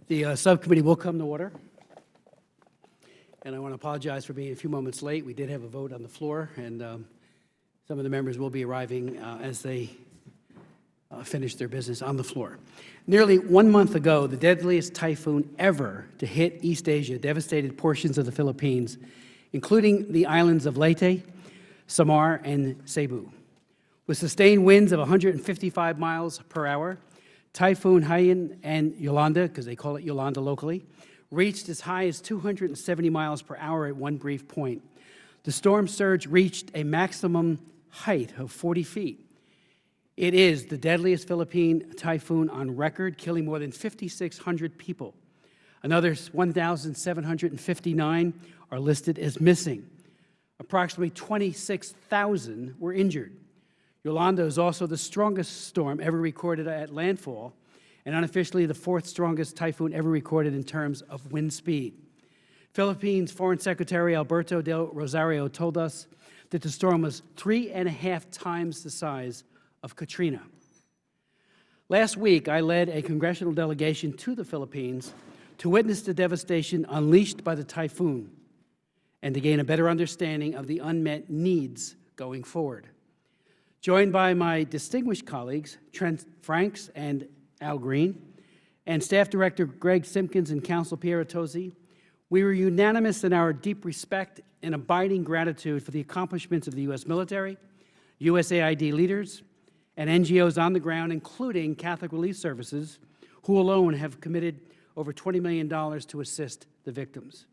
The subcommittee will come to order. And I want to apologize for being a few moments late. We did have a vote on the floor, and some of the members will be arriving as they finish their business on the floor. Nearly 1 month ago, the deadliest typhoon ever to hit East Asia devastated portions of the Philippines, including the islands of Leyte, Samar, and Cebu. With sustained winds of 155 miles per hour, Typhoon Haiyan and Yolanda, because they call it Yolanda locally, reached as high as 270 miles per hour at one brief point. The storm surge reached a maximum height of 40 feet. It is the deadliest Philippine typhoon on record, killing more than 5,600 people. Another 1,759 are listed as missing. Approximately 26,000 were injured. Yolanda is also the strongest storm ever recorded at landfall, and unofficially the fourth strongest typhoon ever recorded in terms of wind speed. Philippines Foreign Secretary Alberto del Rosario told us that the storm was 3.5 times the size of Katrina. Last week, I led a congressional delegation to the Philippines to witness the devastation unleashed by the typhoon and to gain a better understanding of the unmet needs going forward. Joined by my distinguished colleagues, Trent Franks and Al Green, and Staff Director Greg Simpkins and Counsel Pierre Tosi, we were unanimous in our deep respect and abiding gratitude for the accomplishments of the U.S. military, USAID leaders, and NGOs on the ground, including Catholic Relief Services, who alone have committed over $20 million to assist the victims.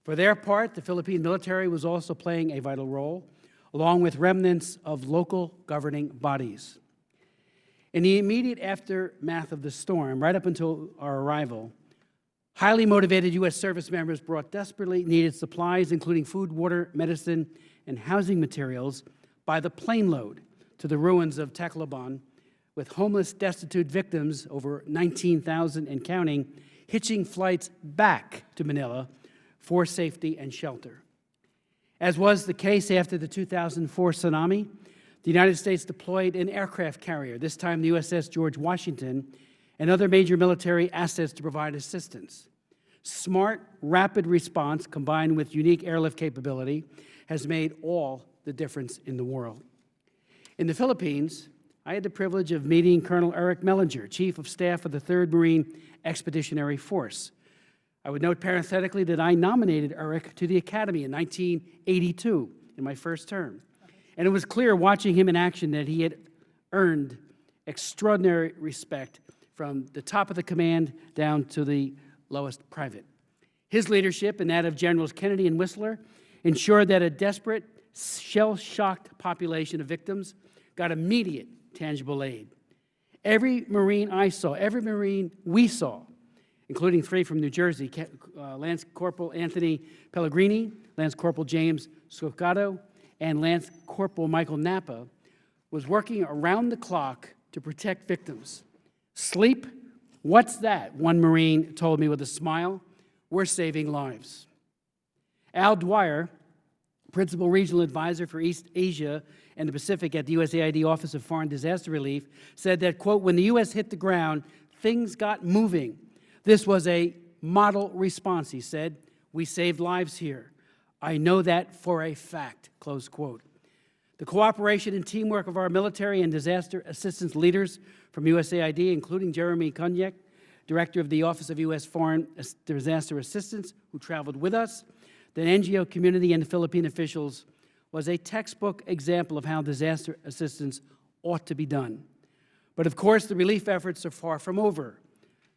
For their part, the Philippine military was also playing a vital role, along with remnants of local governing bodies. In the immediate aftermath of the storm, right up until our arrival, highly motivated U.S. service members brought desperately needed supplies, including food, water, medicine, and housing materials, by the plane load to the ruins of Tacloban, with homeless, destitute victims, over 19,000 and counting, hitching flights back to Manila for safety and shelter. As was the case after the 2004 tsunami, the United States deployed an aircraft carrier, this time the USS George Washington, and other major military assets to provide assistance. Smart, rapid response combined with unique airlift capability has made all the difference in the world. In the Philippines, I had the privilege of meeting Colonel Eric Mellinger, Chief of Staff of the 3rd Marine Expeditionary Force. I would note parenthetically that I nominated Eric to the Academy in 1982 in my first term. And it was clear watching him in action that he had earned extraordinary respect from the top of the command down to the lowest private. His leadership and that of Generals Kennedy and Whistler ensured that a desperate, shell-shocked population of victims got immediate, tangible aid. Every Marine I saw, every Marine we saw, including 3 from New Jersey, Lance Corporal Anthony Pellegrini, Lance Corporal James Scoccato, and Lance Corporal Michael Napa, was working around the clock to protect victims. Sleep? What's that? One Marine told me with a smile. We're saving lives. Al Dwyer, Principal Regional Advisor for East Asia and the Pacific at the USAID Office of Foreign Disaster Relief, said that, quote, when the U.S. hit the ground, things got moving. This was a model response, he said. We saved lives here. I know that for a fact, close quote. The cooperation and teamwork of our military and disaster assistance leaders from USAID, including Jeremy Kunyek, Director of the Office of U.S. Foreign Disaster Assistance, who traveled with us, the NGO community and the Philippine officials, was a textbook example of how disaster assistance ought to be done. But of course, the relief efforts are far from over.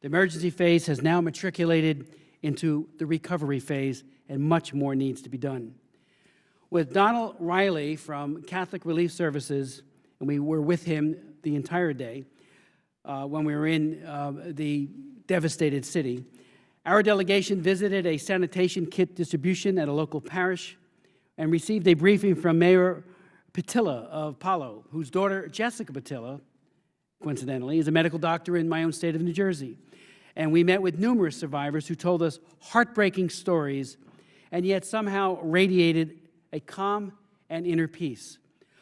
The emergency phase has now matriculated into the recovery phase, and much more needs to be done. With Donald Riley from Catholic Relief Services, and we were with him the entire day when we were in the devastated city, our delegation visited a sanitation kit distribution at a local parish and received a briefing from Mayor Patilla of Palo, whose daughter, Jessica Patilla, coincidentally, is a medical doctor in my own state of New Jersey. And we met with numerous survivors who told us heartbreaking stories and yet somehow radiated a calm and inner peace.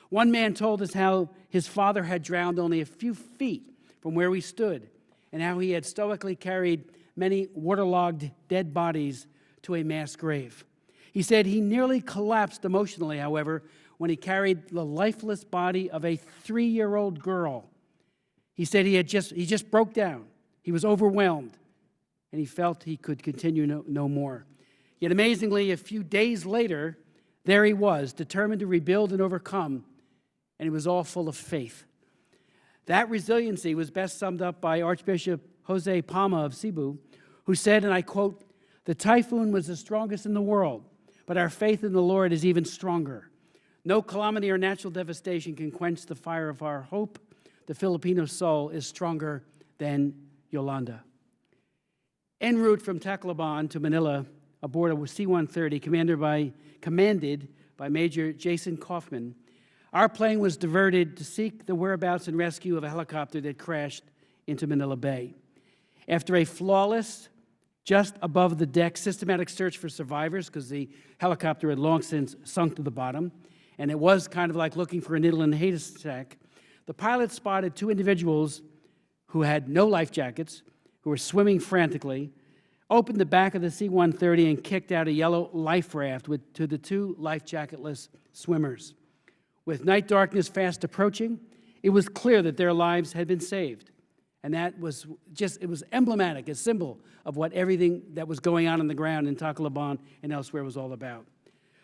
One man told us how his father had drowned only a few feet from where we stood and how he had stoically carried many waterlogged dead bodies to a mass grave. He said he nearly collapsed emotionally, however, when he carried the lifeless body of a 3-year-old girl. He said he just broke down. He was overwhelmed, and he felt he could continue no more. Yet amazingly, a few days later, there he was, determined to rebuild and overcome, and he was all full of faith. That resiliency was best summed up by Archbishop Jose Palma of Cebu, who said, and I quote, "The typhoon was the strongest in the world, but our faith in the Lord is even stronger. No calamity or natural devastation can quench the fire of our hope. The Filipino soul is stronger than Yolanda." En route from Tacloban to Manila aboard a C-130 commanded by Major Jason Kaufman, our plane was diverted to seek the whereabouts and rescue of a helicopter that crashed into Manila Bay. After a flawless, just above the deck, systematic search for survivors, because the helicopter had long since sunk to the bottom, and it was kind of like looking for a needle in a haystack, the pilot spotted 2 individuals who had no life jackets, who were swimming frantically, opened the back of the C-130 and kicked out a yellow life raft to the 2 life jacketless swimmers. With night darkness fast approaching, it was clear that their lives had been saved. And that was it was emblematic, a symbol of what everything that was going on the ground in Tacloban and elsewhere was all about.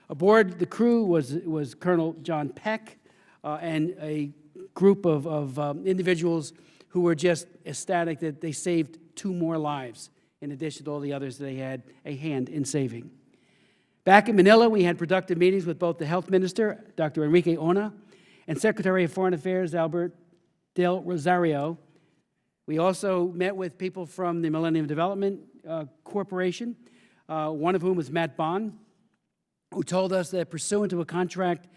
Aboard the crew was Colonel John Peck and a group of individuals who were just ecstatic that they saved 2 more lives, in addition to all the others they had a hand in saving. Back in Manila, we had productive meetings with both the Health Minister, Dr. Enrique Ona, and Secretary of Foreign Affairs, Albert Del Rosario. We also met with people from the Millennium Development Corporation, one of whom was Matt Bond, who told us that pursuant to a contract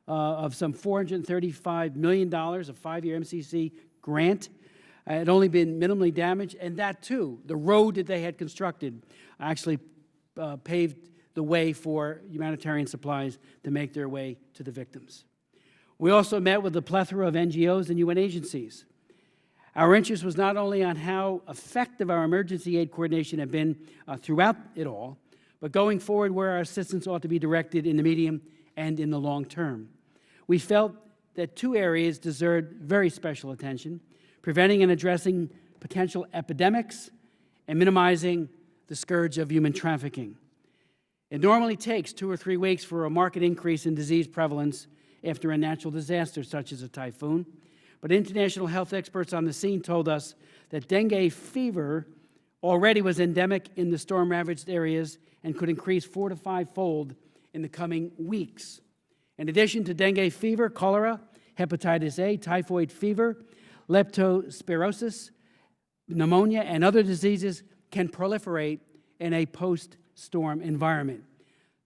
of some $435 million, a 5-year MCC grant, had only been minimally damaged, and that too, the road that they had constructed actually paved the way for humanitarian supplies to make their way to the victims. We also met with a plethora of NGOs and UN agencies. Our interest was not only on how effective our emergency aid coordination had been throughout it all, but going forward where our assistance ought to be directed in the medium and in the long term. We felt that 2 areas deserved very special attention: preventing and addressing potential epidemics and minimizing the scourge of human trafficking. It normally takes 2 or 3 weeks for a marked increase in disease prevalence after a natural disaster such as a typhoon, but international health experts on the scene told us that dengue fever already was endemic in the storm-ravaged areas and could increase 4 to 5-fold in the coming weeks. In addition to dengue fever, cholera, hepatitis A, typhoid fever, leptospirosis, pneumonia, and other diseases can proliferate in a post-storm environment.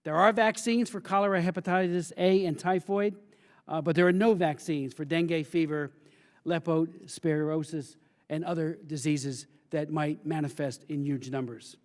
There are vaccines for cholera, hepatitis A, and typhoid, but there are no vaccines for dengue fever, leptospirosis, and other diseases that might manifest in huge numbers.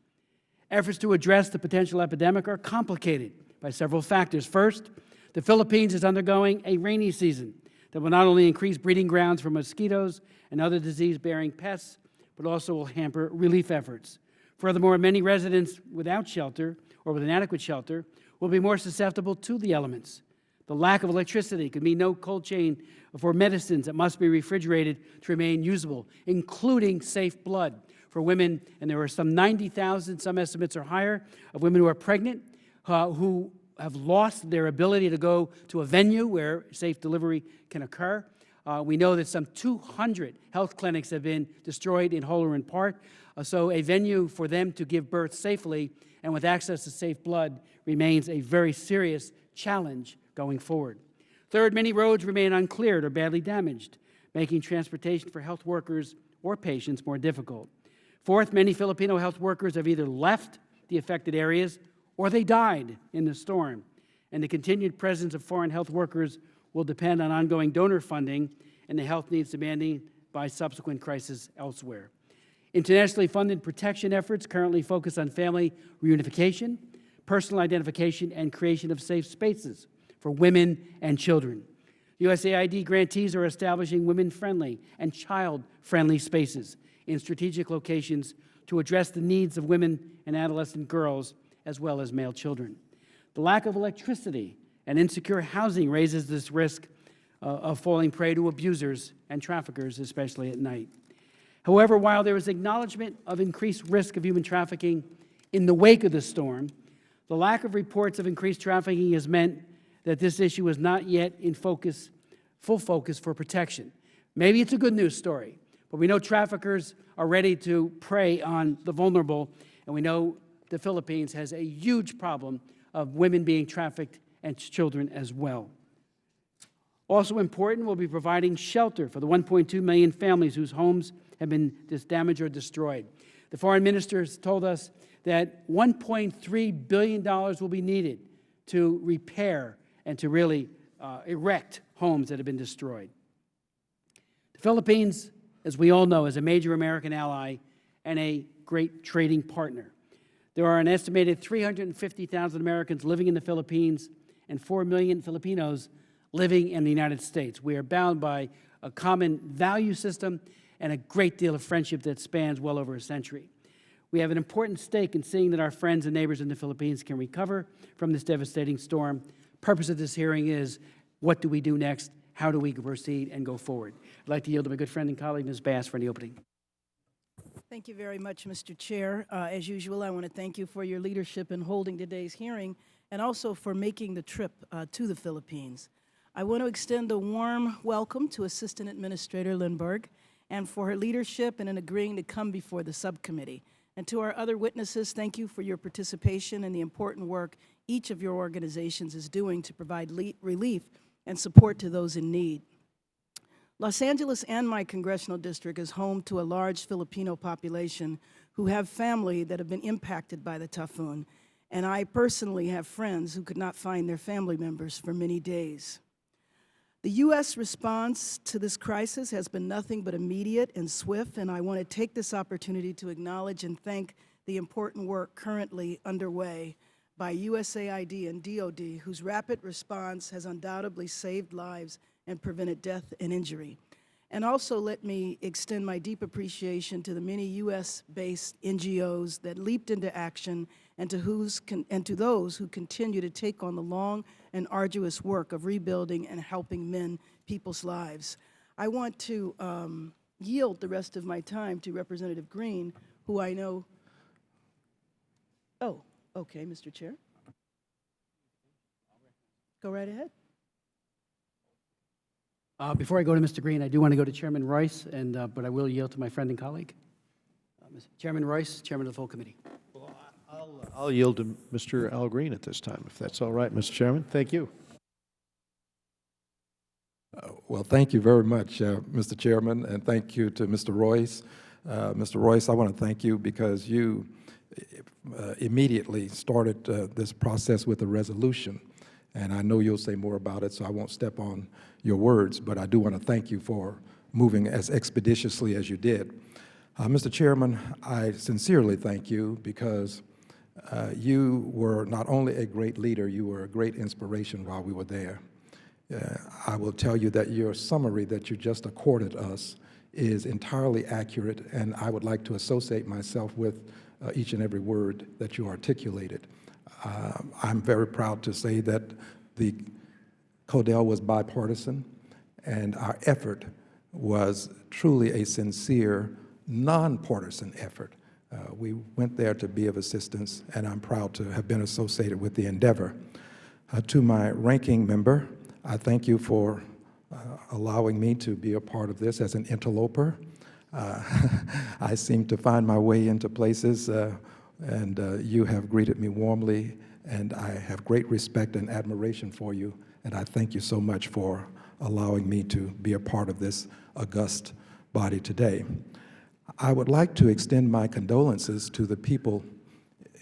Efforts to address the potential epidemic are complicated by several factors. First, the Philippines is undergoing a rainy season that will not only increase breeding grounds for mosquitoes and other disease-bearing pests, but also will hamper relief efforts. Furthermore, many residents without shelter or with inadequate shelter will be more susceptible to the elements. The lack of electricity could mean no cold chain for medicines that must be refrigerated to remain usable, including safe blood for women, and there are some 90,000, some estimates are higher, of women who are pregnant, who have lost their ability to go to a venue where safe delivery can occur. We know that some 200 health clinics have been destroyed in whole or in part, so a venue for them to give birth safely and with access to safe blood remains a very serious challenge going forward. Third, many roads remain uncleared or badly damaged, making transportation for health workers or patients more difficult. Fourth, many Filipino health workers have either left the affected areas or they died in the storm, and the continued presence of foreign health workers will depend on ongoing donor funding and the health needs demanded by subsequent crises elsewhere. Internationally funded protection efforts currently focus on family reunification, personal identification, and creation of safe spaces for women and children. USAID grantees are establishing women-friendly and child-friendly spaces in strategic locations to address the needs of women and adolescent girls, as well as male children. The lack of electricity and insecure housing raises this risk of falling prey to abusers and traffickers, especially at night. However, while there is acknowledgement of increased risk of human trafficking in the wake of the storm, the lack of reports of increased trafficking has meant that this issue is not yet in full focus for protection. Maybe it's a good news story, but we know traffickers are ready to prey on the vulnerable, and we know the Philippines has a huge problem of women being trafficked and children as well. Also important, we'll be providing shelter for the 1.2 million families whose homes have been damaged or destroyed. The foreign ministers told us that $1.3 billion will be needed to repair and to really erect homes that have been destroyed. The Philippines, as we all know, is a major American ally and a great trading partner. There are an estimated 350,000 Americans living in the Philippines and 4 million Filipinos living in the United States. We are bound by a common value system and a great deal of friendship that spans well over a century. We have an important stake in seeing that our friends and neighbors in the Philippines can recover from this devastating storm. Purpose of this hearing is, what do we do next? How do we proceed and go forward? I'd like to yield to my good friend and colleague, Ms. Bass, for the opening. Thank you very much, Mr. Chair. As usual, I want to thank you for your leadership in holding today's hearing and also for making the trip to the Philippines. I want to extend a warm welcome to Assistant Administrator Lindberg and for her leadership and in agreeing to come before the subcommittee. And to our other witnesses, thank you for your participation and the important work each of your organizations is doing to provide relief and support to those in need. Los Angeles and my congressional district is home to a large Filipino population who have family that have been impacted by the typhoon, and I personally have friends who could not find their family members for many days. The U.S. response to this crisis has been nothing but immediate and swift, and I want to take this opportunity to acknowledge and thank the important work currently underway by USAID and DOD, whose rapid response has undoubtedly saved lives and prevented death and injury. And also let me extend my deep appreciation to the many U.S.-based NGOs that leaped into action and to those who continue to take on the long and arduous work of rebuilding and helping mend people's lives. I want to yield the rest of my time to Representative Green, who I know. Oh, okay, Mr. Chair. Go right ahead. Before I go to Mr. Green, I do want to go to Chairman Royce, but I will yield to my friend and colleague. Chairman Royce, Chairman of the full committee. Well, I'll yield to Mr. Al Green at this time, if that's all right, Mr. Chairman. Thank you. Well, thank you very much, Mr. Chairman, and thank you to Mr. Royce. Mr. Royce, I want to thank you because you immediately started this process with a resolution, and I know you'll say more about it, so I won't step on your words, but I do want to thank you for moving as expeditiously as you did. Mr. Chairman, I sincerely thank you because you were not only a great leader, you were a great inspiration while we were there. I will tell you that your summary that you just accorded us is entirely accurate, and I would like to associate myself with each and every word that you articulated. I'm very proud to say that the CODEL was bipartisan, and our effort was truly a sincere, nonpartisan effort. We went there to be of assistance, and I'm proud to have been associated with the endeavor. To my ranking member, I thank you for allowing me to be a part of this as an interloper. I seem to find my way into places, and you have greeted me warmly, and I have great respect and admiration for you, and I thank you so much for allowing me to be a part of this august body today. I would like to extend my condolences to the people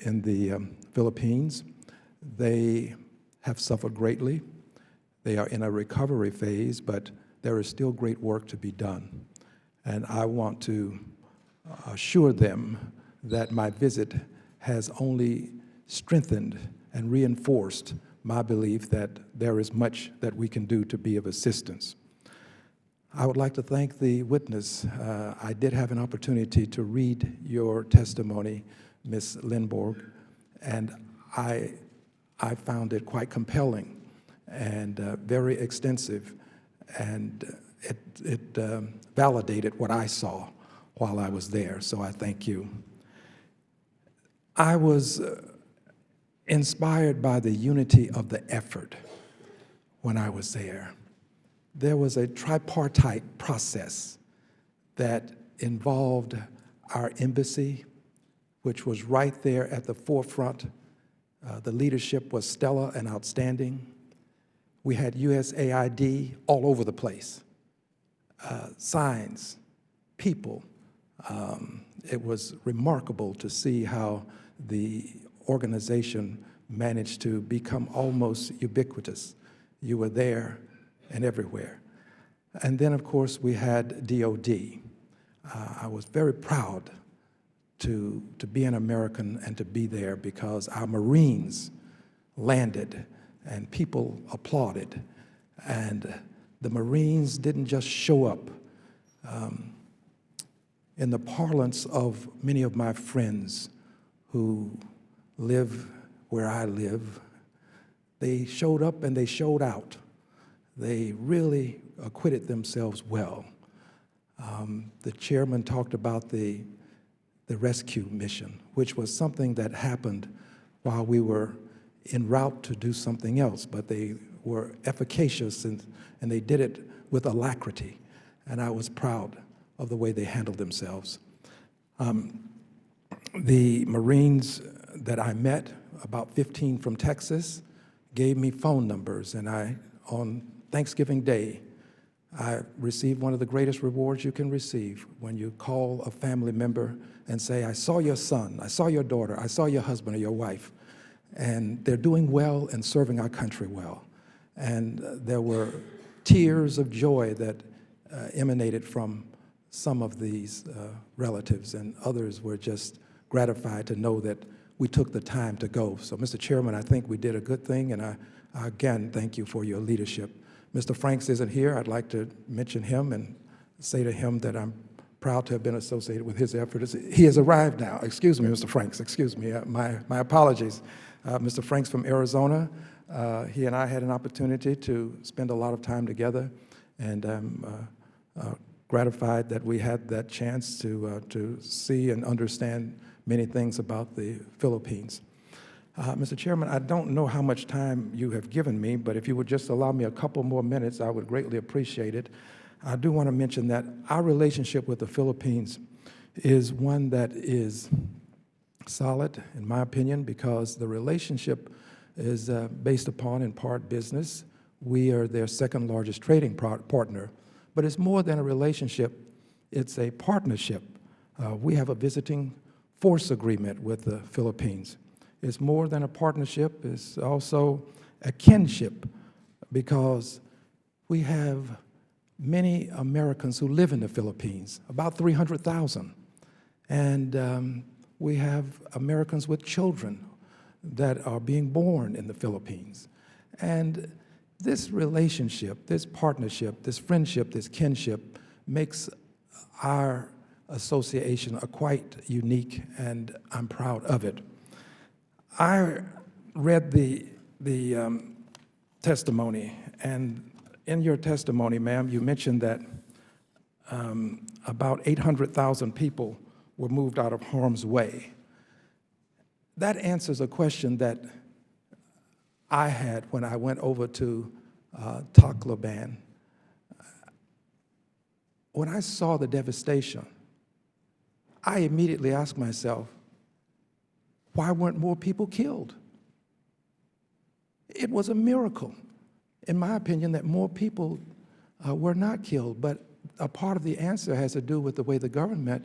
in the Philippines. They have suffered greatly. They are in a recovery phase, but there is still great work to be done. And I want to assure them that my visit has only strengthened and reinforced my belief that there is much that we can do to be of assistance. I would like to thank the witness. I did have an opportunity to read your testimony, Ms. Lindborg, and I found it quite compelling and very extensive, and it validated what I saw while I was there, so I thank you. I was inspired by the unity of the effort when I was there. There was a tripartite process that involved our embassy, which was right there at the forefront. The leadership was stellar and outstanding. We had USAID all over the place, signs, people. It was remarkable to see how the organization managed to become almost ubiquitous. You were there and everywhere. And then, of course, we had DOD. I was very proud to be an American and to be there because our Marines landed and people applauded. And the Marines didn't just show up. In the parlance of many of my friends who live where I live, they showed up and they showed out. They really acquitted themselves well. The chairman talked about the rescue mission, which was something that happened while we were en route to do something else, but they were efficacious and they did it with alacrity, and I was proud of the way they handled themselves. The Marines that I met, about 15 from Texas, gave me phone numbers, and on Thanksgiving Day, I received one of the greatest rewards you can receive when you call a family member and say, I saw your son, I saw your daughter, I saw your husband or your wife, and they're doing well and serving our country well. And there were tears of joy that emanated from some of these relatives, and others were just gratified to know that we took the time to go. So, Mr. Chairman, I think we did a good thing, and I again thank you for your leadership. Mr. Franks isn't here. I'd like to mention him and say to him that I'm proud to have been associated with his efforts. He has arrived now. Excuse me, Mr. Franks. Excuse me. My apologies. Mr. Franks from Arizona. He and I had an opportunity to spend a lot of time together, and I'm gratified that we had that chance to see and understand many things about the Philippines. Mr. Chairman, I don't know how much time you have given me, but if you would just allow me a couple more minutes, I would greatly appreciate it. I do want to mention that our relationship with the Philippines is one that is solid, in my opinion, because the relationship is based upon, in part, business. We are their second largest trading partner, but it's more than a relationship, it's a partnership. We have a visiting force agreement with the Philippines. It's more than a partnership, it's also a kinship, because we have many Americans who live in the Philippines, about 300,000. And we have Americans with children that are being born in the Philippines. And this relationship, this partnership, this friendship, this kinship makes our association quite unique, and I'm proud of it. I read the testimony, and in your testimony, ma'am, you mentioned that about 800,000 people were moved out of harm's way. That answers a question that I had when I went over to Tacloban. When I saw the devastation, I immediately asked myself, why weren't more people killed? It was a miracle, in my opinion, that more people were not killed, but a part of the answer has to do with the way the government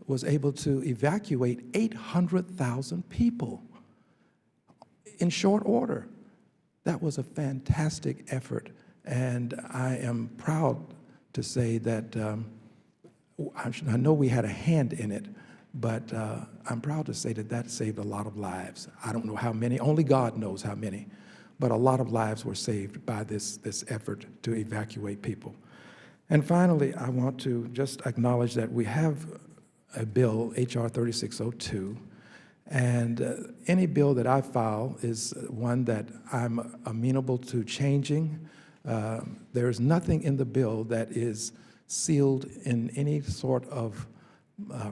was able to evacuate 800,000 people in short order. That was a fantastic effort, and I am proud to say that I know we had a hand in it, but I'm proud to say that that saved a lot of lives. I don't know how many, only God knows how many, but a lot of lives were saved by this effort to evacuate people. And finally, I want to just acknowledge that we have a bill, H.R. 3602, and any bill that I file is one that I'm amenable to changing. There is nothing in the bill that is sealed in any sort of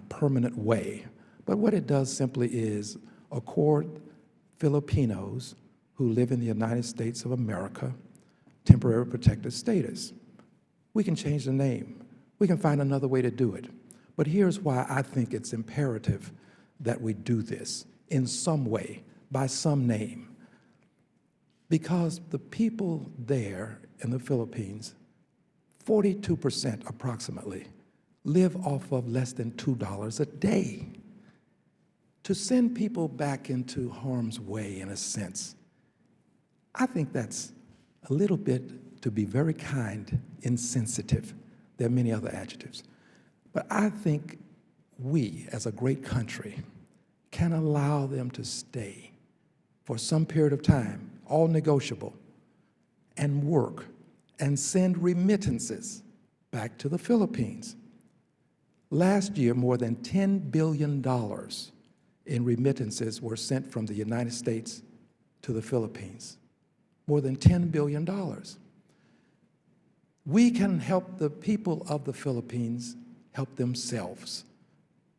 permanent way. But what it does simply is accord Filipinos who live in the United States of America temporary protected status. We can change the name. We can find another way to do it. But here's why I think it's imperative that we do this in some way, by some name. Because the people there in the Philippines, 42% approximately, live off of less than $2 a day. To send people back into harm's way, in a sense, I think that's a little bit, to be very kind, insensitive. There are many other adjectives. But I think we, as a great country, can allow them to stay for some period of time, all negotiable, and work and send remittances back to the Philippines. Last year, more than $10 billion in remittances were sent from the United States to the Philippines. More than $10 billion. We can help the people of the Philippines help themselves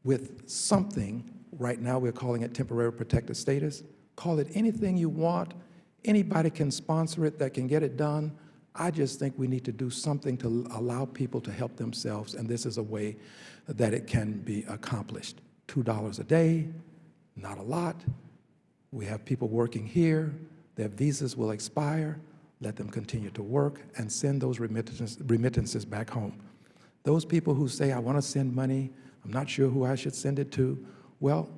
with something. Right now we're calling it temporary protected status. Call it anything you want. Anybody can sponsor it that can get it done. I just think we need to do something to allow people to help themselves, and this is a way that it can be accomplished. $2 a day, not a lot. We have people working here. Their visas will expire. Let them continue to work and send those remittances back home. Those people who say, I want to send money, I'm not sure who I should send it to, well,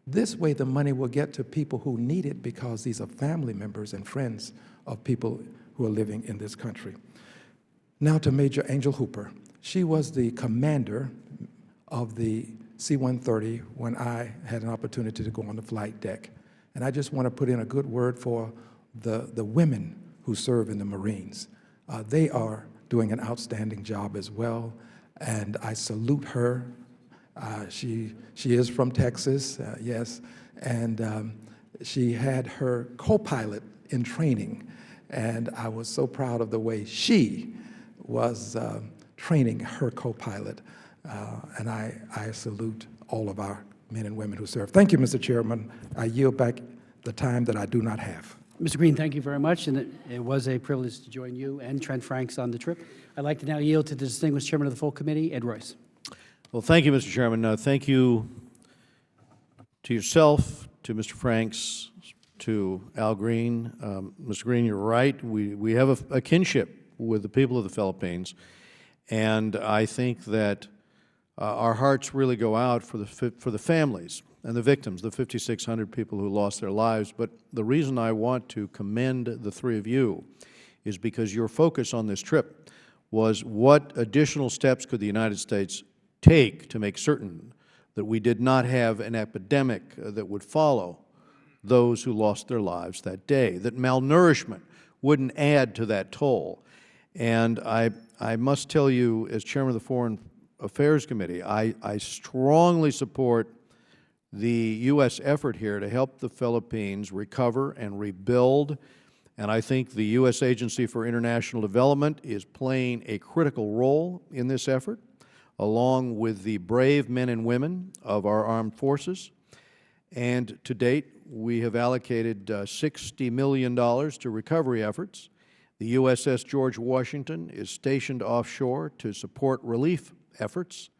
this way the money will get to people who need it, because these are family members and friends of people who are living in this country. Now to Major Angel Hooper. She was the commander of the C-130 when I had an opportunity to go on the flight deck. And I just want to put in a good word for the women who serve in the Marines. They are doing an outstanding job as well, and I salute her. She is from Texas, yes, and she had her co-pilot in training, and I was so proud of the way she was training her co-pilot, and I salute all of our men and women who serve. Thank you, Mr. Chairman. I yield back the time that I do not have. Mr. Green, thank you very much, and it was a privilege to join you and Trent Franks on the trip. I'd like to now yield to the distinguished chairman of the full committee, Ed Royce. Well, thank you, Mr. Chairman. Thank you to yourself, to Mr. Franks, to Al Green. Mr. Green, you're right. We have a kinship with the people of the Philippines, and I think that our hearts really go out for the families and the victims, the 5,600 people who lost their lives. But the reason I want to commend the three of you is because your focus on this trip was what additional steps could the United States take to make certain that we did not have an epidemic that would follow those who lost their lives that day, that malnourishment wouldn't add to that toll. And I must tell you, as chairman of the Foreign Affairs Committee, I strongly support the U.S. effort here to help the Philippines recover and rebuild, and I think the U.S. Agency for International Development is playing a critical role in this effort, along with the brave men and women of our armed forces. And to date, we have allocated $60 million to recovery efforts. The USS George Washington is stationed offshore to support relief efforts.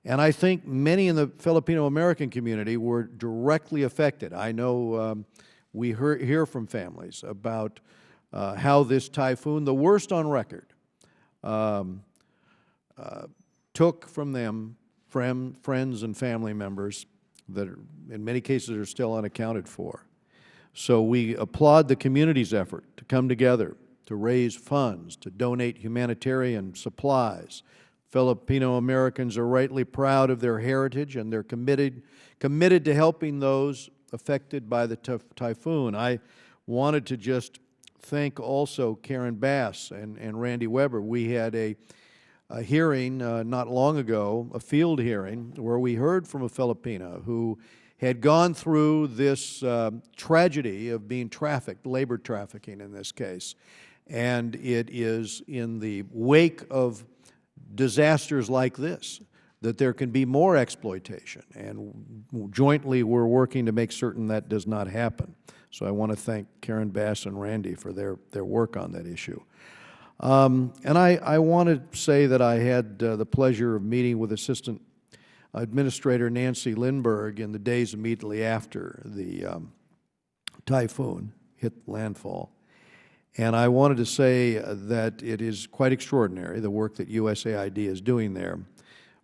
And I think many in the Filipino-American community were directly affected. I know we hear from families about how this typhoon, the worst on record, took from them friends and family members that in many cases are still unaccounted for. So we applaud the community's effort to come together, to raise funds, to donate humanitarian supplies. Filipino Americans are rightly proud of their heritage, and they're committed to helping those affected by the typhoon. I wanted to just thank also Karen Bass and Randy Weber. We had a a hearing not long ago, a field hearing, where we heard from a Filipina who had gone through this tragedy of being trafficked, labor trafficking in this case. And it is in the wake of disasters like this that there can be more exploitation. And jointly we're working to make certain that does not happen. So I want to thank Karen Bass and Randy for their work on that issue. And I want to say that I had the pleasure of meeting with Assistant Administrator Nancy Lindberg in the days immediately after the typhoon hit landfall. And I wanted to say that it is quite extraordinary, the work that USAID is doing there.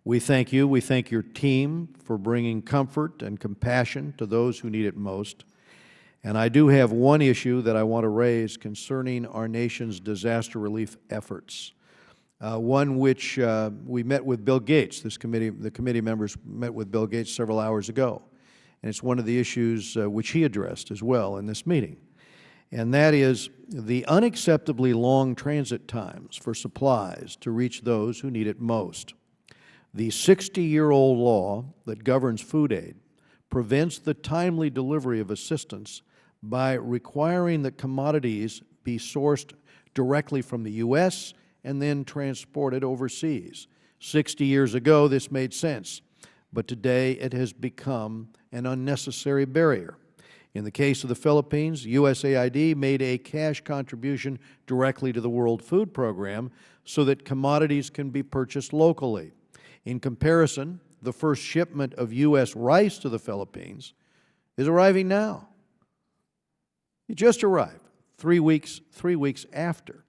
We thank you. We thank your team for bringing comfort and compassion to those who need it most. And I do have one issue that I want to raise concerning our nation's disaster relief efforts. One which we met with Bill Gates. The committee members met with Bill Gates several hours ago. And it's one of the issues which he addressed as well in this meeting. And that is the unacceptably long transit times for supplies to reach those who need it most. The 60-year-old law that governs food aid prevents the timely delivery of assistance by requiring that commodities be sourced directly from the U.S. and then transported overseas. 60 years ago, this made sense, but today it has become an unnecessary barrier. In the case of the Philippines, USAID made a cash contribution directly to the World Food Program so that commodities can be purchased locally. In comparison, the first shipment of U.S. rice to the Philippines is arriving now. It just arrived 3 weeks after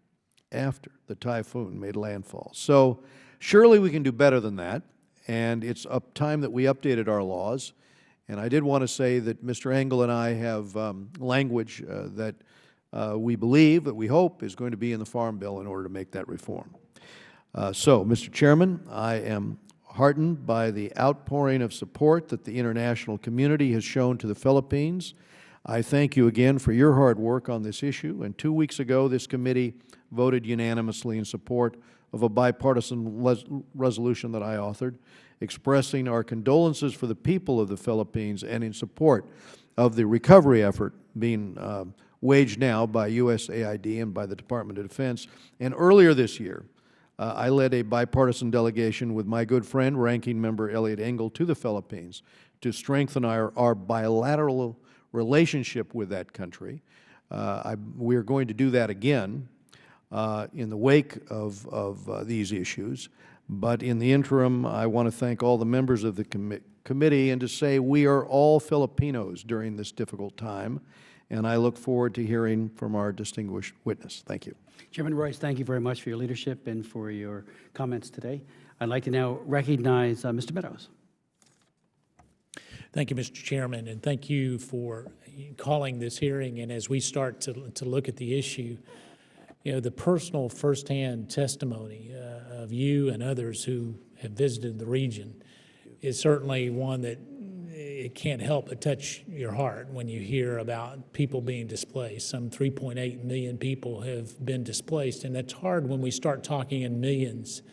the typhoon made landfall. So surely we can do better than that, and it's up time that we updated our laws. And I did want to say that Mr. Engel and I have language that we believe, that we hope, is going to be in the Farm Bill in order to make that reform. So, Mr. Chairman, I am heartened by the outpouring of support that the international community has shown to the Philippines. I thank you again for your hard work on this issue. And 2 weeks ago, this committee voted unanimously in support of a bipartisan resolution that I authored, expressing our condolences for the people of the Philippines and in support of the recovery effort being waged now by USAID and by the Department of Defense. And earlier this year, I led a bipartisan delegation with my good friend, Ranking Member Elliot Engel, to the Philippines to strengthen our bilateral relationship with that country. We are going to do that again in the wake of these issues. But in the interim, I want to thank all the members of the committee and to say we are all Filipinos during this difficult time, and I look forward to hearing from our distinguished witness. Thank you. Chairman Royce, thank you very much for your leadership and for your comments today. I'd like to now recognize Mr. Meadows. Thank you, Mr. Chairman, and thank you for calling this hearing. And as we start to look at the issue, the personal firsthand testimony of you and others who have visited the region is certainly one that it can't help but touch your heart when you hear about people being displaced. Some 3.8 million people have been displaced, and that's hard when we start talking in millions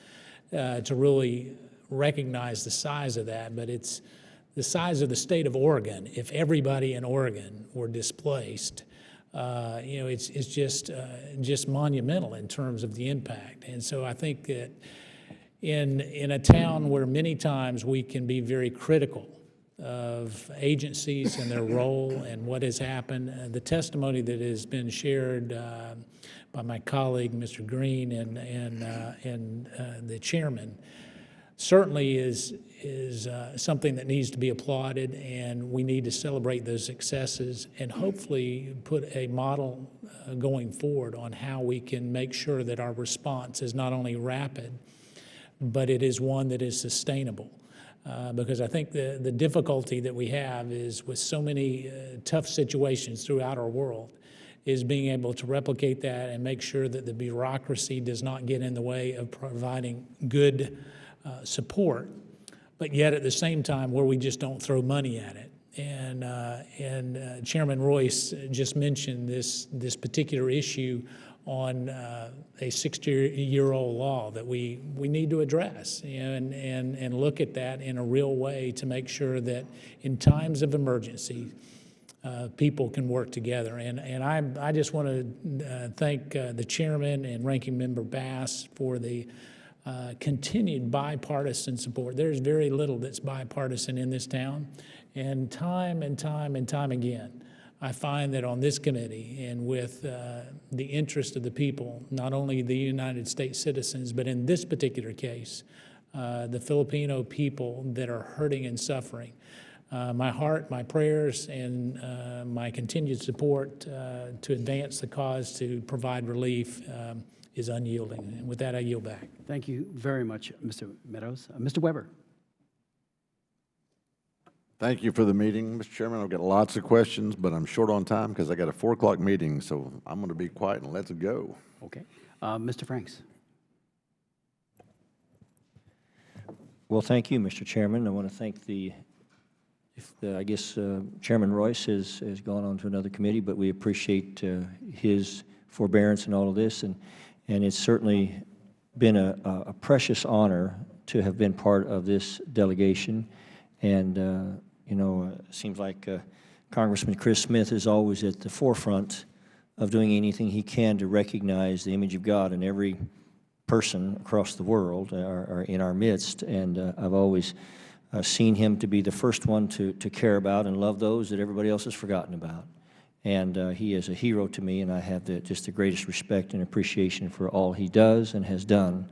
to really recognize the size of that, but it's the size of the state of Oregon. If everybody in Oregon were displaced, it's just monumental in terms of the impact. And so I think that in a town where many times we can be very critical of agencies and their role and what has happened, the testimony that has been shared by my colleague, Mr. Green, and the chairman, certainly is something that needs to be applauded, and we need to celebrate those successes and hopefully put a model going forward on how we can make sure that our response is not only rapid, but it is one that is sustainable. Because I think the difficulty that we have is with so many tough situations throughout our world is being able to replicate that and make sure that the bureaucracy does not get in the way of providing good support, but yet at the same time where we just don't throw money at it. And Chairman Royce just mentioned this particular issue on a 60-year-old law that we need to address, and look at that in a real way to make sure that in times of emergency, people can work together. And I just want to thank the chairman and ranking member Bass for the continued bipartisan support. There's very little that's bipartisan in this town, and time again, I find that on this committee and with the interest of the people, not only the United States citizens, but in this particular case, the Filipino people that are hurting and suffering, my heart, my prayers, and my continued support to advance the cause to provide relief is unyielding. And with that, I yield back. Thank you very much, Mr. Meadows. Mr. Weber. Thank you for the meeting, Mr. Chairman. I've got lots of questions, but I'm short on time because I got a 4 o'clock meeting, so I'm going to be quiet and let's go. Okay. Mr. Franks. Well, thank you, Mr. Chairman. I want to thank I guess Chairman Royce has gone on to another committee, but we appreciate his forbearance in all of this, and it's certainly been a precious honor to have been part of this delegation. And you know, it seems like Congressman Chris Smith is always at the forefront of doing anything he can to recognize the image of God in every person across the world are in our midst. And I've always seen him to be the first one to care about and love those that everybody else has forgotten about. And he is a hero to me, and I have just the greatest respect and appreciation for all he does and has done.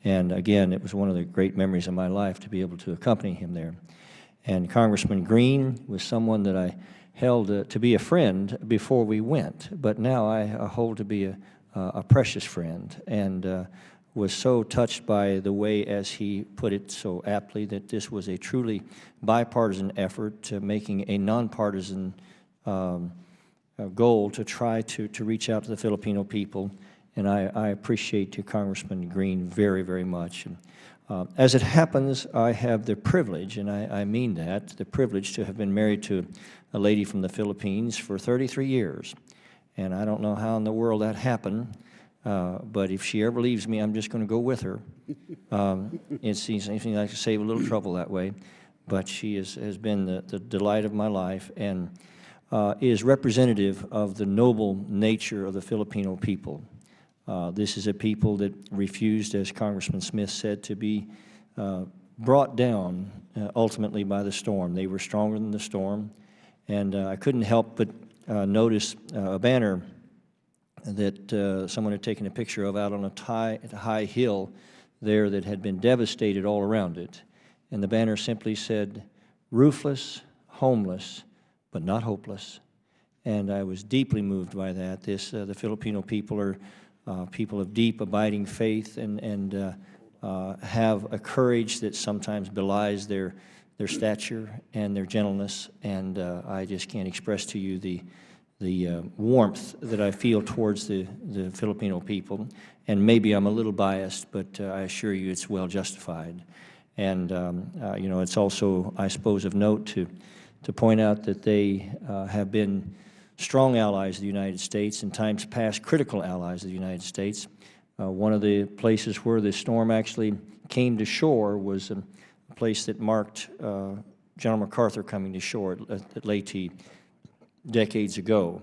And again, it was one of the great memories of my life to be able to accompany him there. And Congressman Green was someone that I held to be a friend before we went, but now I hold to be a precious friend, and was so touched by the way, as he put it so aptly, that this was a truly bipartisan effort to making a nonpartisan goal to try to reach out to the Filipino people. And I appreciate you, Congressman Green, very, very much. As it happens, I have the privilege, and I mean that, the privilege to have been married to a lady from the Philippines for 33 years. And I don't know how in the world that happened, but if she ever leaves me, I'm just going to go with her. It seems like I could save a little trouble that way. But she has been the delight of my life, and is representative of the noble nature of the Filipino people. This is a people that refused, as Congressman Smith said, to be brought down ultimately by the storm. They were stronger than the storm, and I couldn't help but notice a banner that someone had taken a picture of out on a high hill there that had been devastated all around it. And the banner simply said, "Roofless, homeless, but not hopeless." And I was deeply moved by that. The Filipino people are people of deep, abiding faith, and have a courage that sometimes belies their stature and their gentleness. And I just can't express to you the warmth that I feel towards the Filipino people. And maybe I'm a little biased, but I assure you it's well justified. And you know, it's also, I suppose, of note to point out that they have been strong allies of the United States, in times past critical allies of the United States. One of the places where the storm actually came to shore was a place that marked General MacArthur coming to shore at Leyte decades ago,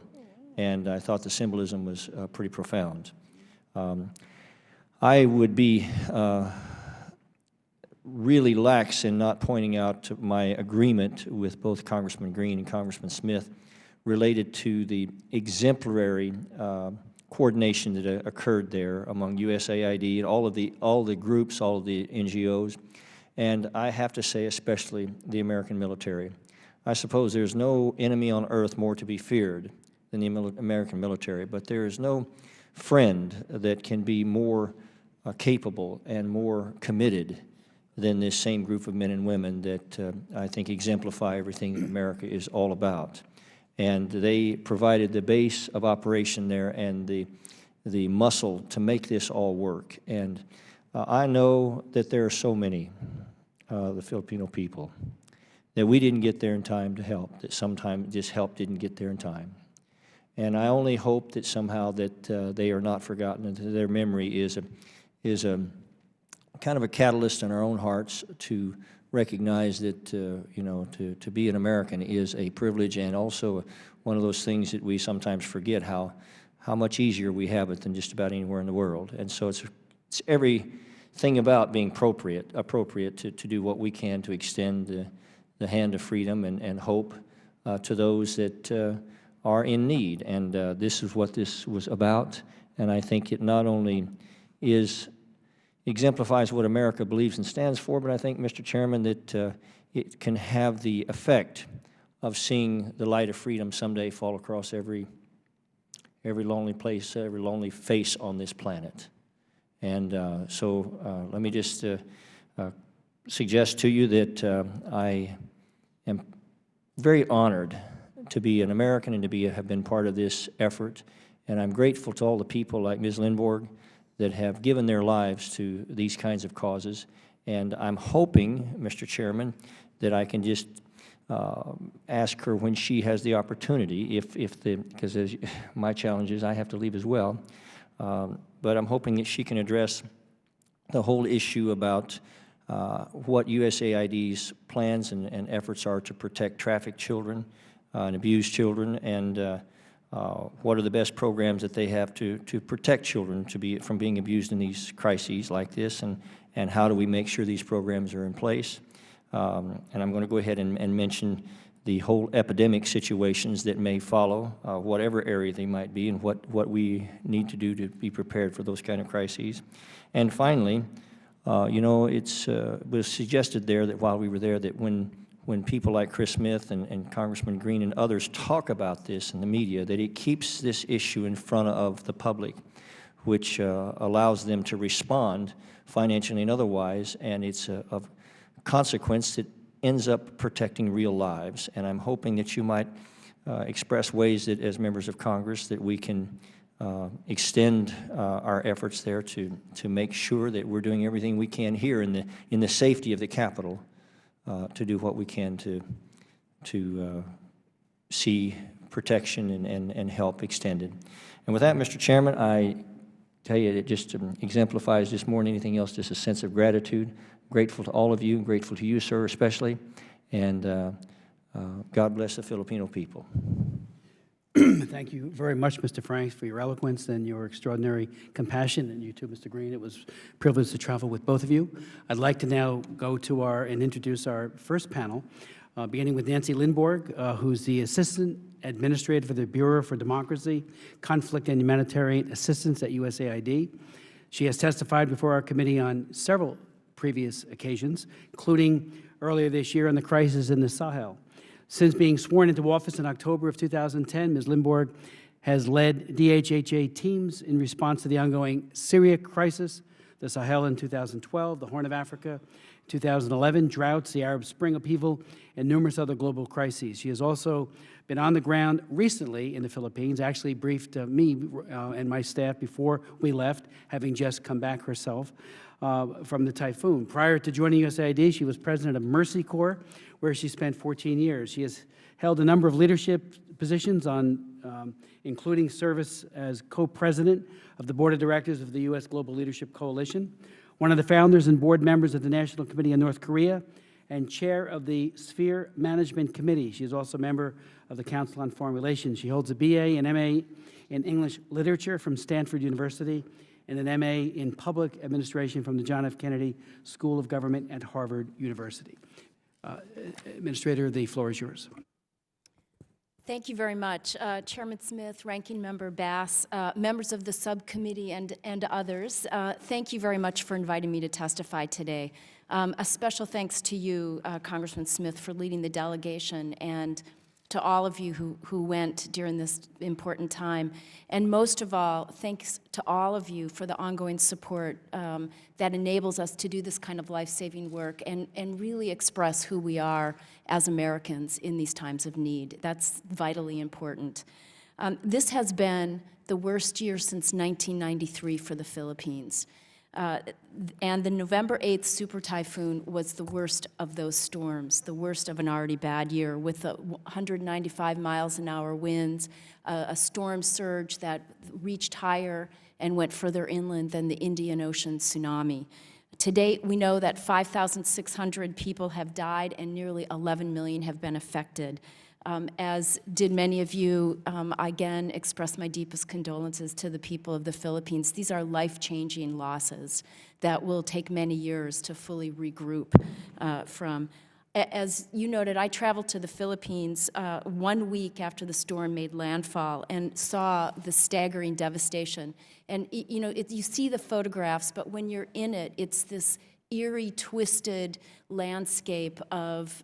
and I thought the symbolism was pretty profound. I would be really lax in not pointing out my agreement with both Congressman Green and Congressman Smith related to the exemplary coordination that occurred there among USAID and all the groups, all of the NGOs, and I have to say especially the American military. I suppose there's no enemy on earth more to be feared than the American military, but there is no friend that can be more capable and more committed than this same group of men and women that I think exemplify everything that America is all about. And they provided the base of operation there and the muscle to make this all work. And I know that there are so many, the Filipino people, that we didn't get there in time to help, that sometimes this help didn't get there in time. And I only hope that somehow that they are not forgotten, and that their memory is a kind of a catalyst in our own hearts to recognize that, you know, to be an American is a privilege, and also one of those things that we sometimes forget how much easier we have it than just about anywhere in the world. And so it's everything about being appropriate to do what we can to extend the hand of freedom and hope to those that are in need. And this is what this was about. And I think it not only exemplifies what America believes and stands for, but I think, Mr. Chairman, that it can have the effect of seeing the light of freedom someday fall across every lonely place, every lonely face on this planet. And so let me just suggest to you that I am very honored to be an American and to have been part of this effort. And I'm grateful to all the people like Ms. Lindborg that have given their lives to these kinds of causes. And I'm hoping, Mr. Chairman, that I can just ask her when she has the opportunity, because my challenge is I have to leave as well, but I'm hoping that she can address the whole issue about what USAID's plans and efforts are to protect trafficked children and abused children, and what are the best programs that they have to protect children from being abused in these crises like this, and how do we make sure these programs are in place. And I'm going to go ahead and mention the whole epidemic situations that may follow, whatever area they might be, and what we need to do to be prepared for those kind of crises. And finally, you know, it was suggested there that while we were there that when people like Chris Smith and Congressman Green and others talk about this in the media, that it keeps this issue in front of the public, which allows them to respond financially and otherwise, and it's of consequence that ends up protecting real lives. And I'm hoping that you might express ways that, as members of Congress, that we can extend our efforts there to make sure that we're doing everything we can here in the safety of the Capitol to do what we can to see protection and help extended. And with that, Mr. Chairman, I tell you, it just exemplifies just more than anything else, just a sense of gratitude. Grateful to all of you, grateful to you, sir, especially, and God bless the Filipino people. Thank you very much, Mr. Franks, for your eloquence and your extraordinary compassion, and you too, Mr. Green. It was a privilege to travel with both of you. I'd like to now go to and introduce our first panel, beginning with Nancy Lindborg, who's the Assistant Administrator for the Bureau for Democracy, Conflict and Humanitarian Assistance at USAID. She has testified before our committee on several previous occasions, including earlier this year on the crisis in the Sahel. Since being sworn into office in October of 2010, Ms. Lindborg has led DHHA teams in response to the ongoing Syria crisis, the Sahel in 2012, the Horn of Africa 2011, droughts, the Arab Spring upheaval, and numerous other global crises. She has also been on the ground recently in the Philippines, actually briefed me and my staff before we left, having just come back herself from the typhoon. Prior to joining USAID, she was president of Mercy Corps, where she spent 14 years. She has held a number of leadership positions including service as co-president of the board of directors of the U.S. Global Leadership Coalition, one of the founders and board members of the National Committee on North Korea, and chair of the Sphere Management Committee. She is also a member of the Council on Foreign Relations. She holds a BA and MA in English Literature from Stanford University and an MA in Public Administration from the John F. Kennedy School of Government at Harvard University. Administrator, the floor is yours. Thank you very much. Chairman Smith, Ranking Member Bass, members of the subcommittee and others, thank you very much for inviting me to testify today. A special thanks to you, Congressman Smith, for leading the delegation, and to all of you who went during this important time. And most of all, thanks to all of you for the ongoing support that enables us to do this kind of life-saving work and really express who we are as Americans in these times of need. That's vitally important. This has been the worst year since 1993 for the Philippines. And the November 8th super typhoon was the worst of those storms, the worst of an already bad year, with 195 miles an hour winds, a storm surge that reached higher and went further inland than the Indian Ocean tsunami. To date, we know that 5,600 people have died and nearly 11 million have been affected. As did many of you, I again express my deepest condolences to the people of the Philippines. These are life-changing losses that will take many years to fully regroup from. As you noted, I traveled to the Philippines 1 week after the storm made landfall and saw the staggering devastation. And you know, you see the photographs, but when you're in it, it's this eerie, twisted landscape of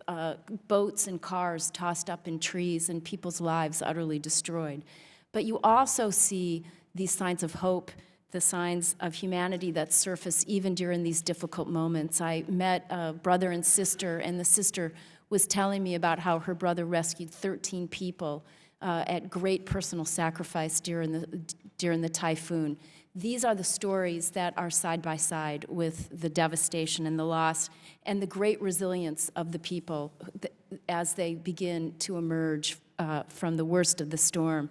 boats and cars tossed up in trees and people's lives utterly destroyed. But you also see these signs of hope, the signs of humanity that surface even during these difficult moments. I met a brother and sister, and the sister was telling me about how her brother rescued 13 people at great personal sacrifice during the typhoon. These are the stories that are side by side with the devastation and the loss and the great resilience of the people as they begin to emerge from the worst of the storm.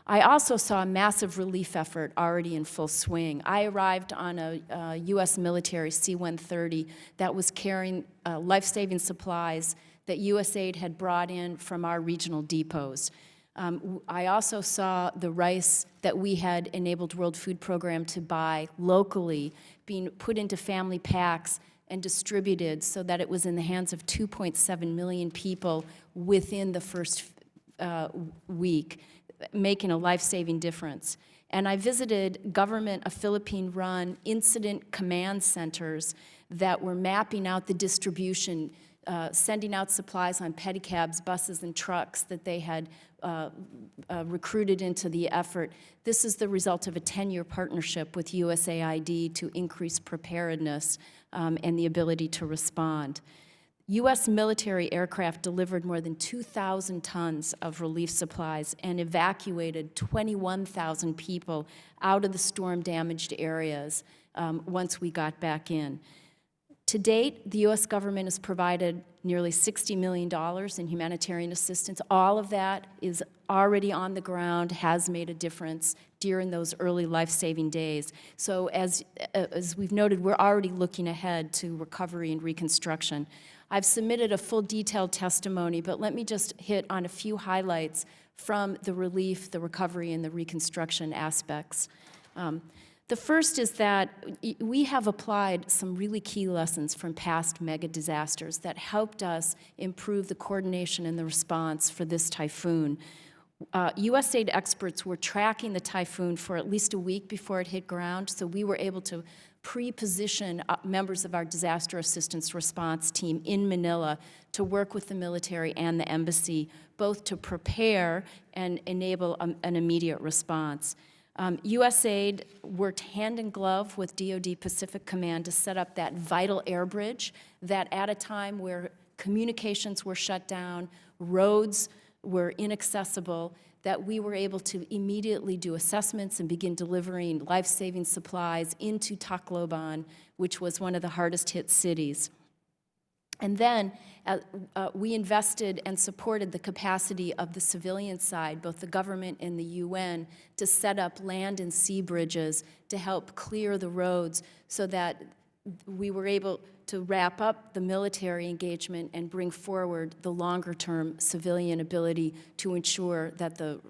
I also saw a massive relief effort already in full swing. I arrived on a U.S. military C-130 that was carrying life-saving supplies that USAID had brought in from our regional depots. I also saw the rice that we had enabled World Food Program to buy locally being put into family packs and distributed so that it was in the hands of 2.7 million people within the first week, making a life-saving difference. And I visited Philippine-run incident command centers that were mapping out the distribution, sending out supplies on pedicabs, buses, and trucks that they had recruited into the effort. This is the result of a 10-year partnership with USAID to increase preparedness and the ability to respond. U.S. military aircraft delivered more than 2,000 tons of relief supplies and evacuated 21,000 people out of the storm-damaged areas once we got back in. To date, the U.S. government has provided nearly $60 million in humanitarian assistance. All of that is already on the ground, has made a difference during those early life-saving days. So as we've noted, we're already looking ahead to recovery and reconstruction. I've submitted a full detailed testimony, but let me just hit on a few highlights from the relief, the recovery, and the reconstruction aspects. The first is that we have applied some really key lessons from past mega disasters that helped us improve the coordination and the response for this typhoon. USAID experts were tracking the typhoon for at least a week before it hit ground, so we were able to pre-position members of our disaster assistance response team in Manila to work with the military and the embassy, both to prepare and enable an immediate response. USAID worked hand in glove with DoD Pacific Command to set up that vital air bridge that at a time where communications were shut down, roads were inaccessible, that we were able to immediately do assessments and begin delivering life-saving supplies into Tacloban, which was one of the hardest hit cities. And then we invested and supported the capacity of the civilian side, both the government and the UN, to set up land and sea bridges to help clear the roads so that we were able to wrap up the military engagement and bring forward the longer-term civilian ability to ensure that the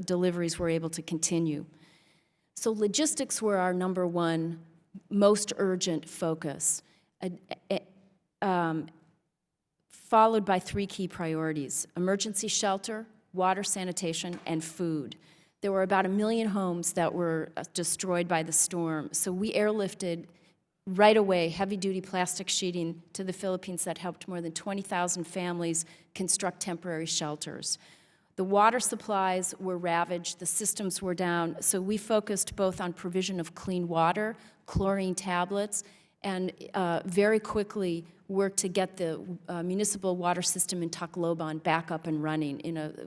deliveries were able to continue. So logistics were our number one, most urgent focus. Followed by three key priorities: emergency shelter, water sanitation, and food. There were about 1 million homes that were destroyed by the storm, so we airlifted right away heavy-duty plastic sheeting to the Philippines that helped more than 20,000 families construct temporary shelters. The water supplies were ravaged, the systems were down, so we focused both on provision of clean water, chlorine tablets, and very quickly worked to get the municipal water system in Tacloban back up and running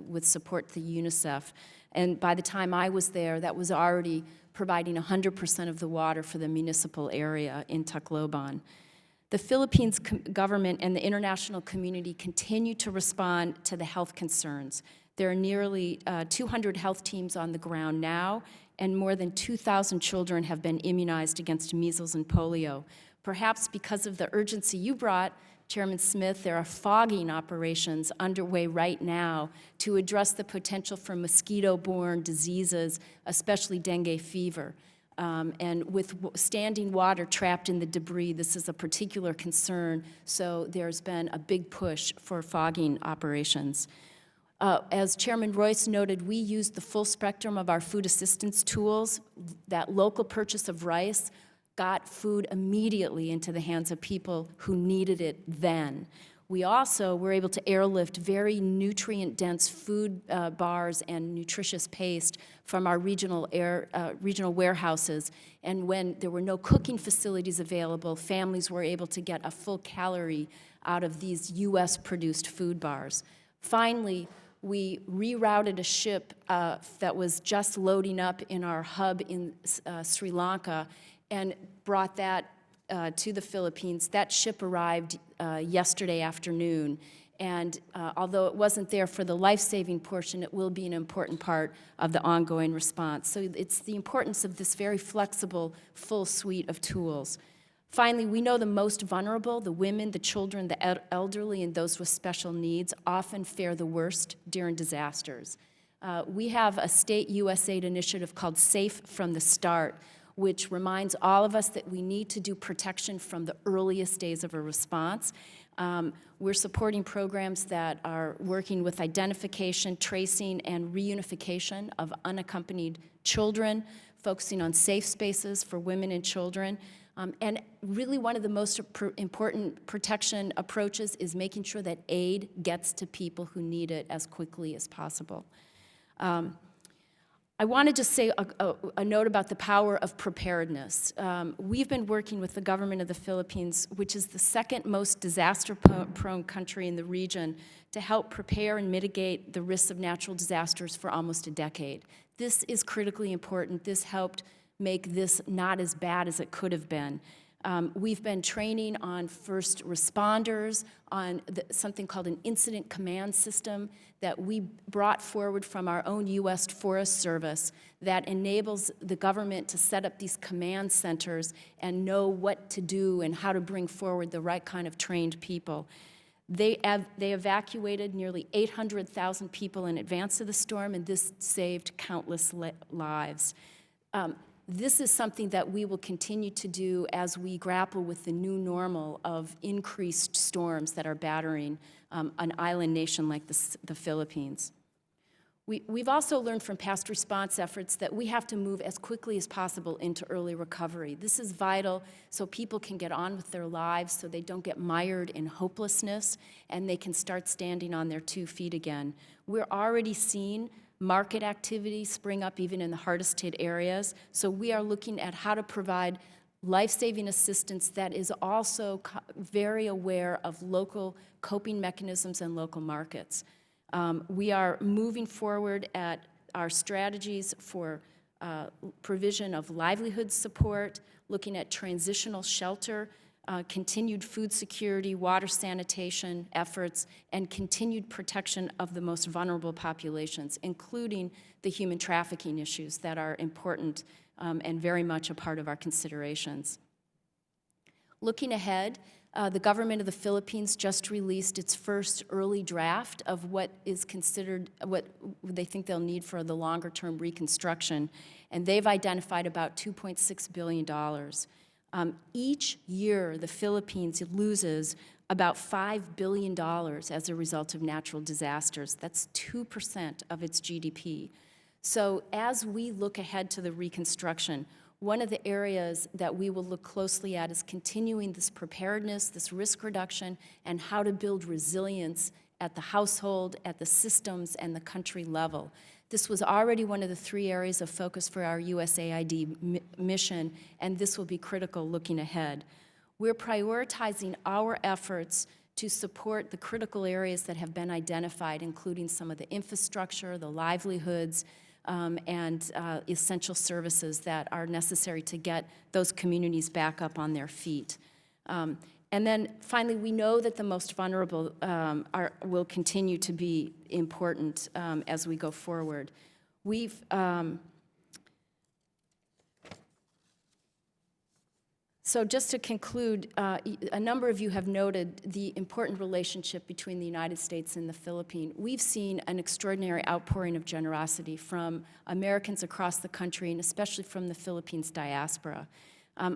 with support to UNICEF. And by the time I was there, that was already providing 100% of the water for the municipal area in Tacloban. The Philippines government and the international community continue to respond to the health concerns. There are nearly 200 health teams on the ground now, and more than 2,000 children have been immunized against measles and polio. Perhaps because of the urgency you brought, Chairman Smith, there are fogging operations underway right now to address the potential for mosquito-borne diseases, especially dengue fever. And with standing water trapped in the debris, this is a particular concern, so there's been a big push for fogging operations. As Chairman Royce noted, we used the full spectrum of our food assistance tools. That local purchase of rice got food immediately into the hands of people who needed it then. We also were able to airlift very nutrient-dense food bars and nutritious paste from our regional warehouses. And when there were no cooking facilities available, families were able to get a full calorie out of these U.S.-produced food bars. Finally, we rerouted a ship that was just loading up in our hub in Sri Lanka and brought that to the Philippines. That ship arrived yesterday afternoon, and although it wasn't there for the life-saving portion, it will be an important part of the ongoing response. So it's the importance of this very flexible, full suite of tools. Finally, we know the most vulnerable, the women, the children, the elderly, and those with special needs often fare the worst during disasters. We have a state USAID initiative called Safe from the Start, which reminds all of us that we need to do protection from the earliest days of a response. We're supporting programs that are working with identification, tracing, and reunification of unaccompanied children, focusing on safe spaces for women and children. And really one of the most important protection approaches is making sure that aid gets to people who need it as quickly as possible. I want to just say a note about the power of preparedness. We've been working with the government of the Philippines, which is the second most disaster-prone country in the region, to help prepare and mitigate the risks of natural disasters for almost a decade. This is critically important. This helped make this not as bad as it could have been. We've been training on first responders, on something called an incident command system that we brought forward from our own U.S. Forest Service that enables the government to set up these command centers and know what to do and how to bring forward the right kind of trained people. They evacuated nearly 800,000 people in advance of the storm, and this saved countless lives. This is something that we will continue to do as we grapple with the new normal of increased storms that are battering an island nation like the Philippines. We've also learned from past response efforts that we have to move as quickly as possible into early recovery. This is vital so people can get on with their lives, so they don't get mired in hopelessness, and they can start standing on their 2 feet again. We're already seeing market activity spring up even in the hardest hit areas. So we are looking at how to provide life-saving assistance that is also very aware of local coping mechanisms and local markets. We are moving forward at our strategies for provision of livelihood support, looking at transitional shelter, continued food security, water sanitation efforts, and continued protection of the most vulnerable populations, including the human trafficking issues that are important and very much a part of our considerations. Looking ahead, the government of the Philippines just released its first early draft of what is considered, what they think they'll need for the longer-term reconstruction, and they've identified about $2.6 billion. Each year, the Philippines loses about $5 billion as a result of natural disasters. That's 2% of its GDP. So as we look ahead to the reconstruction, one of the areas that we will look closely at is continuing this preparedness, this risk reduction, and how to build resilience at the household, at the systems, and the country level. This was already one of the 3 areas of focus for our USAID mission, and this will be critical looking ahead. we're prioritizing our efforts to support the critical areas that have been identified, including some of the infrastructure, the livelihoods, and essential services that are necessary to get those communities back up on their feet. And then finally, we know that the most vulnerable will continue to be important as we go forward. So just to conclude, a number of you have noted the important relationship between the United States and the Philippines. We've seen an extraordinary outpouring of generosity from Americans across the country, and especially from the Philippines diaspora.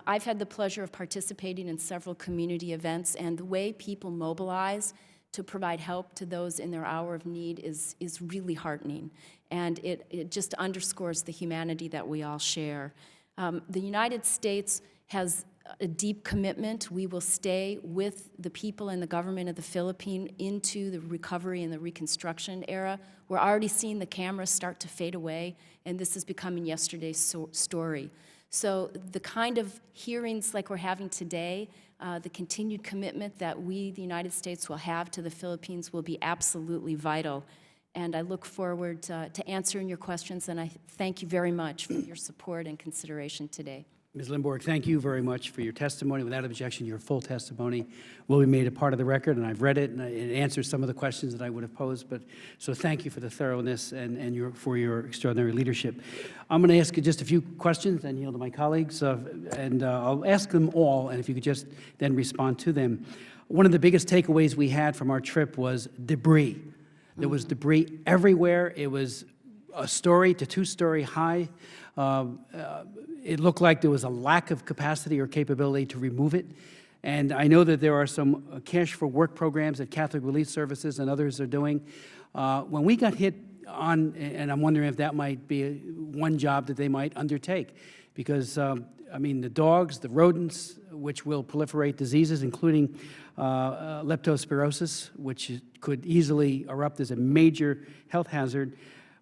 I've had the pleasure of participating in several community events, and the way people mobilize to provide help to those in their hour of need is really heartening. And it just underscores the humanity that we all share. The United States has a deep commitment. We will stay with the people and the government of the Philippines into the recovery and the reconstruction era. We're already seeing the cameras start to fade away, and this is becoming yesterday's story. So the kind of hearings like we're having today, the continued commitment that we, the United States, will have to the Philippines will be absolutely vital. And I look forward to answering your questions, and I thank you very much for your support and consideration today. Ms. Limborg, thank you very much for your testimony. Without objection, your full testimony will be made a part of the record, and I've read it, and it answers some of the questions that I would have posed. So thank you for the thoroughness and for your extraordinary leadership. I'm going to ask you just a few questions and yield to my colleagues, and I'll ask them all, and if you could just then respond to them. One of the biggest takeaways we had from our trip was debris. There was debris everywhere. It was a story to two-story high. It looked like there was a lack of capacity or capability to remove it. And I know that there are some cash for work programs that Catholic Relief Services and others are doing. When we got hit on, and I'm wondering if that might be one job that they might undertake, because, I mean, the dogs, the rodents, which will proliferate diseases, including leptospirosis, which could easily erupt as a major health hazard.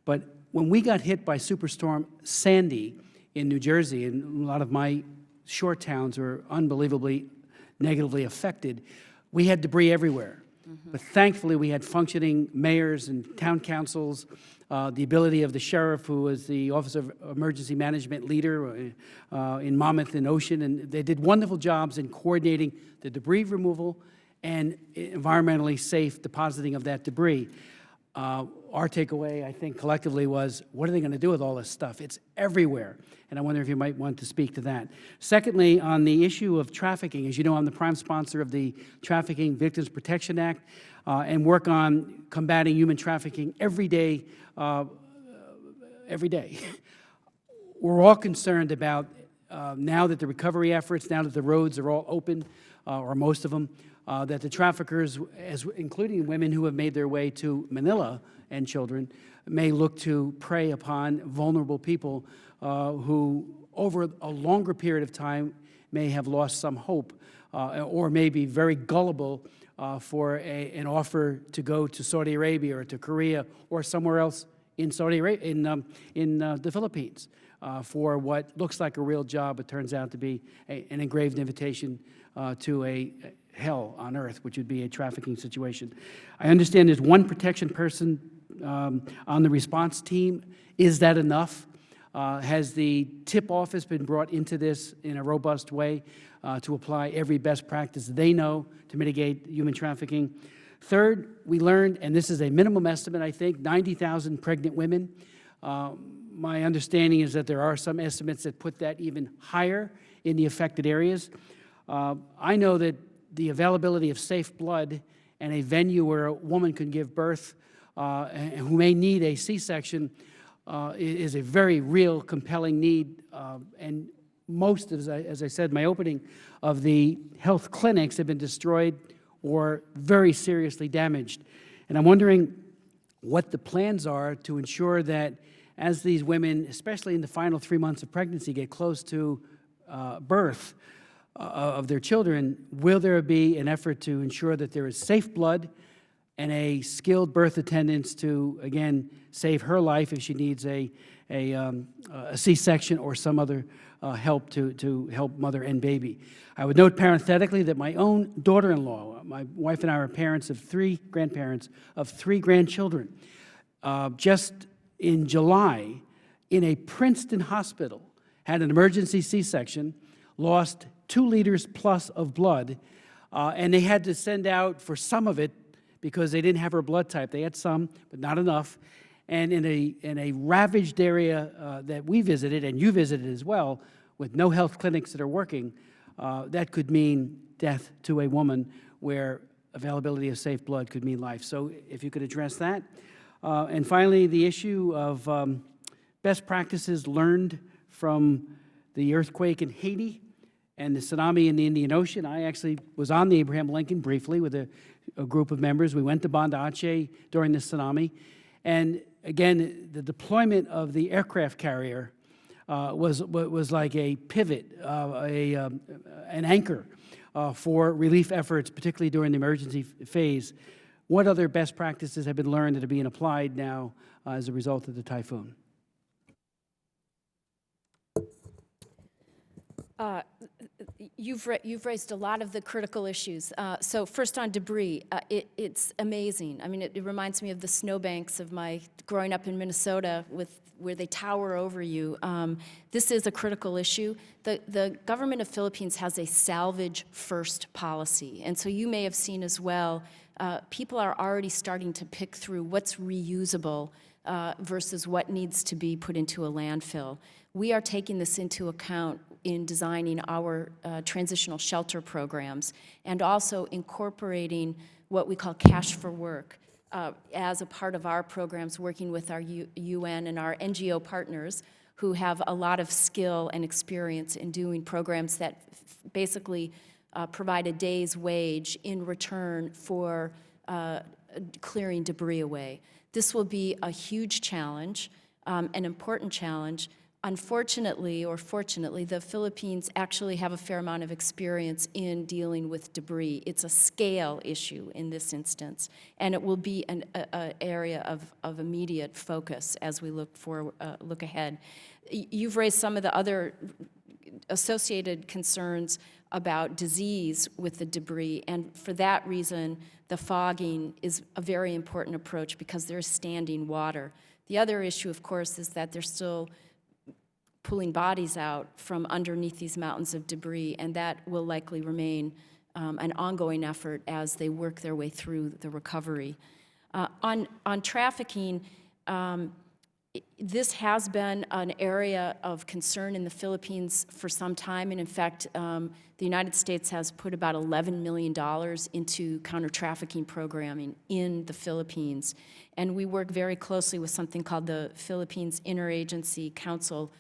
But when we got hit by Superstorm Sandy in New Jersey, and a lot of my shore towns were unbelievably negatively affected, we had debris everywhere. But thankfully, we had functioning mayors and town councils, the ability of the sheriff, who was the Office of Emergency Management leader in Monmouth and Ocean, and they did wonderful jobs in coordinating the debris removal and environmentally safe depositing of that debris. Our takeaway, I think, collectively was, what are they going to do with all this stuff? It's everywhere, and I wonder if you might want to speak to that. Secondly, on the issue of trafficking, as you know, I'm the prime sponsor of the Trafficking Victims Protection Act and work on combating human trafficking every day. We're all concerned about, now that the recovery efforts, now that the roads are all open, or most of them, that the traffickers, including women who have made their way to Manila and children, may look to prey upon vulnerable people who, over a longer period of time, may have lost some hope or may be very gullible for an offer to go to Saudi Arabia or to Korea or somewhere else in Saudi Arabia, in the Philippines, for what looks like a real job, but turns out to be an engraved invitation to a hell on earth, which would be a trafficking situation. I understand there's one protection person on the response team. Is that enough? Has the tip office been brought into this in a robust way to apply every best practice they know to mitigate human trafficking? Third, we learned, and this is a minimum estimate, I think, 90,000 pregnant women. My understanding is that there are some estimates that put that even higher in the affected areas. I know that the availability of safe blood and a venue where a woman can give birth who may need a C-section is a very real, compelling need. And most, as I said in my opening, of the health clinics have been destroyed or very seriously damaged. And I'm wondering what the plans are to ensure that as these women, especially in the final 3 months of pregnancy, get close to birth of their children, will there be an effort to ensure that there is safe blood and a skilled birth attendant to, again, save her life if she needs a C-section or some other help to help mother and baby. I would note parenthetically that my own daughter-in-law, my wife and I are grandparents of three grandchildren. Just in July, in a Princeton hospital, had an emergency C-section, lost 2 liters plus of blood, and they had to send out for some of it because they didn't have her blood type. They had some, but not enough. And in a ravaged area that we visited, and you visited as well, with no health clinics that are working, that could mean death to a woman where availability of safe blood could mean life. So if you could address that. And finally, the issue of best practices learned from the earthquake in Haiti and the tsunami in the Indian Ocean. I actually was on the Abraham Lincoln briefly with a group of members. We went to Banda Aceh during the tsunami. And again, the deployment of the aircraft carrier was like a pivot, an anchor for relief efforts, particularly during the emergency phase. What other best practices have been learned that are being applied now as a result of the typhoon? You've raised a lot of the critical issues. So first on debris, it's amazing. I mean, it reminds me of the snowbanks of my growing up in Minnesota where they tower over you. This is a critical issue. The government of Philippines has a salvage first policy. And so you may have seen as well, people are already starting to pick through what's reusable versus what needs to be put into a landfill. We are taking this into account in designing our transitional shelter programs and also incorporating what we call cash for work as a part of our programs, working with our UN and our NGO partners who have a lot of skill and experience in doing programs that basically provide a day's wage in return for clearing debris away. This will be a huge challenge, an important challenge. Unfortunately, or fortunately, the Philippines actually have a fair amount of experience in dealing with debris. It's a scale issue in this instance, and it will be an area of immediate focus as we look ahead. You've raised some of the other associated concerns about disease with the debris, and for that reason, the fogging is a very important approach because there's standing water. The other issue, of course, is that there's still pulling bodies out from underneath these mountains of debris, and that will likely remain an ongoing effort as they work their way through the recovery. On trafficking, this has been an area of concern in the Philippines for some time, and in fact, the United States has put about $11 million into counter-trafficking programming in the Philippines, and we work very closely with something called the Philippines Interagency Council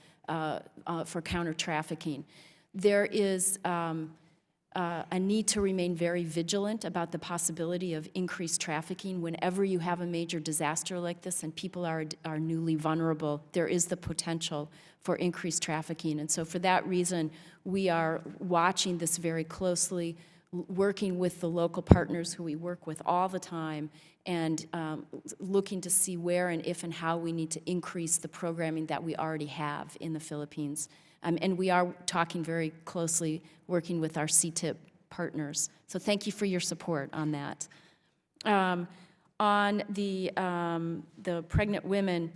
for counter-trafficking. There is a need to remain very vigilant about the possibility of increased trafficking. Whenever you have a major disaster like this and people are newly vulnerable, there is the potential for increased trafficking. And so for that reason, we are watching this very closely, working with the local partners who we work with all the time, and looking to see where and if and how we need to increase the programming that we already have in the Philippines. And we are talking very closely, working with our CTIP partners. So thank you for your support on that. On the pregnant women,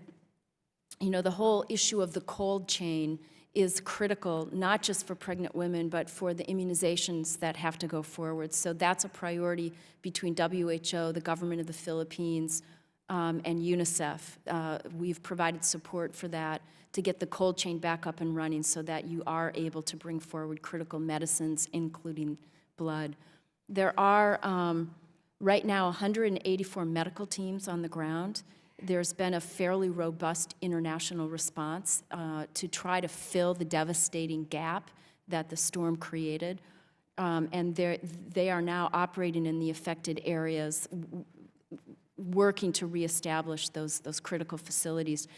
you know, the whole issue of the cold chain is critical, not just for pregnant women, but for the immunizations that have to go forward. So that's a priority between WHO, the government of the Philippines, and UNICEF. We've provided support for that to get the cold chain back up and running so that you are able to bring forward critical medicines, including blood. There are right now 184 medical teams on the ground. There's been a fairly robust international response to try to fill the devastating gap that the storm created. And they are now operating in the affected areas, working to reestablish those critical facilities.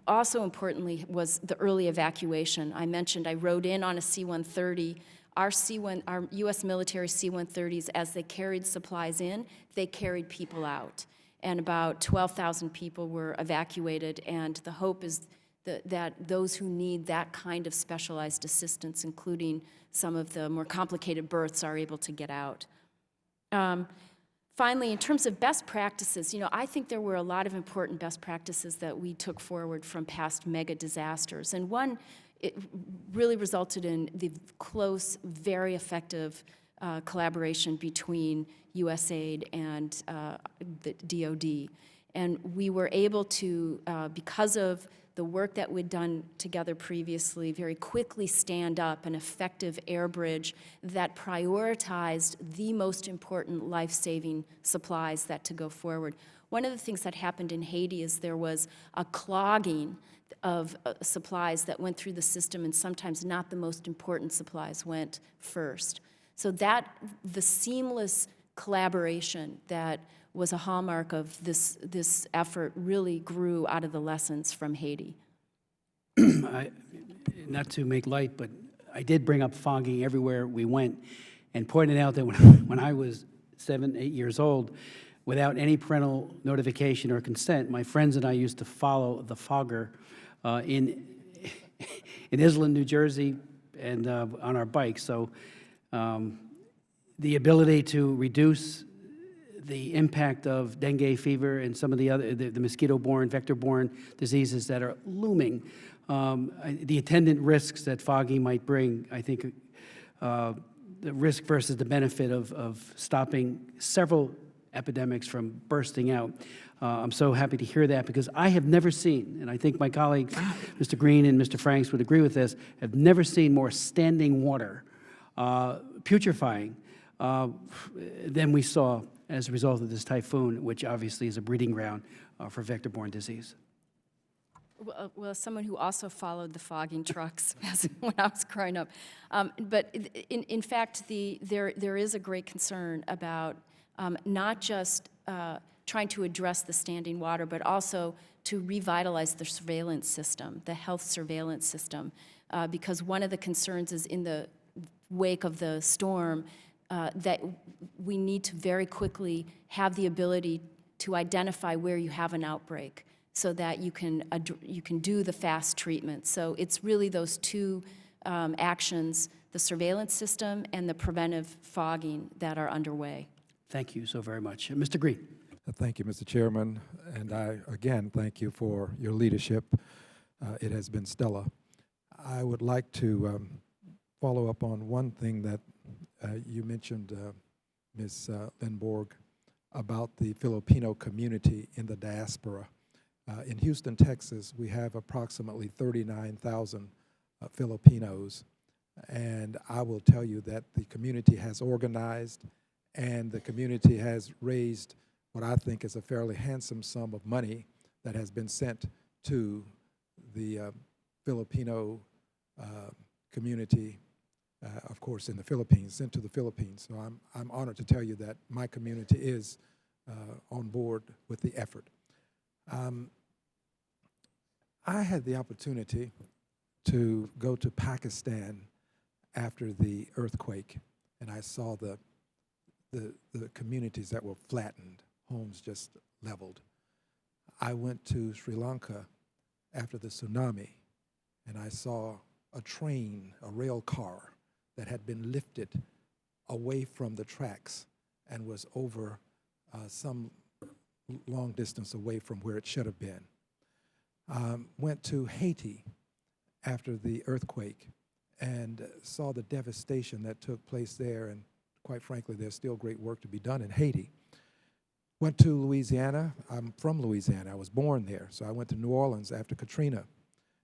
Also importantly was the early evacuation. I mentioned I rode in on a C-130 our U.S. military C-130s, as they carried supplies in, they carried people out. And about 12,000 people were evacuated, and the hope is that those who need that kind of specialized assistance, including some of the more complicated births, are able to get out. Finally, in terms of best practices, I think there were a lot of important best practices that we took forward from past mega disasters. And one, it really resulted in the close, very effective collaboration between USAID and the DoD. And we were able to, because of the work that we'd done together previously, very quickly stand up an effective air bridge that prioritized the most important life-saving supplies that to go forward. One of the things that happened in Haiti is there was a clogging of supplies that went through the system, and sometimes not the most important supplies went first. So the seamless collaboration that was a hallmark of this effort really grew out of the lessons from Haiti. Not to make light, but I did bring up fogging everywhere we went and pointed out that when I was 7, 8 years old, without any parental notification or consent, my friends and I used to follow the fogger in Island, New Jersey, and on our bikes. So the ability to reduce the impact of dengue fever and some of the other the mosquito-borne, vector-borne diseases that are looming, the attendant risks that fogging might bring, I think the risk versus the benefit of stopping several epidemics from bursting out. I'm so happy to hear that, because I have never seen, and I think my colleagues, Mr. Green and Mr. Franks would agree with this, have never seen more standing water putrefying than we saw as a result of this typhoon, which obviously is a breeding ground for vector-borne disease. Well, as someone who also followed the fogging trucks when I was growing up. But in fact, there is a great concern about not just trying to address the standing water, but also to revitalize the surveillance system, the health surveillance system, because one of the concerns is in the wake of the storm, that we need to very quickly have the ability to identify where you have an outbreak so that you can do the fast treatment. So it's really those two actions, the surveillance system and the preventive fogging, that are underway. Thank you so very much. Mr. Green. Thank you, Mr. Chairman, and I, again, thank you for your leadership. It has been stellar. I would like to follow up on one thing that you mentioned, Ms. Lindborg, about the Filipino community in the diaspora. In Houston, Texas, we have approximately 39,000 Filipinos, and I will tell you that the community has organized, and the community has raised what I think is a fairly handsome sum of money that has been sent to the Filipino community, of course, in the Philippines, sent to the Philippines. So I'm honored to tell you that my community is on board with the effort. I had the opportunity to go to Pakistan after the earthquake, and I saw the communities that were flattened, homes just leveled. I went to Sri Lanka after the tsunami, and I saw a train, a rail car, that had been lifted away from the tracks and was over some long distance away from where it should have been. Went to Haiti after the earthquake and saw the devastation that took place there, and quite frankly, there's still great work to be done in Haiti. Went to Louisiana. I'm from Louisiana. I was born there. So I went to New Orleans after Katrina,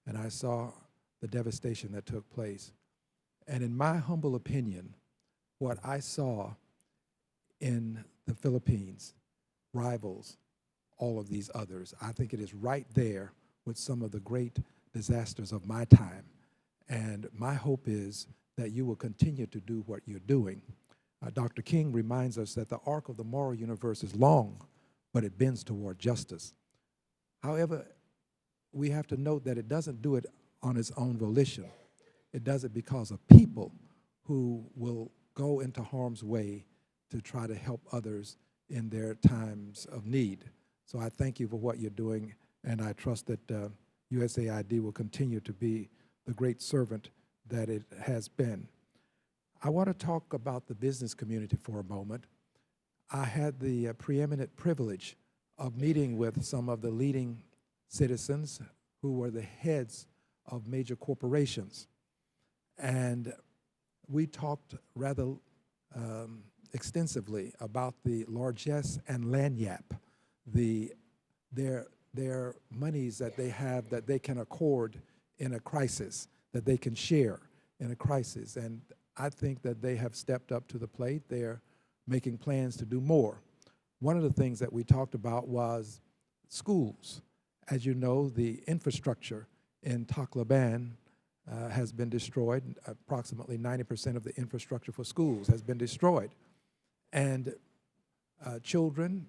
and I saw the devastation that took place. And in my humble opinion, what I saw in the Philippines rivals all of these others. I think it is right there with some of the great disasters of my time. And my hope is that you will continue to do what you're doing. Dr. King reminds us that the arc of the moral universe is long, but it bends toward justice. However, we have to note that it doesn't do it on its own volition. It does it because of people who will go into harm's way to try to help others in their times of need. So I thank you for what you're doing, and I trust that USAID will continue to be the great servant that it has been. I want to talk about the business community for a moment. I had the preeminent privilege of meeting with some of the leading citizens who were the heads of major corporations. And we talked rather extensively about the largesse and lagniappe, their monies that they have that they can accord in a crisis, that they can share in a crisis. And I think that they have stepped up to the plate. They're making plans to do more. One of the things that we talked about was schools. As you know, the infrastructure in Tacloban has been destroyed. Approximately 90% of the infrastructure for schools has been destroyed. And children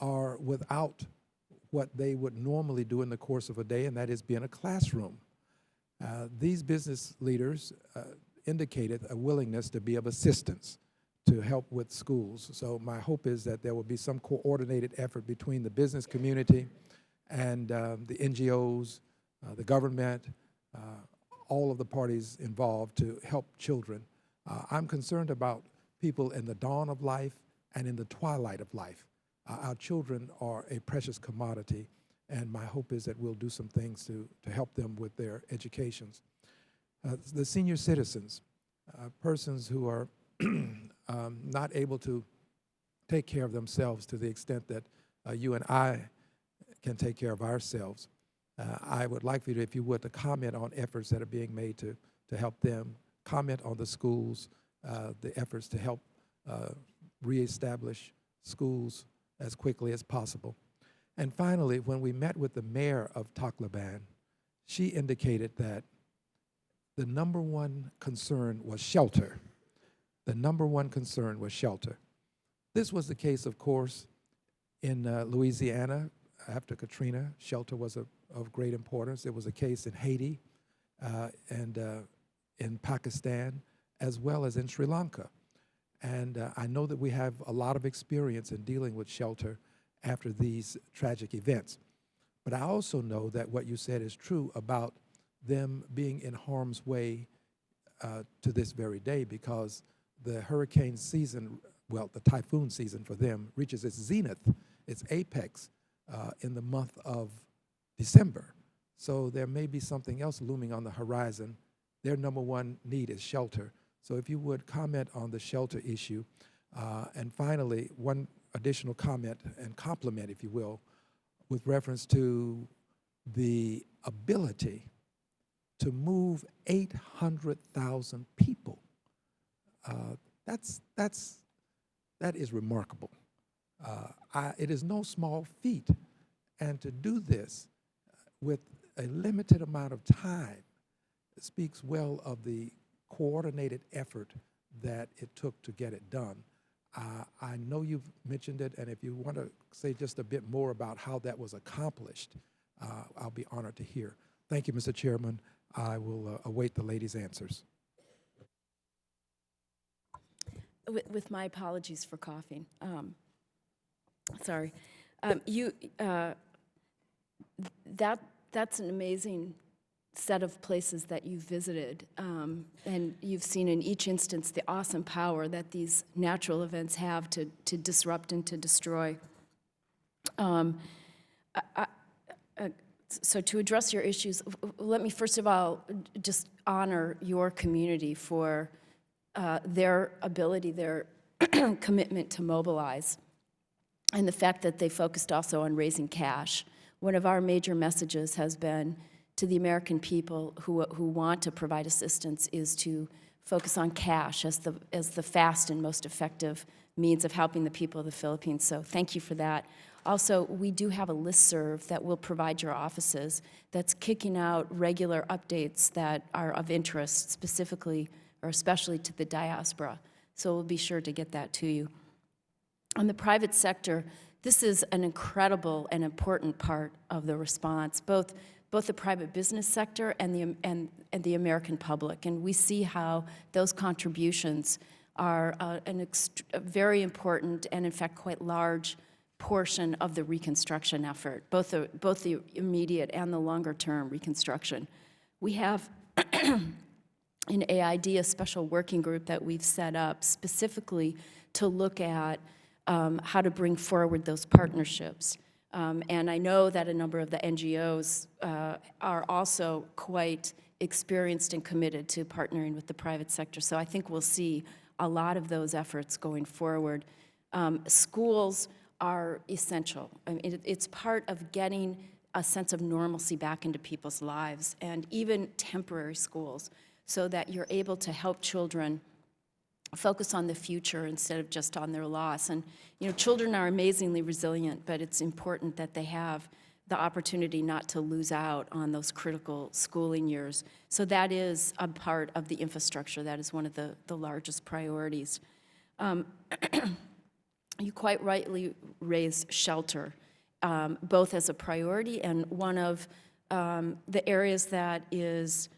are without what they would normally do in the course of a day, and that is be in a classroom. These business leaders indicated a willingness to be of assistance to help with schools. So my hope is that there will be some coordinated effort between the business community and the NGOs, the government, all of the parties involved to help children. I'm concerned about people in the dawn of life and in the twilight of life. Our children are a precious commodity, and my hope is that we'll do some things to help them with their educations. The senior citizens, persons who are not able to take care of themselves to the extent that you and I can take care of ourselves. I would like for you to, if you would, to comment on efforts that are being made to help them, comment on the schools, the efforts to help reestablish schools as quickly as possible. And finally, when we met with the mayor of Tacloban, she indicated that the number one concern was shelter. The number one concern was shelter. This was the case, of course, in Louisiana after Katrina. Shelter was of great importance. It was a case in Haiti and in Pakistan, as well as in Sri Lanka. And I know that we have a lot of experience in dealing with shelter after these tragic events. But I also know that what you said is true about them being in harm's way to this very day, because the hurricane season, well, the typhoon season for them reaches its zenith, its apex in the month of December. So there may be something else looming on the horizon. Their number one need is shelter. So if you would comment on the shelter issue. And finally, one additional comment and compliment, if you will, with reference to the ability to move 800,000 people. That is remarkable. It is no small feat. And to do this with a limited amount of time speaks well of the coordinated effort that it took to get it done. I know you've mentioned it, and if you want to say just a bit more about how that was accomplished, I'll be honored to hear. Thank you, Mr. Chairman. I will await the lady's answers. With my apologies for coughing. Sorry. That's an amazing set of places that you've visited, and you've seen in each instance the awesome power that these natural events have to disrupt and to destroy. So to address your issues, let me first of all just honor your community for their ability, their commitment to mobilize, and the fact that they focused also on raising cash. One of our major messages has been to the American people who want to provide assistance is to focus on cash as the fast and most effective means of helping the people of the Philippines. So thank you for that. Also, we do have a listserv that will provide your offices that's kicking out regular updates that are of interest specifically or especially to the diaspora. So we'll be sure to get that to you. On the private sector, This is an incredible and important part of the response, both the private business sector and the American public. And we see how those contributions are a very important and, in fact, quite large portion of the reconstruction effort, both the immediate and the longer-term reconstruction. We have in AID a special working group that we've set up specifically to look at how to bring forward those partnerships. And I know that a number of the NGOs are also quite experienced and committed to partnering with the private sector. So I think we'll see a lot of those efforts going forward. Schools are essential. I mean, it's part of getting a sense of normalcy back into people's lives, and even temporary schools, so that you're able to help children focus on the future instead of just on their loss. And you know, children are amazingly resilient, but it's important that they have the opportunity not to lose out on those critical schooling years. So that is a part of the infrastructure. That is one of the largest priorities. You quite rightly raised shelter, both as a priority and one of the areas that is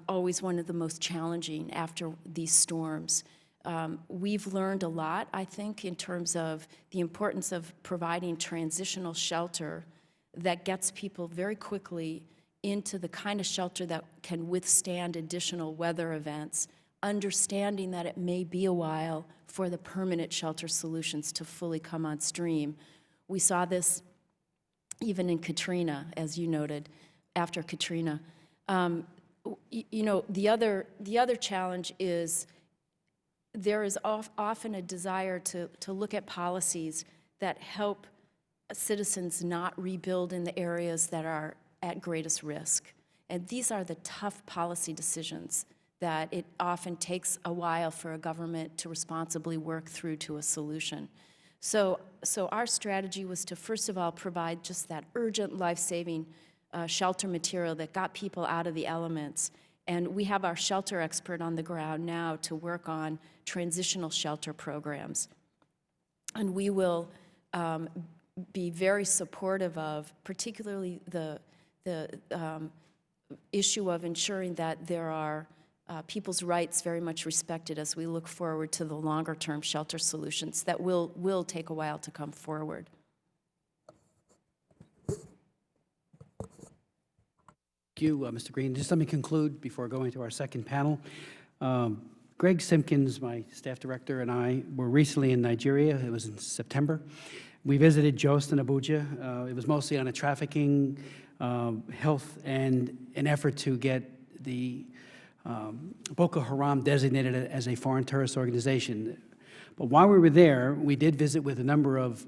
always one of the most challenging after these storms. We've learned a lot, I think, in terms of the importance of providing transitional shelter that gets people very quickly into the kind of shelter that can withstand additional weather events, understanding that it may be a while for the permanent shelter solutions to fully come on stream. We saw this even in Katrina, as you noted, after Katrina. You know, the other challenge is there is often a desire to look at policies that help citizens not rebuild in the areas that are at greatest risk. And these are the tough policy decisions that it often takes a while for a government to responsibly work through to a solution. So our strategy was to, first of all, provide just that urgent life-saving shelter material that got people out of the elements. And we have our shelter expert on the ground now to work on transitional shelter programs. And we will be very supportive of, particularly the issue of ensuring that there are people's rights very much respected as we look forward to the longer-term shelter solutions that will take a while to come forward. Thank you, Mr. Green. Just let me conclude before going to our second panel. Greg Simpkins, my staff director, and I were recently in Nigeria. It was in September. We visited Jos and Abuja. It was mostly on a trafficking, health, and an effort to get the Boko Haram designated as a foreign terrorist organization. But while we were there, we did visit with a number of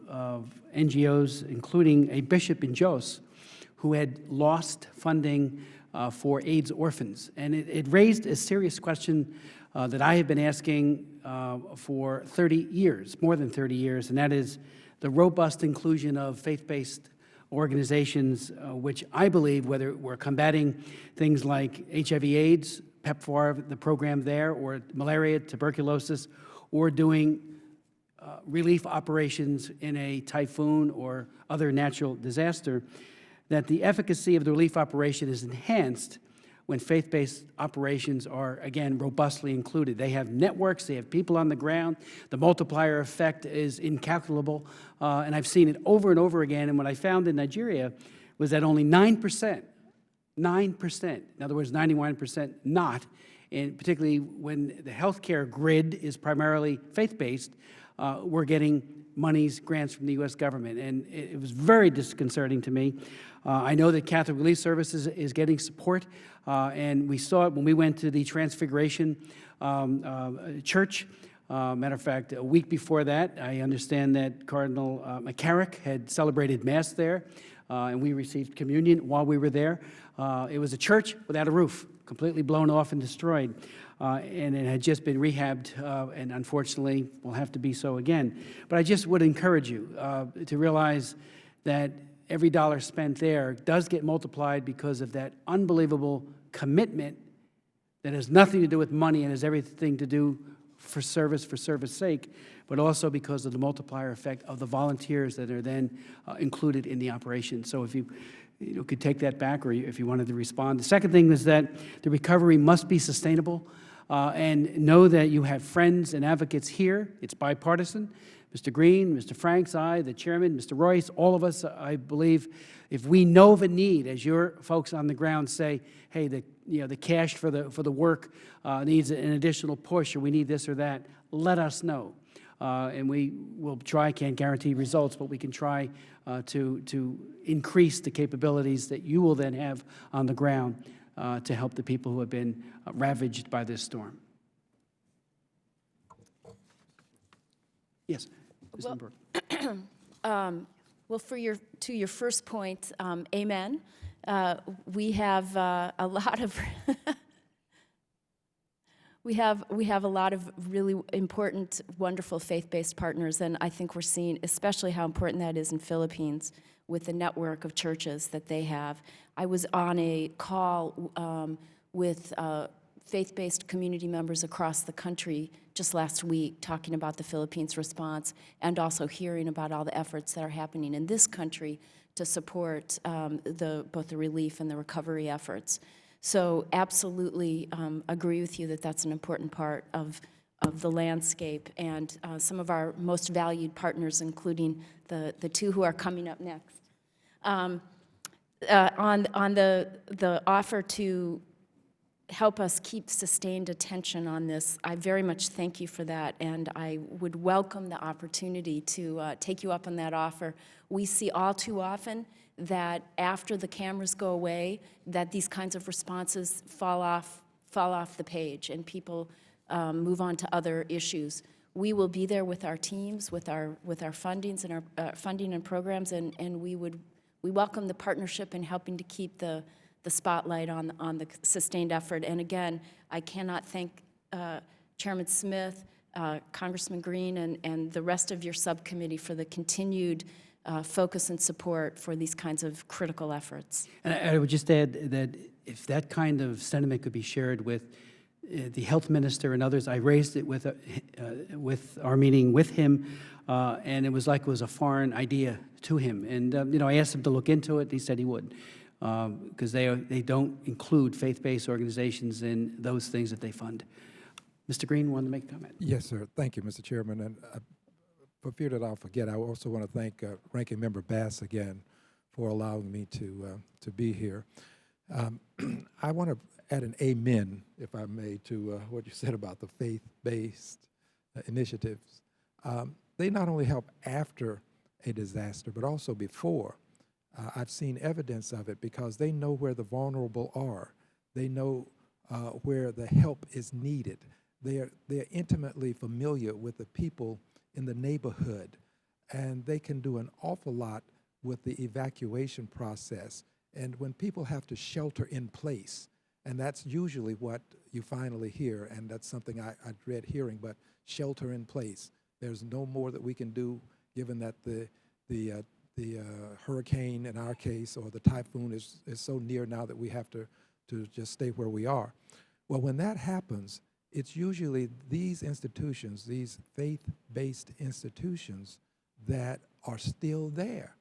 NGOs, including a bishop in Jos, who had lost funding for AIDS orphans. And it raised a serious question that I have been asking for 30 years, more than 30 years, and that is the robust inclusion of faith-based organizations, which I believe, whether we're combating things like HIV/AIDS, PEPFAR, the program there, or malaria, tuberculosis, or doing relief operations in a typhoon or other natural disaster, that the efficacy of the relief operation is enhanced when faith-based operations are, again, robustly included. They have networks, they have people on the ground, the multiplier effect is incalculable, and I've seen it over and over again, and what I found in Nigeria was that only 9%, in other words, 91% not, and particularly when the healthcare grid is primarily faith-based, we're getting monies, grants from the U.S. government, and it was very disconcerting to me. I know that Catholic Relief Services is getting support, and we saw it when we went to the Transfiguration Church. Matter of fact, a week before that, I understand that Cardinal McCarrick had celebrated Mass there, and we received communion while we were there. It was a church without a roof, completely blown off and destroyed, and it had just been rehabbed, and unfortunately will have to be so again. But I just would encourage you to realize that every dollar spent there does get multiplied because of that unbelievable commitment that has nothing to do with money and has everything to do for service sake, but also because of the multiplier effect of the volunteers that are then included in the operation. So if you could take that back, or if you wanted to respond. The second thing is that the recovery must be sustainable, and know that you have friends and advocates here. It's bipartisan. Mr. Green, Mr. Franks, I, the chairman, Mr. Royce, all of us, I believe, if we know of a need, as your folks on the ground say, hey, the cash for the work needs an additional push, or we need this or that, let us know. And we will try, can't guarantee results, but we can try to increase the capabilities that you will then have on the ground to help the people who have been ravaged by this storm. Yes, Ms. Lindbergh. Well, to your first point, amen. We have a lot of we have a lot of really important, wonderful faith-based partners, and I think we're seeing especially how important that is in Philippines with the network of churches that they have. I was on a call with faith-based community members across the country just last week, talking about the Philippines response and also hearing about all the efforts that are happening in this country to support both the relief and the recovery efforts. So absolutely agree with you that that's an important part of the landscape, and some of our most valued partners, including the two who are coming up next. On the offer to help us keep sustained attention on this, I very much thank you for that, and I would welcome the opportunity to take you up on that offer. We see all too often that after the cameras go away, that these kinds of responses fall off the page, and people move on to other issues. We will be there with our teams, with our fundings and our funding and programs, and we welcome the partnership in helping to keep the spotlight on the sustained effort. And again, I cannot thank Chairman Smith, Congressman Green, and the rest of your subcommittee for the continued focus and support for these kinds of critical efforts. And I would just add that if that kind of sentiment could be shared with the health minister and others, I raised it with our meeting with him, and it was like it was a foreign idea to him. And I asked him to look into it. He said he would, because they don't include faith-based organizations in those things that they fund. Mr. Green wanted to make a comment. Yes, sir. Thank you, Mr. Chairman. And for fear that I'll forget, I also want to thank Ranking Member Bass again for allowing me to be here. I want to add an amen, if I may, to what you said about the faith-based initiatives. They not only help after a disaster, but also before. I've seen evidence of it because they know where the vulnerable are. They know where the help is needed. They're intimately familiar with the people in the neighborhood, and they can do an awful lot with the evacuation process. And when people have to shelter in place, and that's usually what you finally hear, and that's something I dread hearing, but shelter in place. There's no more that we can do, given that the hurricane, in our case, or the typhoon is so near now that we have to just stay where we are. Well, when that happens, it's usually these institutions, these faith-based institutions, that are still there.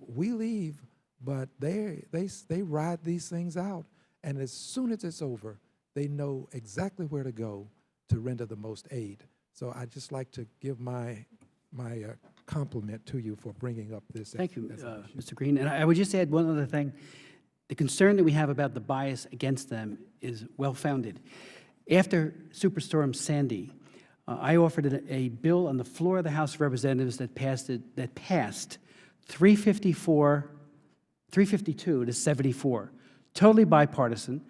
We leave, but they ride these things out, and as soon as it's over, they know exactly where to go to render the most aid. So I'd just like to give my compliment to you for bringing up this. Thank you, Mr. Green. And I would just add one other thing. The concern that we have about the bias against them is well-founded. After Superstorm Sandy, I offered a bill on the floor of the House of Representatives that passed 352 to 74, totally bipartisan,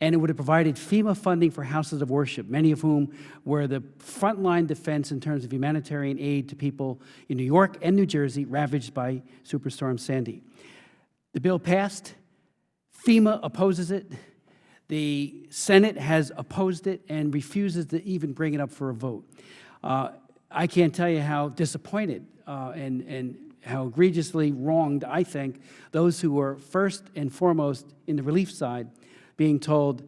and it would have provided FEMA funding for houses of worship, many of whom were the frontline defense in terms of humanitarian aid to people in New York and New Jersey ravaged by Superstorm Sandy. The bill passed. FEMA opposes it. The Senate has opposed it and refuses to even bring it up for a vote. I can't tell you how disappointed and how egregiously wronged I think those who were first and foremost in the relief side being told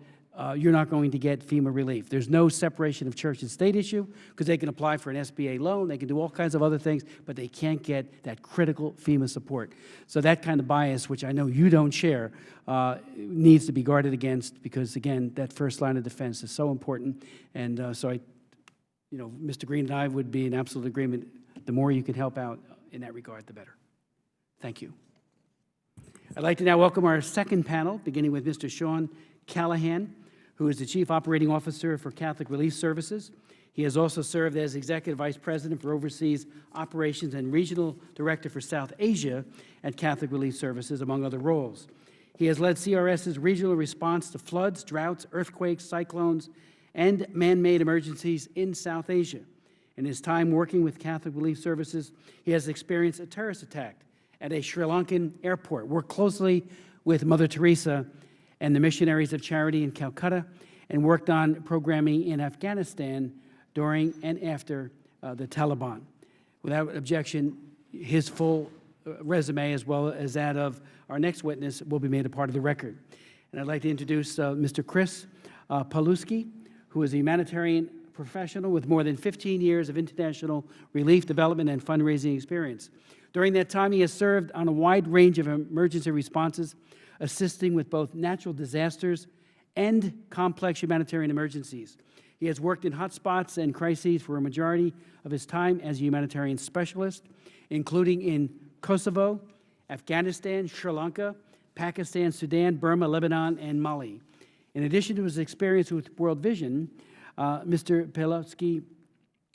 you're not going to get FEMA relief. There's no separation of church and state issue because they can apply for an SBA loan, they can do all kinds of other things, but they can't get that critical FEMA support. So that kind of bias, which I know you don't share, needs to be guarded against because, again, that first line of defense is so important. And so Mr. Green and I would be in absolute agreement. The more you can help out in that regard, the better. Thank you. I'd like to now welcome our second panel, beginning with Mr. Sean Callahan, who is the Chief Operating Officer for Catholic Relief Services. He has also served as Executive Vice President for Overseas Operations and Regional Director for South Asia at Catholic Relief Services, among other roles. He has led CRS's regional response to floods, droughts, earthquakes, cyclones, and man-made emergencies in South Asia. In his time working with Catholic Relief Services, he has experienced a terrorist attack at a Sri Lankan airport, worked closely with Mother Teresa and the Missionaries of Charity in Calcutta, and worked on programming in Afghanistan during and after the Taliban. Without objection, his full resume, as well as that of our next witness, will be made a part of the record. And I'd like to introduce Mr. Chris Paluski, who is a humanitarian professional with more than 15 years of international relief, development, and fundraising experience. During that time, he has served on a wide range of emergency responses, assisting with both natural disasters and complex humanitarian emergencies. He has worked in hotspots and crises for a majority of his time as a humanitarian specialist, including in Kosovo, Afghanistan, Sri Lanka, Pakistan, Sudan, Burma, Lebanon, and Mali. In addition to his experience with World Vision, Mr. Pelowski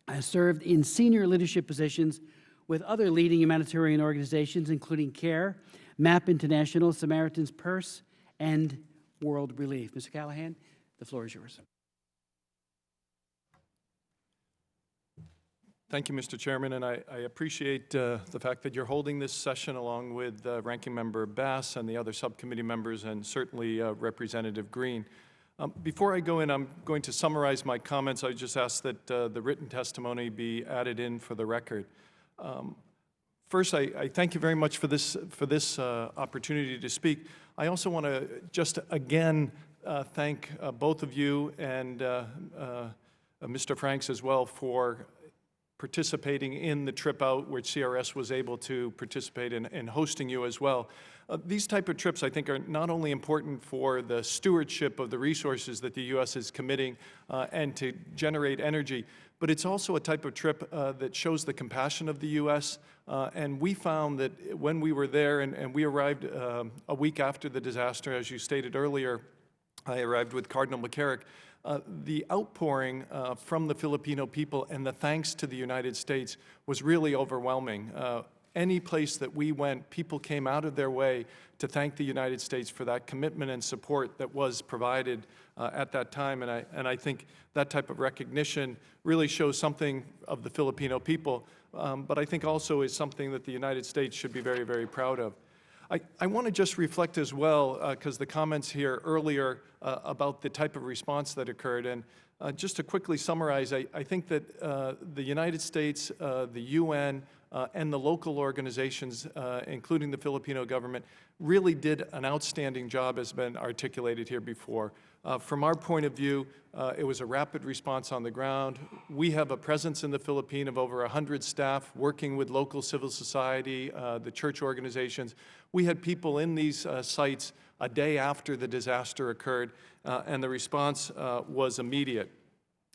has served in senior leadership positions with other leading humanitarian organizations, including CARE, MAP International, Samaritan's Purse, and World Relief. Mr. Callahan, the floor is yours. Thank you, Mr. Chairman, and I appreciate the fact that you're holding this session along with Ranking Member Bass and the other subcommittee members, and certainly Representative Green. Before I go in, I'm going to summarize my comments. I just ask that the written testimony be added in for the record. First, I thank you very much for this opportunity to speak. I also want to just again thank both of you and Mr. Franks as well for participating in the trip out, which CRS was able to participate in hosting you as well. These type of trips, I think, are not only important for the stewardship of the resources that the U.S. is committing and to generate energy, but it's also a type of trip that shows the compassion of the U.S. And we found that when we were there, and we arrived a week after the disaster, as you stated earlier, I arrived with Cardinal McCarrick. The outpouring from the Filipino people and the thanks to the United States was really overwhelming. Any place that we went, people came out of their way to thank the United States for that commitment and support that was provided at that time. And I think that type of recognition really shows something of the Filipino people, but I think also is something that the United States should be very, very proud of. I want to just reflect as well, because the comments here earlier about the type of response that occurred, and just to quickly summarize, I think that the United States, the UN, and the local organizations, including the Filipino government, really did an outstanding job, as has been articulated here before. From our point of view, it was a rapid response on the ground. We have a presence in the Philippines of over 100 staff working with local civil society, the church organizations. We had people in these sites a day after the disaster occurred, and the response was immediate.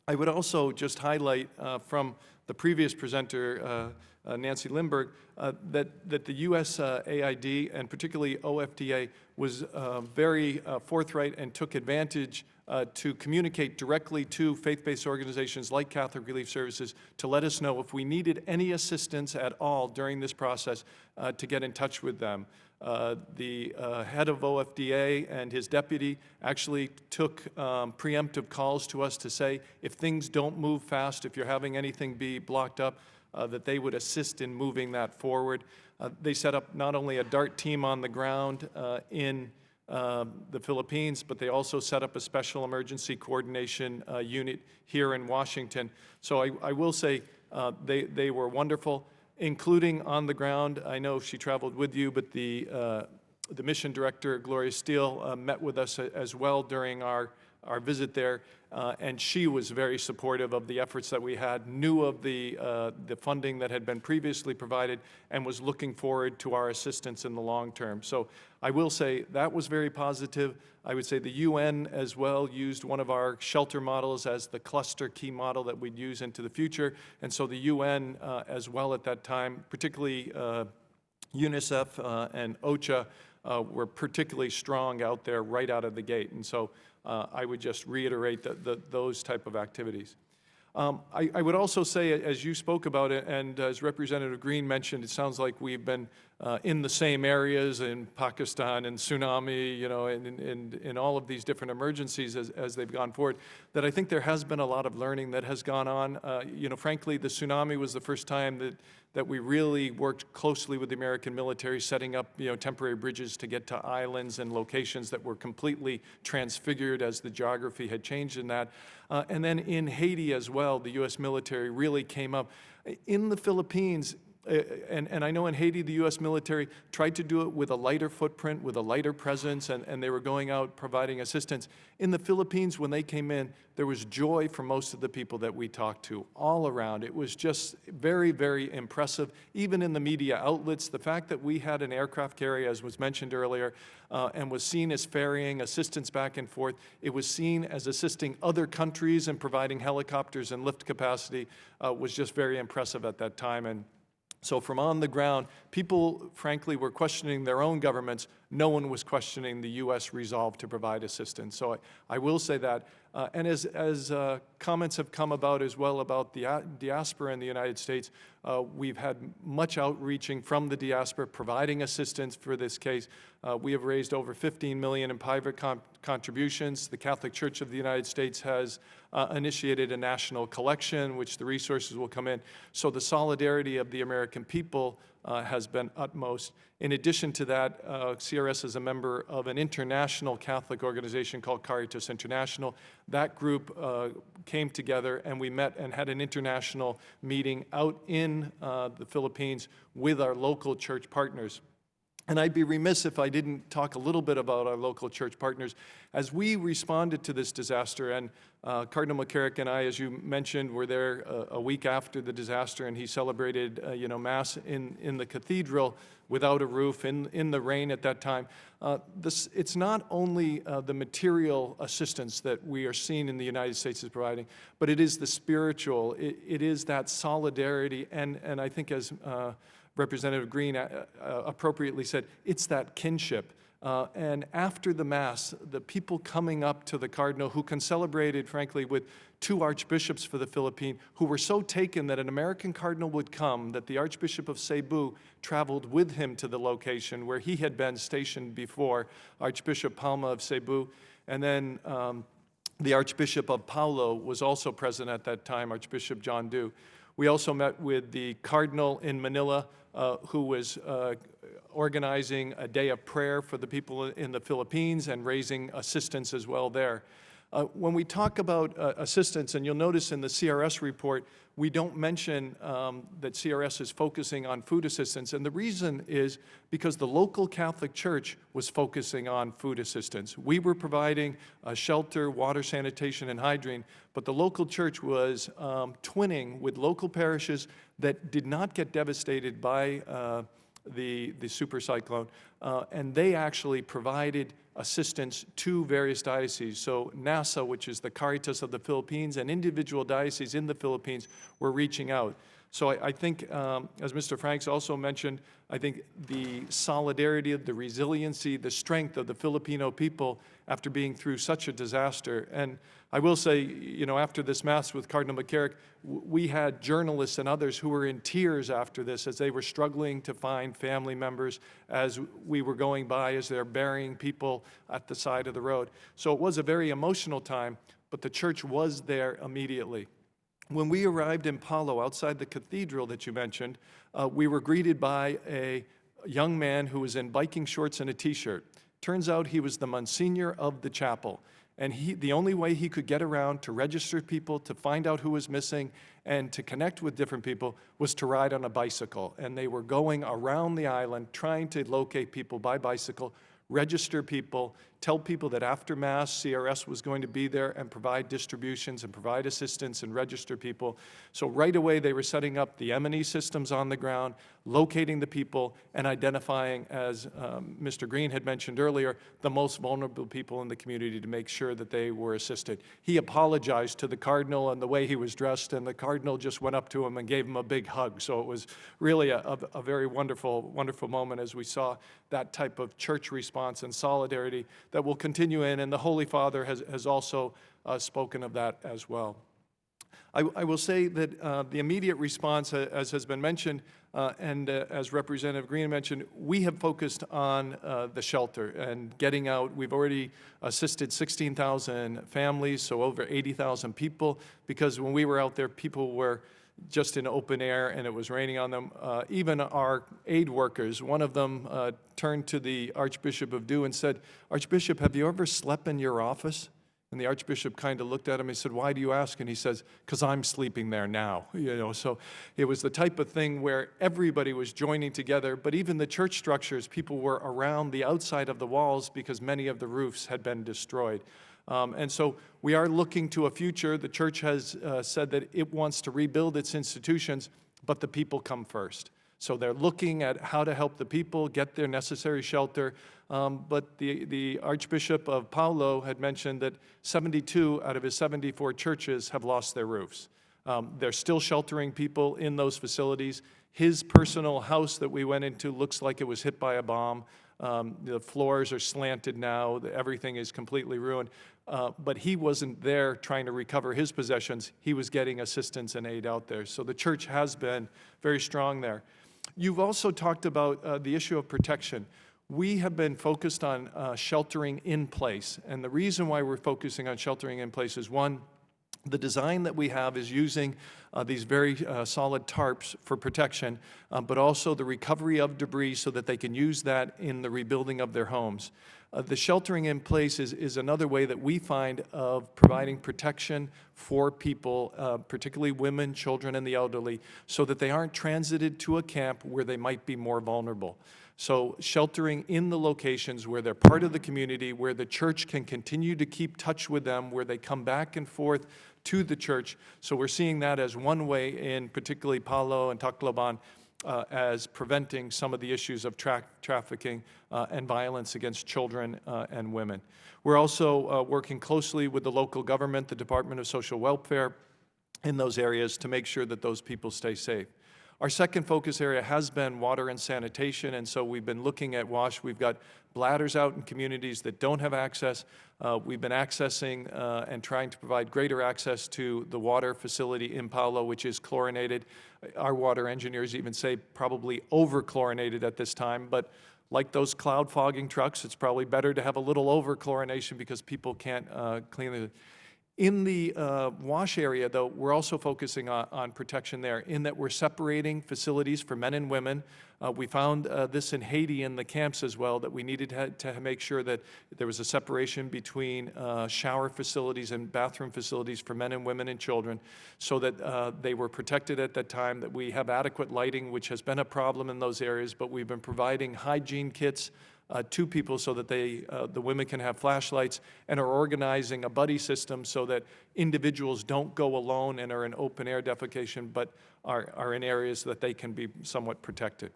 I would also just highlight from the previous presenter, Nancy Lindberg, that the USAID and particularly OFDA was very forthright and took advantage to communicate directly to faith-based organizations like Catholic Relief Services to let us know if we needed any assistance at all during this process to get in touch with them. The head of OFDA and his deputy actually took preemptive calls to us to say, if things don't move fast, if you're having anything be blocked up, that they would assist in moving that forward. They set up not only a DART team on the ground in the Philippines, but they also set up a special emergency coordination unit here in Washington. So I will say they were wonderful, including on the ground. I know she traveled with you, but the mission director, Gloria Steele, met with us as well during our our visit there, and she was very supportive of the efforts that we had, knew of the funding that had been previously provided, and was looking forward to our assistance in the long term. So I will say that was very positive. I would say the UN as well used one of our shelter models as the cluster key model that we'd use into the future. And so the UN as well at that time, particularly UNICEF and OCHA, were particularly strong out there right out of the gate. And so I would just reiterate those type of activities. I would also say, as you spoke about it, and as Representative Green mentioned, it sounds like we've been in the same areas in Pakistan and tsunami, you know, in all of these different emergencies as they've gone forward, that I think there has been a lot of learning that has gone on. You know, frankly, the tsunami was the first time that we really worked closely with the American military, setting up, you know, temporary bridges to get to islands and locations that were completely transfigured as the geography had changed in that. And then in Haiti as well, the U.S. military really came up. In the Philippines, and I know in Haiti, the U.S. military tried to do it with a lighter footprint, with a lighter presence, and they were going out providing assistance. In the Philippines, when they came in, there was joy for most of the people that we talked to all around. It was just very, very impressive. Even in the media outlets, the fact that we had an aircraft carrier, as was mentioned earlier, and was seen as ferrying assistance back and forth. It was seen as assisting other countries and providing helicopters and lift capacity was just very impressive at that time. And so from on the ground, people, frankly, were questioning their own governments. No one was questioning the U.S. resolve to provide assistance. So I will say that. And as comments have come about as well about the diaspora in the United States, we've had much outreaching from the diaspora providing assistance for this case. We have raised over $15 million in private contributions. The Catholic Church of the United States has initiated a national collection, which the resources will come in. So the solidarity of the American people has been utmost. In addition to that, CRS is a member of an international Catholic organization called Caritas International. That group came together and we met and had an international meeting out in the Philippines with our local church partners. And I'd be remiss if I didn't talk a little bit about our local church partners. As we responded to this disaster, and Cardinal McCarrick and I, as you mentioned, were there a week after the disaster, and he celebrated Mass in the cathedral without a roof, in the rain at that time. It's not only the material assistance that we are seeing in the United States is providing, but it is the spiritual, it is that solidarity, and I think as Representative Green appropriately said, it's that kinship. And after the Mass, the people coming up to the Cardinal, who celebrated, frankly, with 2 archbishops for the Philippines, who were so taken that an American Cardinal would come, that the Archbishop of Cebu traveled with him to the location where he had been stationed before, Archbishop Palma of Cebu. And then the Archbishop of Paulo was also present at that time, Archbishop John Dew. We also met with the Cardinal in Manila, who was organizing a day of prayer for the people in the Philippines and raising assistance as well there. When we talk about assistance, and you'll notice in the CRS report, we don't mention that CRS is focusing on food assistance. And the reason is because the local Catholic Church was focusing on food assistance. We were providing shelter, water, sanitation, and hygiene, but the local church was twinning with local parishes that did not get devastated by the super cyclone, and they actually provided assistance to various dioceses. So NASA, which is the Caritas of the Philippines, and individual dioceses in the Philippines were reaching out. So I think, as Mr. Franks also mentioned, I think the solidarity, the resiliency, the strength of the Filipino people after being through such a disaster. And I will say, after this Mass with Cardinal McCarrick, we had journalists and others who were in tears after this as they were struggling to find family members as we were going by, as they're burying people at the side of the road. So it was a very emotional time, but the church was there immediately. When we arrived in Palo, outside the cathedral that you mentioned, we were greeted by a young man who was in biking shorts and a T-shirt. Turns out he was the Monsignor of the chapel. And the only way he could get around to register people, to find out who was missing, and to connect with different people was to ride on a bicycle. And they were going around the island trying to locate people by bicycle, register people, tell people that after Mass, CRS was going to be there and provide distributions and provide assistance and register people. So right away, they were setting up the M&E systems on the ground, locating the people, and identifying, as Mr. Green had mentioned earlier, the most vulnerable people in the community to make sure that they were assisted. He apologized to the Cardinal and the way he was dressed, and the Cardinal just went up to him and gave him a big hug. So it was really a very wonderful, wonderful moment as we saw that type of church response and solidarity that will continue in, and the Holy Father has also spoken of that as well. I will say that the immediate response, as has been mentioned, and as Representative Green mentioned, we have focused on the shelter and getting out. We've already assisted 16,000 families, so over 80,000 people, because when we were out there, people were just in open air and it was raining on them. Even our aid workers, one of them turned to the Archbishop of Dew and said, "Archbishop, have you ever slept in your office?" And the Archbishop kind of looked at him and he said, "Why do you ask?" And he says, "Because I'm sleeping there now." You know, so it was the type of thing where everybody was joining together, but even the church structures, people were around the outside of the walls because many of the roofs had been destroyed. And so we are looking to a future. The church has said that it wants to rebuild its institutions, but the people come first. So they're looking at how to help the people get their necessary shelter. But the Archbishop of Paulo had mentioned that 72 out of his 74 churches have lost their roofs. They're still sheltering people in those facilities. His personal house that we went into looks like it was hit by a bomb. The floors are slanted now. Everything is completely ruined. But he wasn't there trying to recover his possessions. He was getting assistance and aid out there. So the church has been very strong there. You've also talked about the issue of protection. We have been focused on sheltering in place. And the reason why we're focusing on sheltering in place is, one, the design that we have is using these very solid tarps for protection, but also the recovery of debris so that they can use that in the rebuilding of their homes. The sheltering in place is another way that we find of providing protection for people, particularly women, children, and the elderly, so that they aren't transited to a camp where they might be more vulnerable. So sheltering in the locations where they're part of the community, where the church can continue to keep touch with them, where they come back and forth to the church. So we're seeing that as one way in particularly Palo and Tacloban as preventing some of the issues of trafficking and violence against children and women. We're also working closely with the local government, the Department of Social Welfare, in those areas to make sure that those people stay safe. Our second focus area has been water and sanitation, and so we've been looking at WASH. We've got bladders out in communities that don't have access. We've been accessing and trying to provide greater access to the water facility in Paulo, which is chlorinated. Our water engineers even say probably over-chlorinated at this time, but like those cloud fogging trucks, it's probably better to have a little over-chlorination because people can't clean it. In the WASH area, though, we're also focusing on protection there in that we're separating facilities for men and women. We found this in Haiti in the camps as well, that we needed to make sure that there was a separation between shower facilities and bathroom facilities for men and women and children so that they were protected at that time, that we have adequate lighting, which has been a problem in those areas, but we've been providing hygiene kits to people so that the women can have flashlights, and are organizing a buddy system so that individuals don't go alone and are in open air defecation, but are in areas that they can be somewhat protected.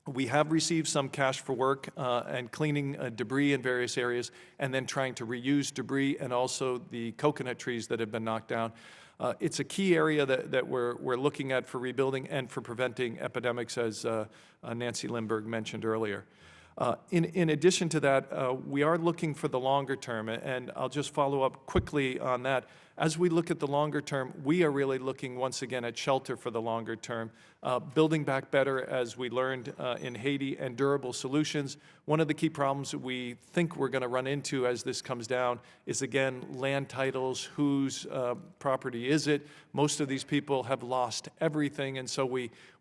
We have received some cash for work and cleaning debris in various areas, and then trying to reuse debris and also the coconut trees that have been knocked down. It's a key area that we're looking at for rebuilding and for preventing epidemics, as Nancy Lindbergh mentioned earlier. In addition to that, we are looking for the longer term, and I'll just follow up quickly on that. As we look at the longer term, we are really looking once again at shelter for the longer term, building back better as we learned in Haiti, and durable solutions. One of the key problems that we think we're going to run into as this comes down is, again, land titles. Whose property is it? Most of these people have lost everything, and so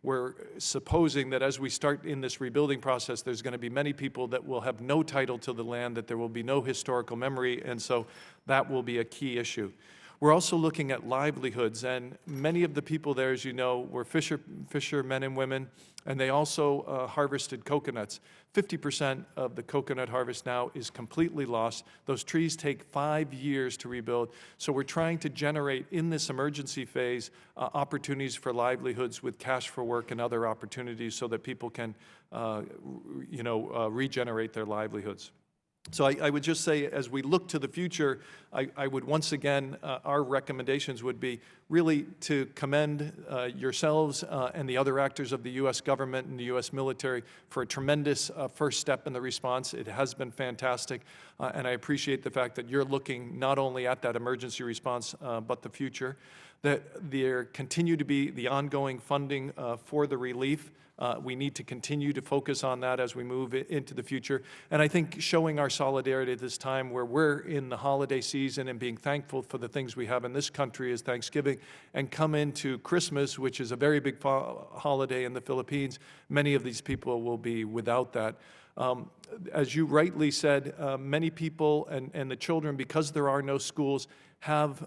we're supposing that as we start in this rebuilding process, there's going to be many people that will have no title to the land, that there will be no historical memory, and so that will be a key issue. We're also looking at livelihoods, and many of the people there, as you know, were fishermen and women, and they also harvested coconuts. 50% of the coconut harvest now is completely lost. Those trees take 5 years to rebuild. So we're trying to generate in this emergency phase opportunities for livelihoods with cash for work and other opportunities so that people can, regenerate their livelihoods. So I would just say, as we look to the future, I would once again, our recommendations would be really to commend yourselves and the other actors of the U.S. government and the U.S. military for a tremendous first step in the response. It has been fantastic, and I appreciate the fact that you're looking not only at that emergency response, but the future. That there continue to be the ongoing funding for the relief. We need to continue to focus on that as we move into the future. And I think showing our solidarity at this time where we're in the holiday season and being thankful for the things we have in this country as Thanksgiving, and come into Christmas, which is a very big holiday in the Philippines, many of these people will be without that. As you rightly said, many people and the children, because there are no schools, have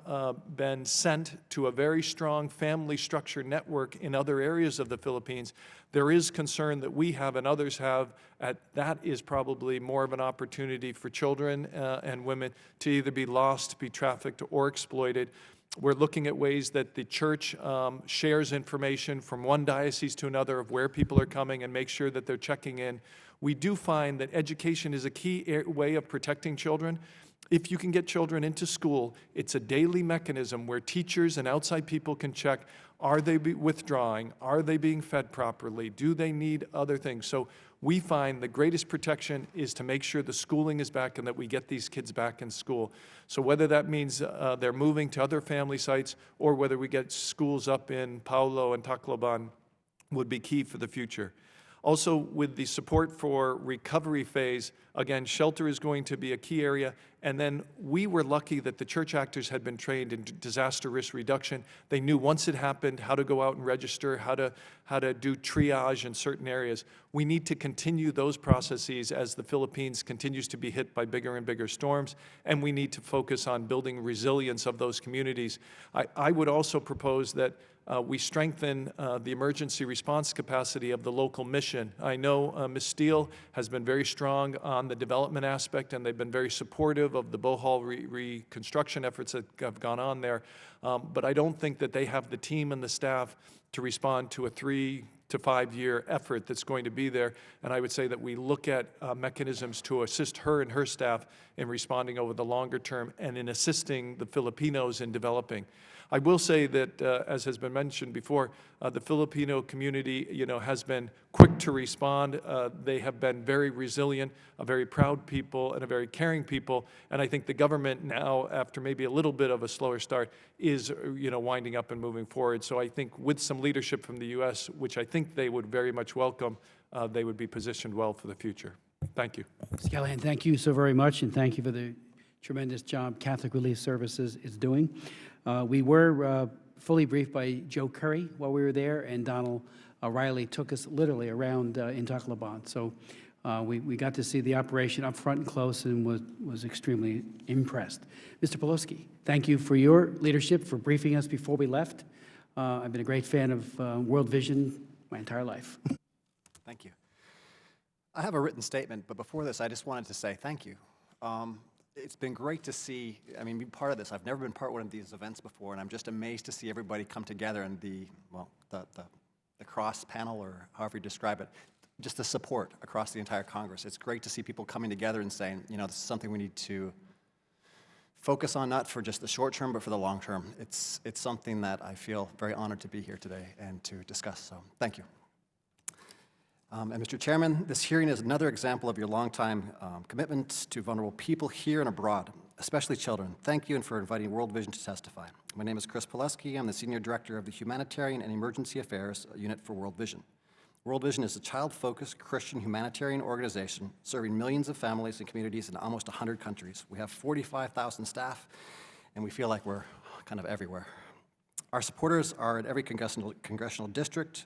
been sent to a very strong family structure network in other areas of the Philippines. There is concern that we have and others have, that is probably more of an opportunity for children and women to either be lost, be trafficked, or exploited. We're looking at ways that the church shares information from one diocese to another of where people are coming and make sure that they're checking in. We do find that education is a key way of protecting children. If you can get children into school, it's a daily mechanism where teachers and outside people can check, are they withdrawing? Are they being fed properly? Do they need other things? So we find the greatest protection is to make sure the schooling is back and that we get these kids back in school. So whether that means they're moving to other family sites or whether we get schools up in Paulo and Tacloban would be key for the future. Also, with the support for recovery phase, again, shelter is going to be a key area. And then we were lucky that the church actors had been trained in disaster risk reduction. They knew once it happened how to go out and register, how to do triage in certain areas. We need to continue those processes as the Philippines continues to be hit by bigger and bigger storms, and we need to focus on building resilience of those communities. I would also propose that we strengthen the emergency response capacity of the local mission. I know Ms. Steele has been very strong on the development aspect, and they've been very supportive of the Bohol reconstruction efforts that have gone on there. But I don't think that they have the team and the staff to respond to a 3 to 5 year effort that's going to be there. And I would say that we look at mechanisms to assist her and her staff in responding over the longer term and in assisting the Filipinos in developing. I will say that, as has been mentioned before, the Filipino community, has been quick to respond. They have been very resilient, a very proud people, and a very caring people. And I think the government now, after maybe a little bit of a slower start, is, winding up and moving forward. So I think with some leadership from the U.S., which I think they would very much welcome, they would be positioned well for the future. Thank you. Mr. Callahan, thank you so very much, and thank you for the tremendous job Catholic Relief Services is doing. We were fully briefed by Joe Curry while we were there, and Donald Riley took us literally around in Tacloban. So we got to see the operation up front and close and was extremely impressed. Mr. Poloski, thank you for your leadership, for briefing us before we left. I've been a great fan of World Vision my entire life. Thank you. I have a written statement, but before this, I just wanted to say thank you. It's been great to see, be part of this. I've never been part of one of these events before, and I'm just amazed to see everybody come together and the cross panel, or however you describe it, just the support across the entire Congress. It's great to see people coming together and saying, this is something we need to focus on, not for just the short term, but for the long term. It's something that I feel very honored to be here today and to discuss, so thank you. And Mr. Chairman, this hearing is another example of your longtime commitment to vulnerable people here and abroad, especially children. Thank you, and for inviting World Vision to testify. My name is Chris Pileski. I'm the Senior Director of the Humanitarian and Emergency Affairs Unit for World Vision. World Vision is a child-focused Christian humanitarian organization serving millions of families and communities in almost 100 countries. We have 45,000 staff, and we feel like we're kind of everywhere. Our supporters are in every congressional district,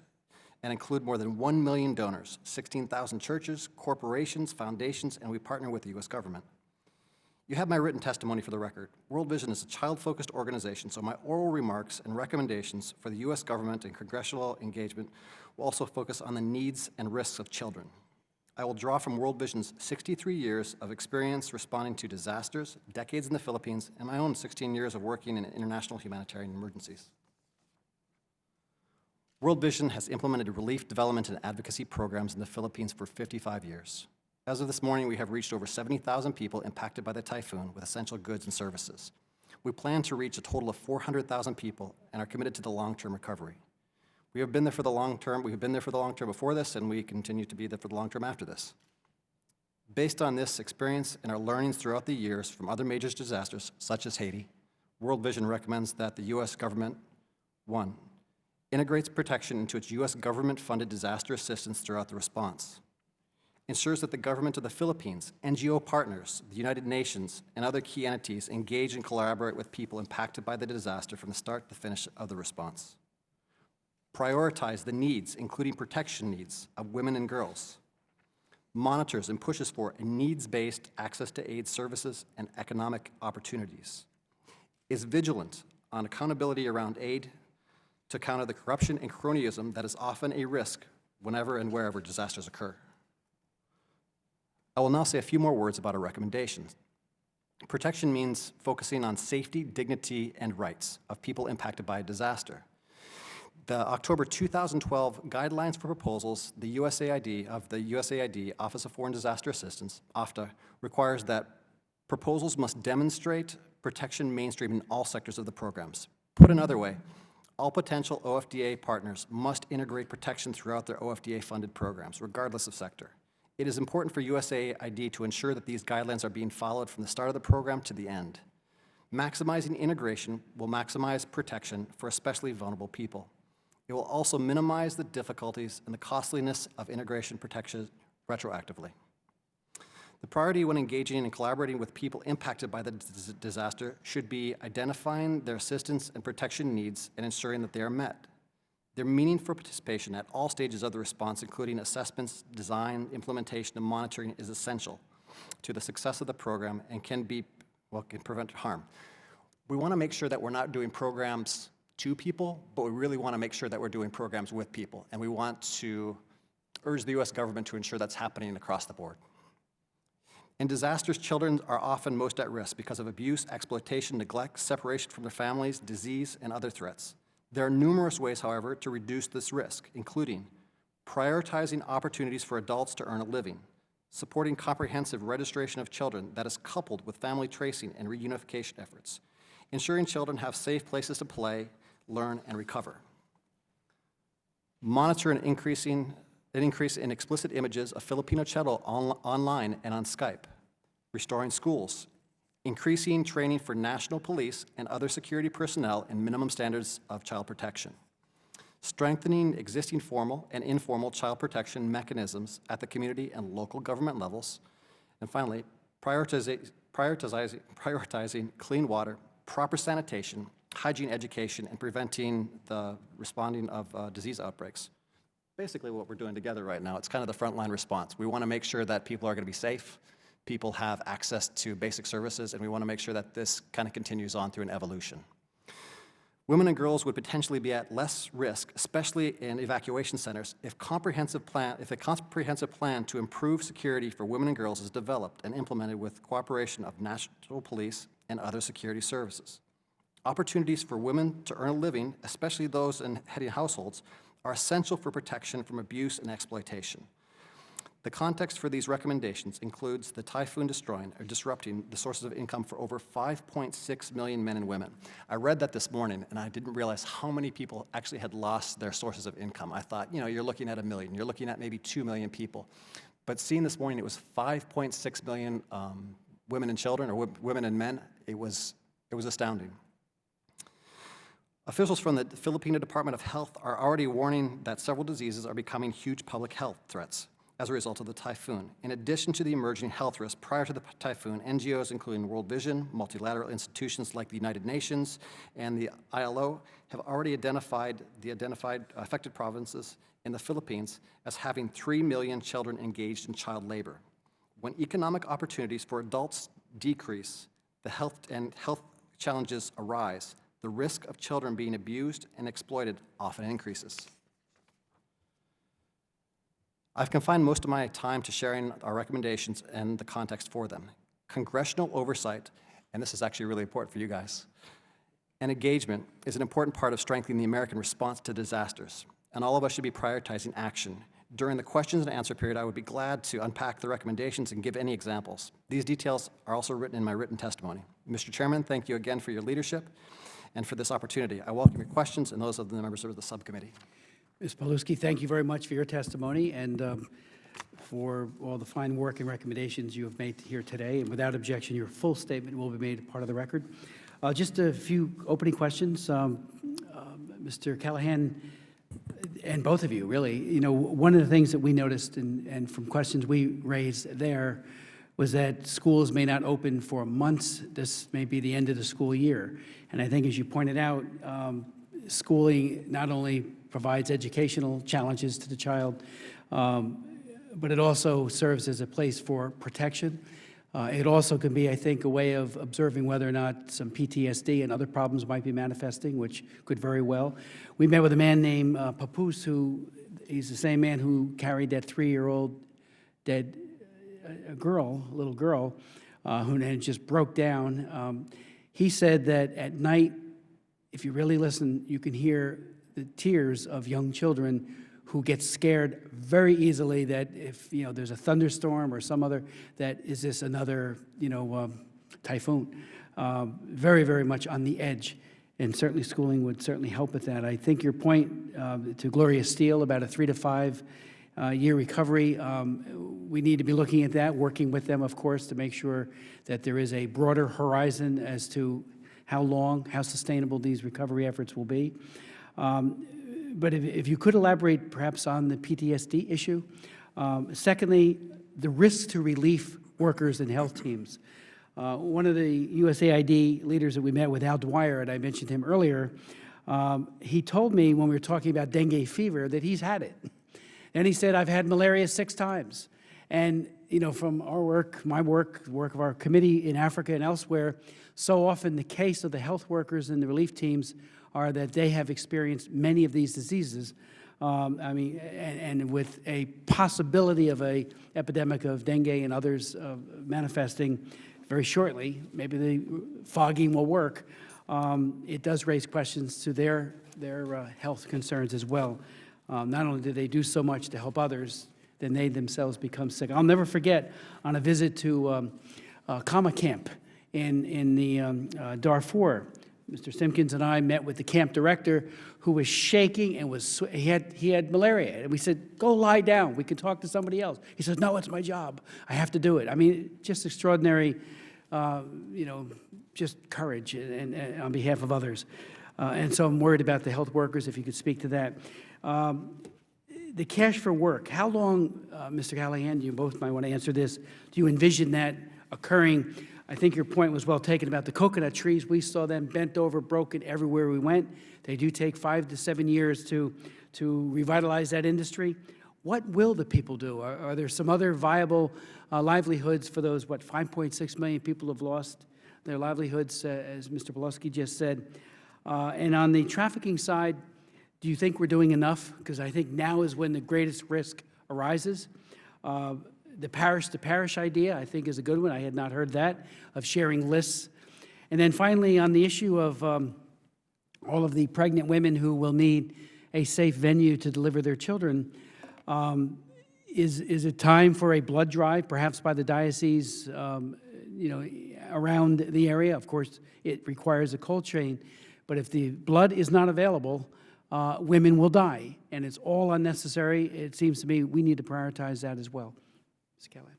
and include more than 1 million donors, 16,000 churches, corporations, foundations, and we partner with the U.S. government. You have my written testimony for the record. World Vision is a child-focused organization, so my oral remarks and recommendations for the U.S. government and congressional engagement will also focus on the needs and risks of children. I will draw from World Vision's 63 years of experience responding to disasters, decades in the Philippines, and my own 16 years of working in international humanitarian emergencies. World Vision has implemented relief, development, and advocacy programs in the Philippines for 55 years. As of this morning, we have reached over 70,000 people impacted by the typhoon with essential goods and services. We plan to reach a total of 400,000 people and are committed to the long-term recovery. We have been there for the long term. We have been there for the long term before this, and we continue to be there for the long term after this. Based on this experience and our learnings throughout the years from other major disasters, such as Haiti, World Vision recommends that the U.S. government, 1, integrates protection into its U.S. government-funded disaster assistance throughout the response, ensures that the government of the Philippines, NGO partners, the United Nations, and other key entities engage and collaborate with people impacted by the disaster from the start to finish of the response. Prioritize the needs, including protection needs, of women and girls. Monitors and pushes for a needs-based access to aid services and economic opportunities. Is vigilant on accountability around aid to counter the corruption and cronyism that is often a risk whenever and wherever disasters occur. I will now say a few more words about our recommendations. Protection means focusing on safety, dignity, and rights of people impacted by a disaster. The October 2012 Guidelines for Proposals, the USAID, Office of Foreign Disaster Assistance, OFDA, requires that proposals must demonstrate protection mainstream in all sectors of the programs. Put another way, all potential OFDA partners must integrate protection throughout their OFDA-funded programs, regardless of sector. It is important for USAID to ensure that these guidelines are being followed from the start of the program to the end. Maximizing integration will maximize protection for especially vulnerable people. It will also minimize the difficulties and the costliness of integration protection retroactively. The priority when engaging and collaborating with people impacted by the disaster should be identifying their assistance and protection needs and ensuring that they are met. Their meaningful participation at all stages of the response, including assessments, design, implementation, and monitoring, is essential to the success of the program and can prevent harm. We want to make sure that we're not doing programs to people, but we really want to make sure that we're doing programs with people, and we want to urge the U.S. government to ensure that's happening across the board. In disasters, children are often most at risk because of abuse, exploitation, neglect, separation from their families, disease, and other threats. There are numerous ways, however, to reduce this risk, including prioritizing opportunities for adults to earn a living, supporting comprehensive registration of children that is coupled with family tracing and reunification efforts, ensuring children have safe places to play, learn, and recover. Monitor an increase in explicit images of Filipino children online and on Skype, restoring schools, increasing training for national police and other security personnel in minimum standards of child protection, strengthening existing formal and informal child protection mechanisms at the community and local government levels, and finally, prioritizing clean water, proper sanitation, hygiene education, and preventing the responding of disease outbreaks. Basically what we're doing together right now, it's kind of the frontline response. We want to make sure that people are going to be safe, people have access to basic services, and we want to make sure that this kind of continues on through an evolution. Women and girls would potentially be at less risk, especially in evacuation centers, if a comprehensive plan to improve security for women and girls is developed and implemented with cooperation of national police and other security services. Opportunities for women to earn a living, especially those in heady households, are essential for protection from abuse and exploitation. The context for these recommendations includes the typhoon destroying or disrupting the sources of income for over 5.6 million men and women. I read that this morning, and I didn't realize how many people actually had lost their sources of income. I thought, you're looking at 1 million, you're looking at maybe 2 million people. But seeing this morning, it was 5.6 million women and children, or women and men. It was astounding. Officials from the Filipino Department of Health are already warning that several diseases are becoming huge public health threats as a result of the typhoon. In addition to the emerging health risks prior to the typhoon, NGOs including World Vision, multilateral institutions like the United Nations, and the ILO have already identified affected provinces in the Philippines as having 3 million children engaged in child labor. When economic opportunities for adults decrease, the health challenges arise, the risk of children being abused and exploited often increases. I've confined most of my time to sharing our recommendations and the context for them. Congressional oversight, and this is actually really important for you guys, and engagement is an important part of strengthening the American response to disasters, and all of us should be prioritizing action. During the questions and answer period, I would be glad to unpack the recommendations and give any examples. These details are also written in my written testimony. Mr. Chairman, thank you again for your leadership and for this opportunity. I welcome your questions and those of the members of the subcommittee. Ms. Paluski, thank you very much for your testimony and for all the fine work and recommendations you have made here today. And without objection, your full statement will be made a part of the record. Just a few opening questions. Mr. Callahan, and both of you, really, you know, one of the things that we noticed and from questions we raised there was that schools may not open for months. This may be the end of the school year. And I think, as you pointed out, schooling not only provides educational challenges to the child, but it also serves as a place for protection. It also can be, I think, a way of observing whether or not some PTSD and other problems might be manifesting, which could very well. We met with a man named Papoose, he's the same man who carried that 3-year-old dead little girl, who then just broke down. He said that at night, if you really listen, you can hear the tears of young children who get scared very easily that if, you know, there's a thunderstorm or some other, that is this another, you know, typhoon. Very, very much on the edge. And certainly schooling would certainly help with that. I think your point to Gloria Steele about a 3 to 5 year recovery, we need to be looking at that, working with them, of course, to make sure that there is a broader horizon as to how sustainable these recovery efforts will be. But if you could elaborate perhaps on the PTSD issue. Secondly, the risk to relief workers and health teams. One of the USAID leaders that we met with, Al Dwyer, and I mentioned him earlier, he told me when we were talking about dengue fever that he's had it. And he said, I've had malaria 6 times. And, you know, from our work, my work, the work of our committee in Africa and elsewhere, so often the case of the health workers and the relief teams are that they have experienced many of these diseases. I mean, and with a possibility of an epidemic of dengue and others manifesting very shortly, maybe the fogging will work. It does raise questions to their health concerns as well. Not only do they do so much to help others, then they themselves become sick. I'll never forget on a visit to Kama camp in the Darfur. Mr. Simpkins and I met with the camp director, who was shaking and he had malaria. And we said, go lie down. We can talk to somebody else. He says, no, it's my job. I have to do it. I mean, just extraordinary, you know, just courage and on behalf of others. And so I'm worried about the health workers, if you could speak to that. The cash for work, how long, Mr. Callahan, you both might want to answer this, do you envision that occurring? I think your point was well taken about the coconut trees. We saw them bent over, broken everywhere we went. They do take 5 to 7 years to revitalize that industry. What will the people do? Are there some other viable livelihoods for those, 5.6 million people have lost their livelihoods, as Mr. Paluski just said? And on the trafficking side, do you think we're doing enough? Because I think now is when the greatest risk arises. The parish-to-parish idea, I think, is a good one. I had not heard that, of sharing lists. And then finally, on the issue of all of the pregnant women who will need a safe venue to deliver their children, is it time for a blood drive, perhaps by the diocese, you know, around the area? Of course, it requires a cold chain. But if the blood is not available, women will die. And it's all unnecessary. It seems to me we need to prioritize that as well. Ms. Callahan.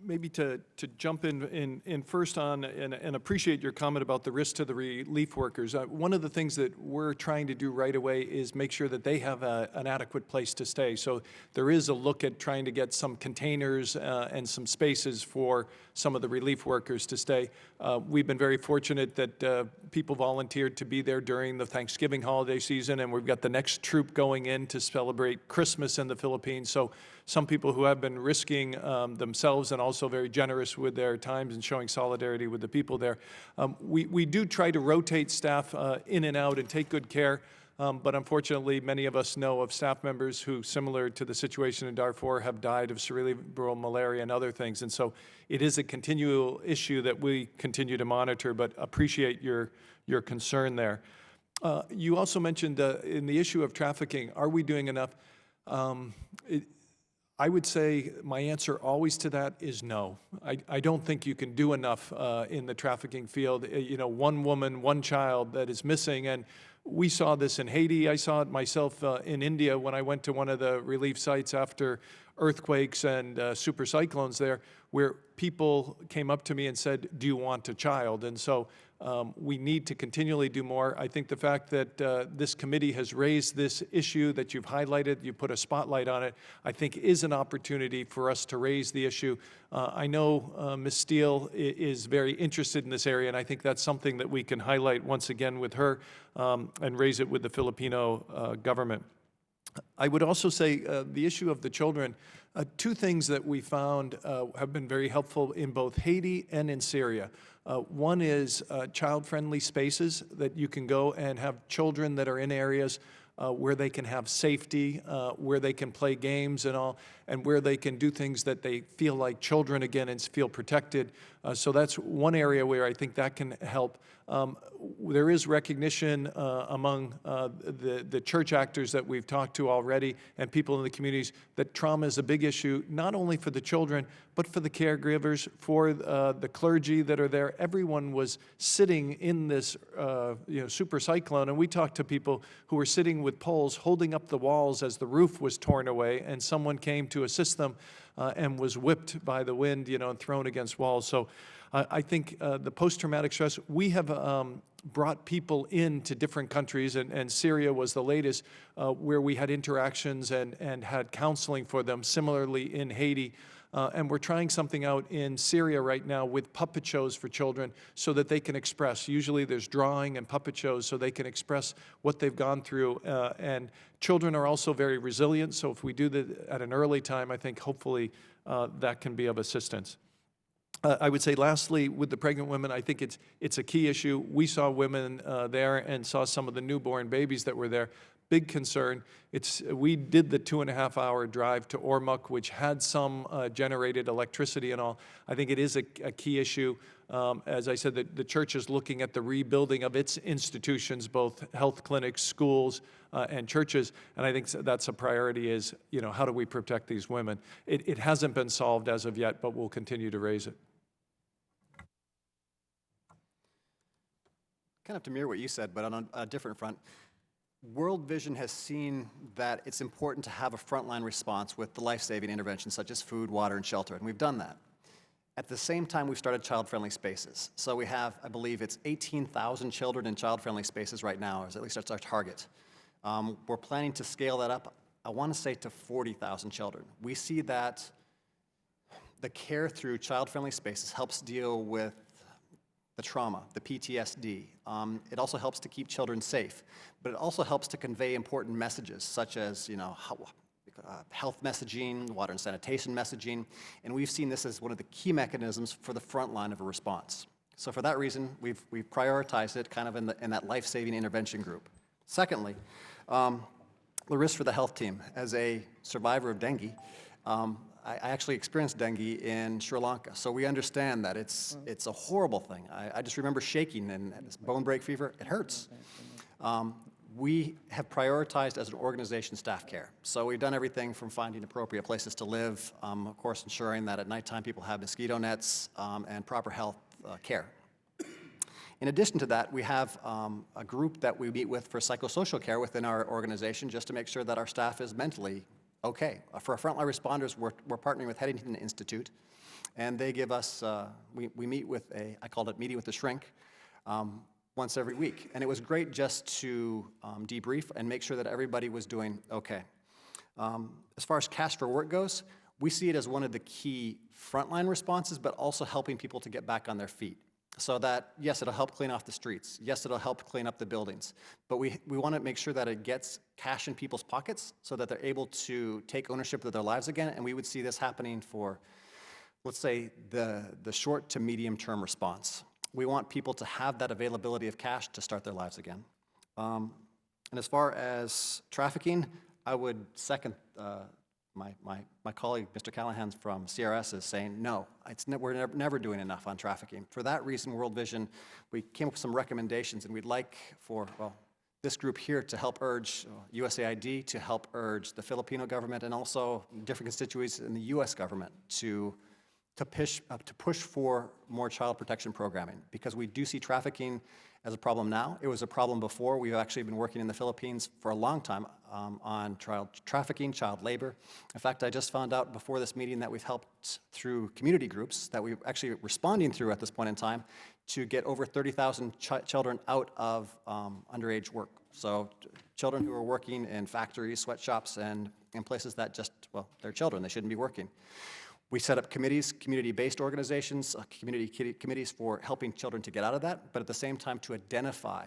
Maybe to jump in first on and appreciate your comment about the risk to the relief workers. One of the things that we're trying to do right away is make sure that they have an adequate place to stay. So there is a look at trying to get some containers and some spaces for some of the relief workers to stay. We've been very fortunate that people volunteered to be there during the Thanksgiving holiday season, and we've got the next troop going in to celebrate Christmas in the Philippines. So some people who have been risking themselves and also very generous with their times and showing solidarity with the people there. We do try to rotate staff in and out and take good care. But unfortunately, many of us know of staff members who, similar to the situation in Darfur, have died of cerebral malaria and other things. And so it is a continual issue that we continue to monitor, but appreciate your concern there. You also mentioned in the issue of trafficking, are we doing enough? I would say my answer always to that is no. I don't think you can do enough in the trafficking field. You know, one woman, one child that is missing, and we saw this in Haiti. I saw it myself in India when I went to one of the relief sites after earthquakes and super cyclones there, where people came up to me and said, "Do you want a child?" And so we need to continually do more. I think the fact that this committee has raised this issue, that you've highlighted, you put a spotlight on it, I think is an opportunity for us to raise the issue. I know Ms. Steele is very interested in this area, and I think that's something that we can highlight once again with her and raise it with the Filipino government. I would also say the issue of the children, two things that we found have been very helpful in both Haiti and in Syria. One is child-friendly spaces that you can go and have children that are in areas where they can have safety, where they can play games and all, and where they can do things that they feel like children again and feel protected. So that's one area where I think that can help. There is recognition among the church actors that we've talked to already and people in the communities that trauma is a big issue, not only for the children, but for the caregivers, for the clergy that are there. Everyone was sitting in this super cyclone, and we talked to people who were sitting with poles holding up the walls as the roof was torn away, and someone came to assist them and was whipped by the wind, and thrown against walls. So I think the post-traumatic stress, we have brought people into different countries, and Syria was the latest, where we had interactions and had counseling for them, similarly in Haiti. And we're trying something out in Syria right now with puppet shows for children so that they can express. Usually there's drawing and puppet shows so they can express what they've gone through. And children are also very resilient, so if we do that at an early time, I think hopefully that can be of assistance. I would say lastly, with the pregnant women, I think it's a key issue. We saw women there and saw some of the newborn babies that were there. Big concern. We did the 2.5-hour drive to Ormuk, which had some generated electricity and all. I think it is a key issue. As I said, the church is looking at the rebuilding of its institutions, both health clinics, schools, and churches. And I think that's a priority is, how do we protect these women? It hasn't been solved as of yet, but we'll continue to raise it. Kind of to mirror what you said, but on a different front. World Vision has seen that it's important to have a frontline response with the life-saving interventions such as food, water, and shelter, and we've done that. At the same time, we've started child-friendly spaces. So we have, I believe it's 18,000 children in child-friendly spaces right now, or at least that's our target. We're planning to scale that up, I want to say to 40,000 children. We see that the care through child-friendly spaces helps deal with the trauma, the PTSD. It also helps to keep children safe, but it also helps to convey important messages such as, health messaging, water and sanitation messaging, and we've seen this as one of the key mechanisms for the front line of a response. So for that reason, we've prioritized it kind of in that life-saving intervention group. Secondly, the risk for the health team. As a survivor of dengue, I actually experienced dengue in Sri Lanka, so we understand that it's a horrible thing. I just remember shaking and this bone break fever. It hurts. We have prioritized as an organization staff care. So we've done everything from finding appropriate places to live, of course ensuring that at nighttime people have mosquito nets and proper health care. In addition to that, we have a group that we meet with for psychosocial care within our organization just to make sure that our staff is mentally okay. For our frontline responders, we're partnering with Headington Institute, and they give us, we meet with I called it Meeting with the Shrink, once every week. And it was great just to debrief and make sure that everybody was doing okay. As far as Cash for Work goes, we see it as one of the key frontline responses, but also helping people to get back on their feet. So that, yes, it'll help clean off the streets. Yes, it'll help clean up the buildings. But we want to make sure that it gets cash in people's pockets so that they're able to take ownership of their lives again. And we would see this happening for, let's say, the short to medium term response. We want people to have that availability of cash to start their lives again. And as far as trafficking, I would second my colleague, Mr. Callahan from CRS, is saying, no, we're never doing enough on trafficking. For that reason, World Vision, we came up with some recommendations, and we'd like for, well, this group here to help urge USAID, to help urge the Filipino government, and also different constituencies in the U.S. government to push for more child protection programming, because we do see trafficking as a problem now. It was a problem before. We've actually been working in the Philippines for a long time on child trafficking, child labor. In fact, I just found out before this meeting that we've helped through community groups that we're actually responding through at this point in time to get over 30,000 children out of underage work. So children who are working in factories, sweatshops, and in places that just, well, they're children, they shouldn't be working. We set up committees, community-based organizations, committees for helping children to get out of that, but at the same time to identify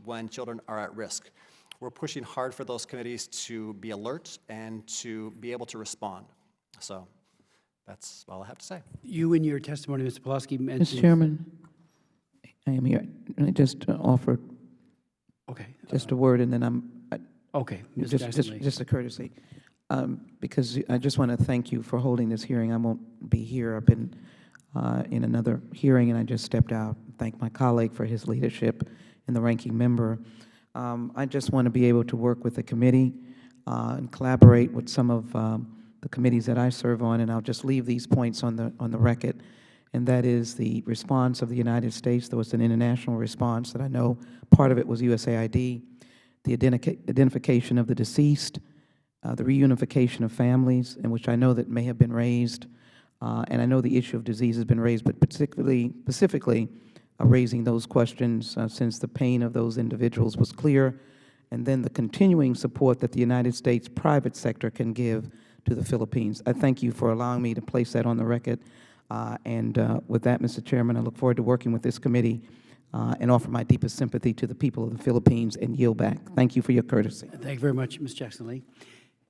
when children are at risk. We're pushing hard for those committees to be alert and to be able to respond. So that's all I have to say. You, in your testimony, Mr. Pulaski, mentioned... Mr. Chairman, I am here. I just offered just a word, and then Okay, Ms. Jackson-Lee. just a courtesy. Because I just want to thank you for holding this hearing. I won't be here. I've been in another hearing, and I just stepped out. Thank my colleague for his leadership and the ranking member. I just want to be able to work with the committee and collaborate with some of the committees that I serve on, and I'll just leave these points on the record. And that is the response of the United States. There was an international response that I know part of it was USAID, the identification of the deceased, the reunification of families, in which I know that may have been raised, and I know the issue of disease has been raised, but specifically raising those questions since the pain of those individuals was clear, and then the continuing support that the United States private sector can give to the Philippines. I thank you for allowing me to place that on the record, and with that, Mr. Chairman, I look forward to working with this committee and offer my deepest sympathy to the people of the Philippines and yield back. Thank you for your courtesy. Thank you very much, Ms. Jackson-Lee.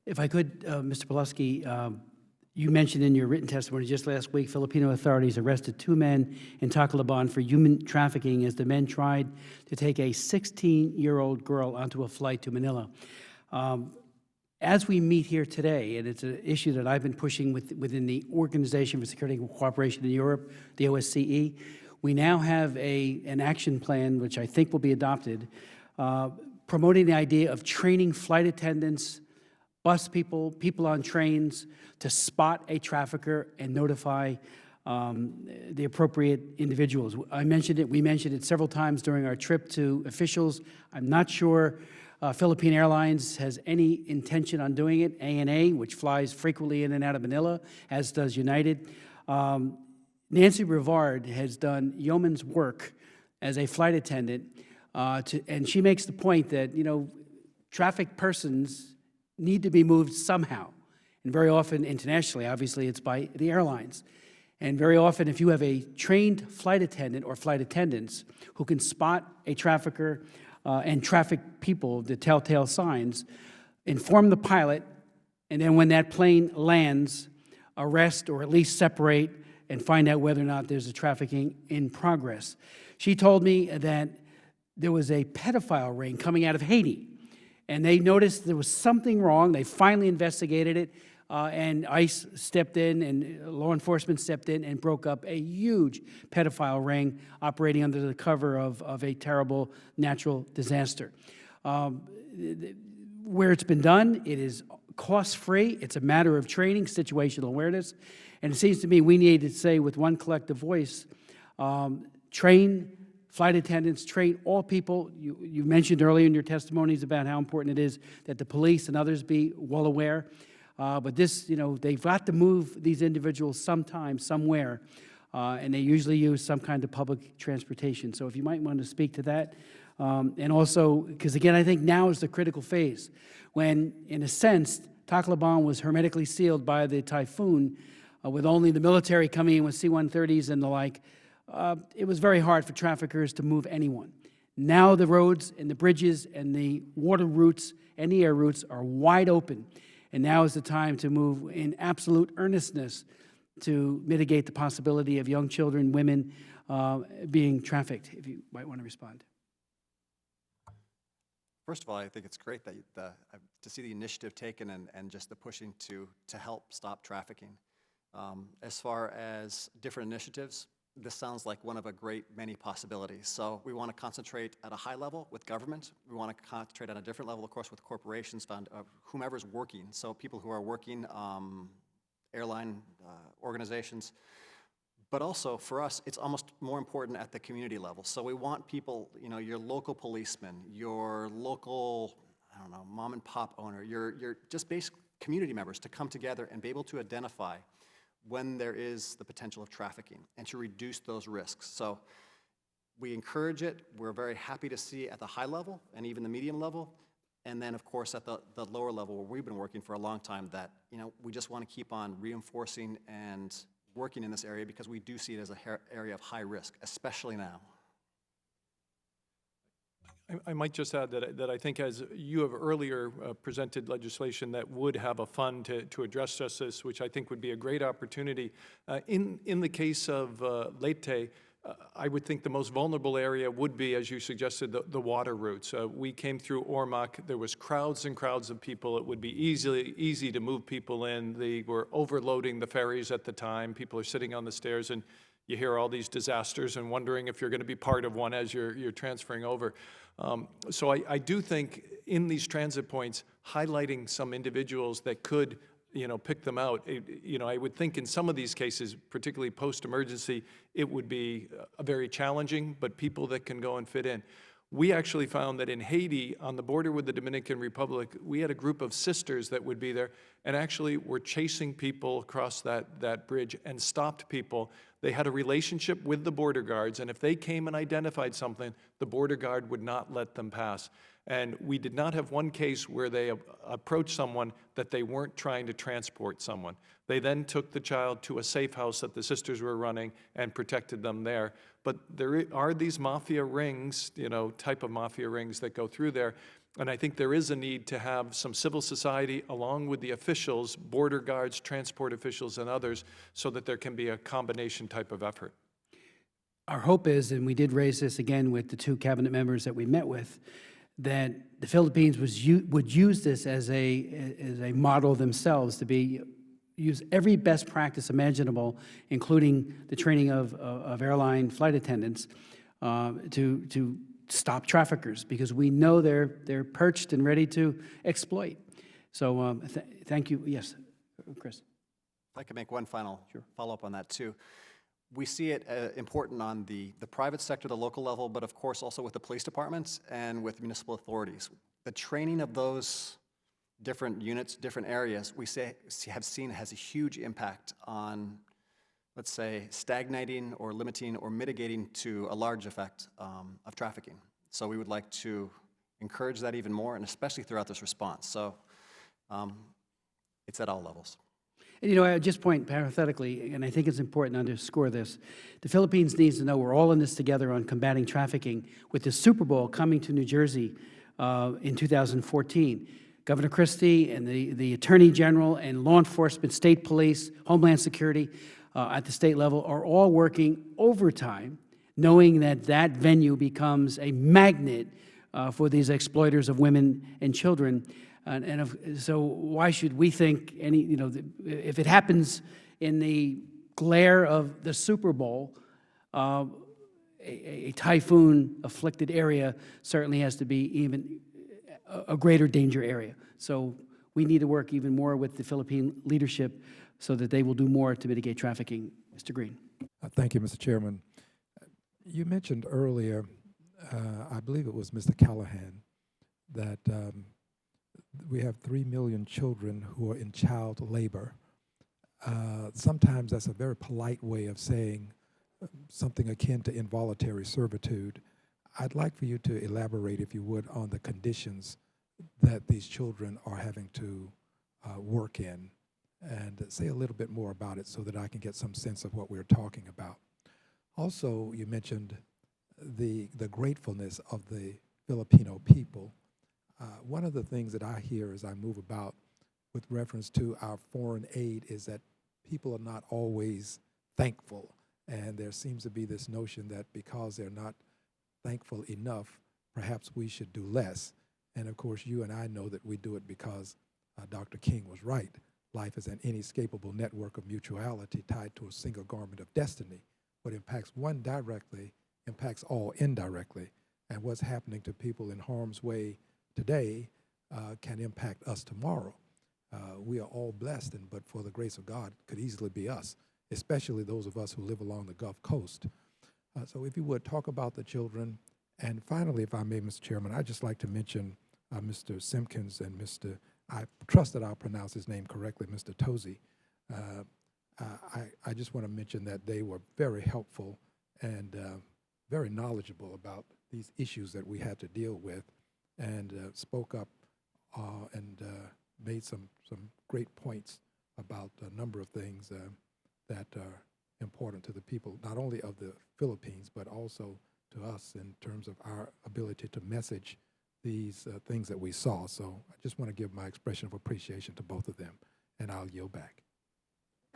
If I could, Mr. Pulaski, you mentioned in your written testimony just last week, Filipino authorities arrested 2 men in Tacloban for human trafficking as the men tried to take a 16-year-old girl onto a flight to Manila. As we meet here today, and it's an issue that I've been pushing within the Organization for Security and Cooperation in Europe, the OSCE, we now have an action plan, which I think will be adopted, promoting the idea of training flight attendants, bus people, people on trains, to spot a trafficker and notify the appropriate individuals. I mentioned it, we mentioned it several times during our trip to officials. I'm not sure Philippine Airlines has any intention on doing it. ANA, which flies frequently in and out of Manila, as does United. Nancy Brevard has done yeoman's work as a flight attendant, and she makes the point that, you know, trafficked persons need to be moved somehow. And very often, internationally, obviously, it's by the airlines. And very often, if you have a trained flight attendant or flight attendants who can spot a trafficker and traffic people, the telltale signs, inform the pilot, and then when that plane lands, arrest or at least separate and find out whether or not there's a trafficking in progress. She told me that there was a pedophile ring coming out of Haiti, and they noticed there was something wrong. They finally investigated it, and ICE stepped in and law enforcement stepped in and broke up a huge pedophile ring operating under the cover of a terrible natural disaster. Where it's been done, it is cost-free. It's a matter of training, situational awareness, and it seems to me we need to say with one collective voice, train flight attendants, train all people. You mentioned earlier in your testimonies about how important it is that the police and others be well aware. But this, you know, they've got to move these individuals sometime, somewhere, and they usually use some kind of public transportation. So if you might want to speak to that. And also, because again, I think now is the critical phase when, in a sense, Tacloban was hermetically sealed by the typhoon with only the military coming in with C-130s and the like. it was very hard for traffickers to move anyone. Now the roads and the bridges and the water routes and the air routes are wide open, and now is the time to move in absolute earnestness to mitigate the possibility of young children, women being trafficked. If you might want to respond. First of all, I think it's great that to see the initiative taken and just the pushing to help stop trafficking. As far as different initiatives, this sounds like one of a great many possibilities. So we want to concentrate at a high level with government. We want to concentrate at a different level, of course, with corporations, whomever's working. So people who are working, airline organizations. But also, for us, it's almost more important at the community level. So we want people, you know, your local policeman, your local, I don't know, mom and pop owner, your just basic community members to come together and be able to identify when there is the potential of trafficking and to reduce those risks. So we encourage it. We're very happy to see at the high level and even the medium level. And then, of course, at the lower level where we've been working for a long time, that, you know, we just want to keep on reinforcing and working in this area because we do see it as an area of high risk, especially now. I might just add that I think as you have earlier presented legislation that would have a fund to address just this, which I think would be a great opportunity. In the case of Leyte, I would think the most vulnerable area would be, as you suggested, the water routes. We came through Ormoc. There was crowds and crowds of people. It would be easy to move people in. They were overloading the ferries at the time. People are sitting on the stairs, and you hear all these disasters and wondering if you're going to be part of one as you're transferring over. So I do think in these transit points, highlighting some individuals that could, you know, pick them out. You know, I would think in some of these cases, particularly post-emergency, it would be very challenging, but people that can go and fit in. We actually found that in Haiti, on the border with the Dominican Republic, we had a group of sisters that would be there and actually were chasing people across that bridge and stopped people. They had a relationship with the border guards, and if they came and identified something, the border guard would not let them pass. And we did not have one case where they approached someone that they weren't trying to transport someone. They then took the child to a safe house that the sisters were running and protected them there. But there are these mafia rings, you know, type of mafia rings that go through there. And I think there is a need to have some civil society along with the officials, border guards, transport officials, and others, so that there can be a combination type of effort. Our hope is, and we did raise this again with the two cabinet members that we met with, that the Philippines would use this as a model themselves to use every best practice imaginable, including the training of airline flight attendants, to stop traffickers, because we know they're perched and ready to exploit. So thank you. Yes, Chris. If I could make one final follow-up on that too. We see it important on the private sector, the local level, but of course also with the police departments and with municipal authorities. The training of those different units, different areas, have seen has a huge impact on, let's say, stagnating or limiting or mitigating to a large effect of trafficking. So we would like to encourage that even more, and especially throughout this response. So it's at all levels. And, you know, I just point parenthetically, and I think it's important to underscore this, the Philippines needs to know we're all in this together on combating trafficking. With the Super Bowl coming to New Jersey in 2014, Governor Christie and the Attorney General and law enforcement, state police, Homeland Security at the state level are all working overtime, knowing that that venue becomes a magnet for these exploiters of women and children. So why should we think if it happens in the glare of the Super Bowl, a typhoon-afflicted area certainly has to be even a greater danger area. So we need to work even more with the Philippine leadership so that they will do more to mitigate trafficking. Mr. Green. Thank you, Mr. Chairman. You mentioned earlier, I believe it was Mr. Callahan, that we have 3 million children who are in child labor. Sometimes that's a very polite way of saying something akin to involuntary servitude. I'd like for you to elaborate, if you would, on the conditions that these children are having to work in, and say a little bit more about it so that I can get some sense of what we're talking about. Also, you mentioned the gratefulness of the Filipino people. One of the things that I hear as I move about with reference to our foreign aid is that people are not always thankful. And there seems to be this notion that because they're not thankful enough, perhaps we should do less. And of course, you and I know that we do it because Dr. King was right. Life is an inescapable network of mutuality tied to a single garment of destiny. What impacts one directly impacts all indirectly. And what's happening to people in harm's way today can impact us tomorrow. We are all blessed, but for the grace of God, it could easily be us, especially those of us who live along the Gulf Coast. So if you would, talk about the children. And finally, if I may, Mr. Chairman, I'd just like to mention Mr. Simpkins and Mr., I trust that I'll pronounce his name correctly, Mr. Tozy. I just want to mention that they were very helpful and very knowledgeable about these issues that we had to deal with, and spoke up and made some great points about a number of things that are important to the people, not only of the Philippines, but also to us in terms of our ability to message these things that we saw. So I just want to give my expression of appreciation to both of them, and I'll yield back.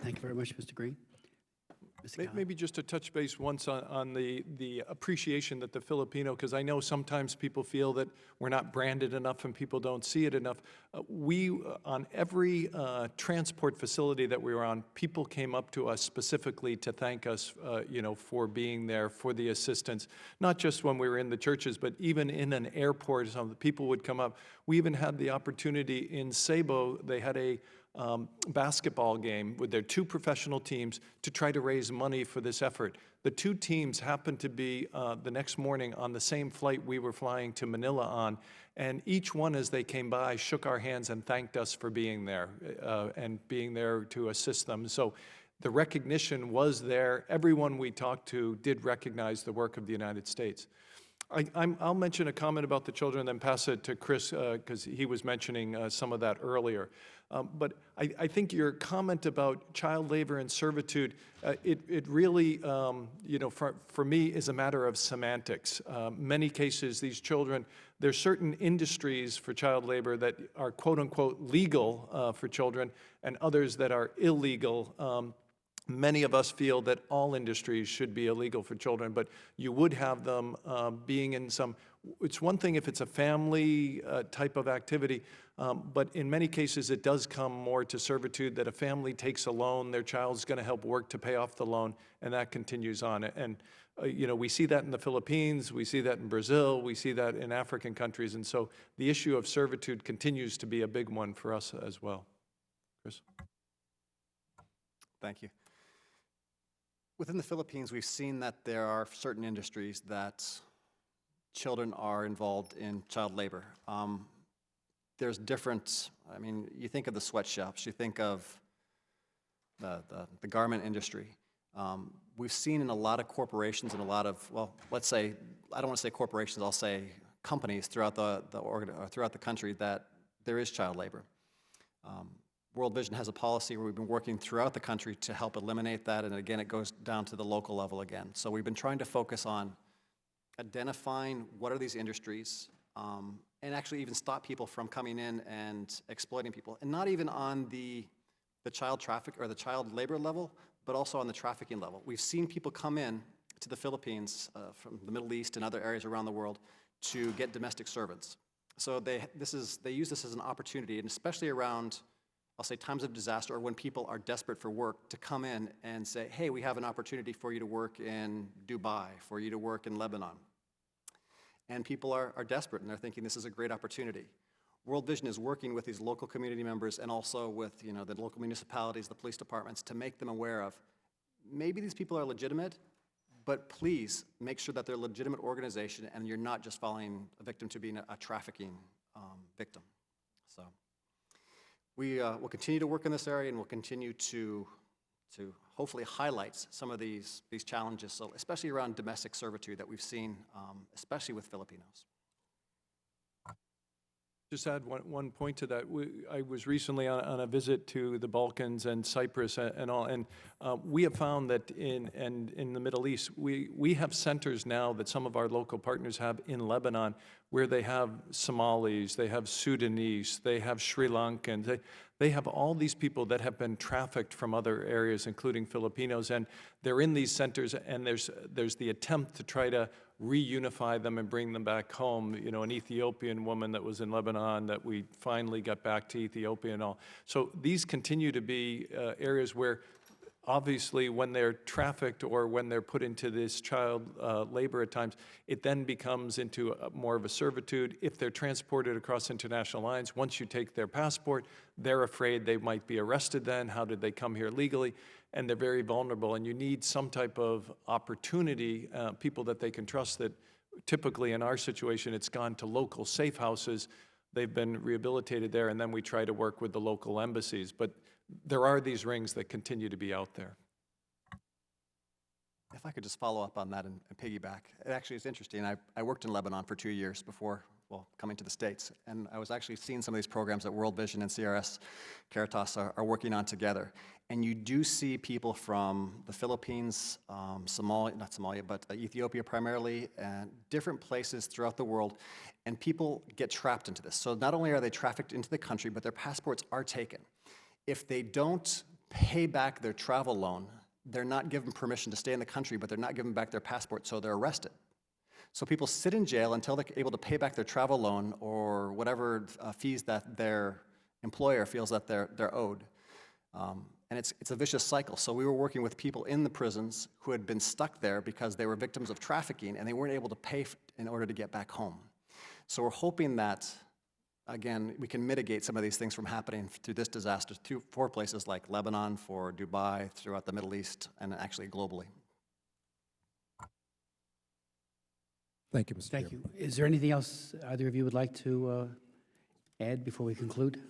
Thank you very much, Mr. Green. Mr. Cahill. Maybe just to touch base once on the appreciation that the Filipino, because I know sometimes people feel that we're not branded enough and people don't see it enough. On every transport facility that we were on, people came up to us specifically to thank us, for being there, for the assistance, not just when we were in the churches, but even in an airport, some of the people would come up. We even had the opportunity in Cebu, they had a basketball game with their two professional teams to try to raise money for this effort. The two teams happened to be the next morning on the same flight we were flying to Manila on, and each one as they came by shook our hands and thanked us for being there and being there to assist them. So the recognition was there. Everyone we talked to did recognize the work of the United States. I'll mention a comment about the children, then pass it to Chris, because he was mentioning some of that earlier. But I think your comment about child labor and servitude, it really, for me, is a matter of semantics. Many cases, these children, there's certain industries for child labor that are quote-unquote legal for children, and others that are illegal. Many of us feel that all industries should be illegal for children, but you would have them being in some, it's one thing if it's a family type of activity, but in many cases it does come more to servitude, that a family takes a loan, their child's going to help work to pay off the loan, and that continues on. And we see that in the Philippines, we see that in Brazil, we see that in African countries, and so the issue of servitude continues to be a big one for us as well. Chris? Thank you. Within the Philippines, we've seen that there are certain industries that children are involved in child labor. There's different, you think of the sweatshops, you think of the garment industry. We've seen in a lot of corporations and a lot of, well, let's say, I don't want to say corporations, I'll say companies throughout the country that there is child labor. World Vision has a policy where we've been working throughout the country to help eliminate that, and again, it goes down to the local level again. So we've been trying to focus on identifying what are these industries, and actually even stop people from coming in and exploiting people, and not even on the child traffic or the child labor level, but also on the trafficking level. We've seen people come in to the Philippines from the Middle East and other areas around the world to get domestic servants. So they use this as an opportunity, and especially around, I'll say, times of disaster or when people are desperate for work, to come in and say, hey, we have an opportunity for you to work in Dubai, for you to work in Lebanon. And people are desperate, and they're thinking this is a great opportunity. World Vision is working with these local community members and also with the local municipalities, the police departments, to make them aware of, maybe these people are legitimate, but please make sure that they're a legitimate organization and you're not just falling a victim to being a trafficking victim. So we will continue to work in this area, and we'll continue to hopefully highlight some of these challenges, so especially around domestic servitude that we've seen, especially with Filipinos. Just add one point to that. I was recently on a visit to the Balkans and Cyprus and all, and we have found that in the Middle East, we have centers now that some of our local partners have in Lebanon, where they have Somalis, they have Sudanese, they have Sri Lankans, they have all these people that have been trafficked from other areas, including Filipinos, and they're in these centers, and there's the attempt to try to reunify them and bring them back home. You know, an Ethiopian woman that was in Lebanon that we finally got back to Ethiopia and all. So these continue to be areas where obviously when they're trafficked or when they're put into this child labor at times, it then becomes into more of a servitude. If they're transported across international lines, once you take their passport, they're afraid they might be arrested then. How did they come here legally? And they're very vulnerable, and you need some type of opportunity, people that they can trust. That typically in our situation, it's gone to local safe houses. They've been rehabilitated there, and then we try to work with the local embassies. But there are these rings that continue to be out there. If I could just follow up on that and piggyback. It actually is interesting. I worked in Lebanon for 2 years before, well, coming to the States, and I was actually seeing some of these programs that World Vision and CRS Caritas are working on together. And you do see people from the Philippines, Ethiopia primarily, and different places throughout the world, and people get trapped into this. So not only are they trafficked into the country, but their passports are taken. If they don't pay back their travel loan, they're not given permission to stay in the country, but they're not given back their passport, so they're arrested. So people sit in jail until they're able to pay back their travel loan or whatever fees that their employer feels that they're owed. And it's a vicious cycle. So we were working with people in the prisons who had been stuck there because they were victims of trafficking and they weren't able to pay in order to get back home. So we're hoping that, again, we can mitigate some of these things from happening through this disaster for places like Lebanon, for Dubai, throughout the Middle East, and actually globally. Thank you, Mr. Thank Chairman. you. Is there anything else either of you would like to add before we conclude?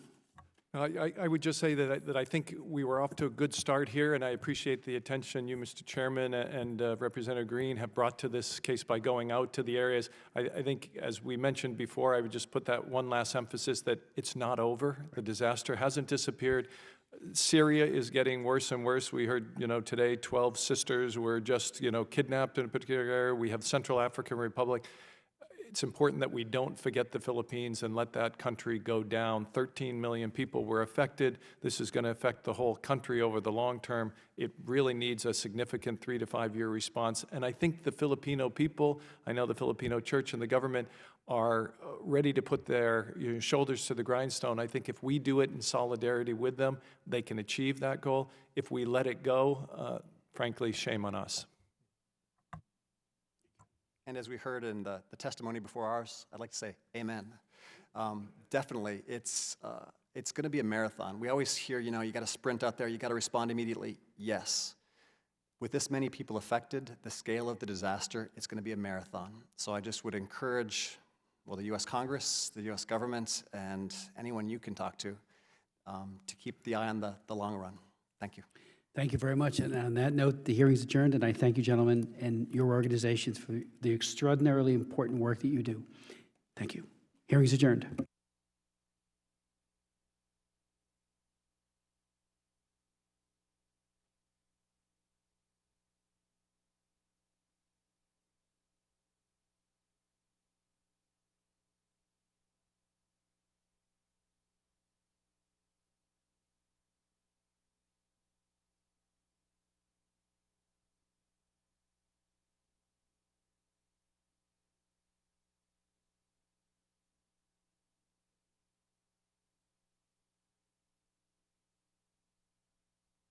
I would just say that I think we were off to a good start here, and I appreciate the attention you, Mr. Chairman, and Representative Green have brought to this case by going out to the areas. I think, as we mentioned before, I would just put that one last emphasis that it's not over. The disaster hasn't disappeared. Syria is getting worse and worse. We heard, today 12 sisters were just, kidnapped in a particular area. We have Central African Republic. It's important that we don't forget the Philippines and let that country go down. 13 million people were affected. This is going to affect the whole country over the long term. It really needs a significant 3 to 5 year response. And I think the Filipino people, I know the Filipino church and the government are ready to put their shoulders to the grindstone. I think if we do it in solidarity with them, they can achieve that goal. If we let it go, frankly, shame on us. And as we heard in the testimony before ours, I'd like to say amen. Definitely, it's going to be a marathon. We always hear, you got to sprint out there, you got to respond immediately. Yes. With this many people affected, the scale of the disaster, it's going to be a marathon. So I just would encourage, the U.S. Congress, the U.S. government, and anyone you can talk to keep the eye on the long run. Thank you. Thank you very much. And on that note, the hearing is adjourned, and I thank you, gentlemen, and your organizations for the extraordinarily important work that you do. Thank you. Hearing is adjourned.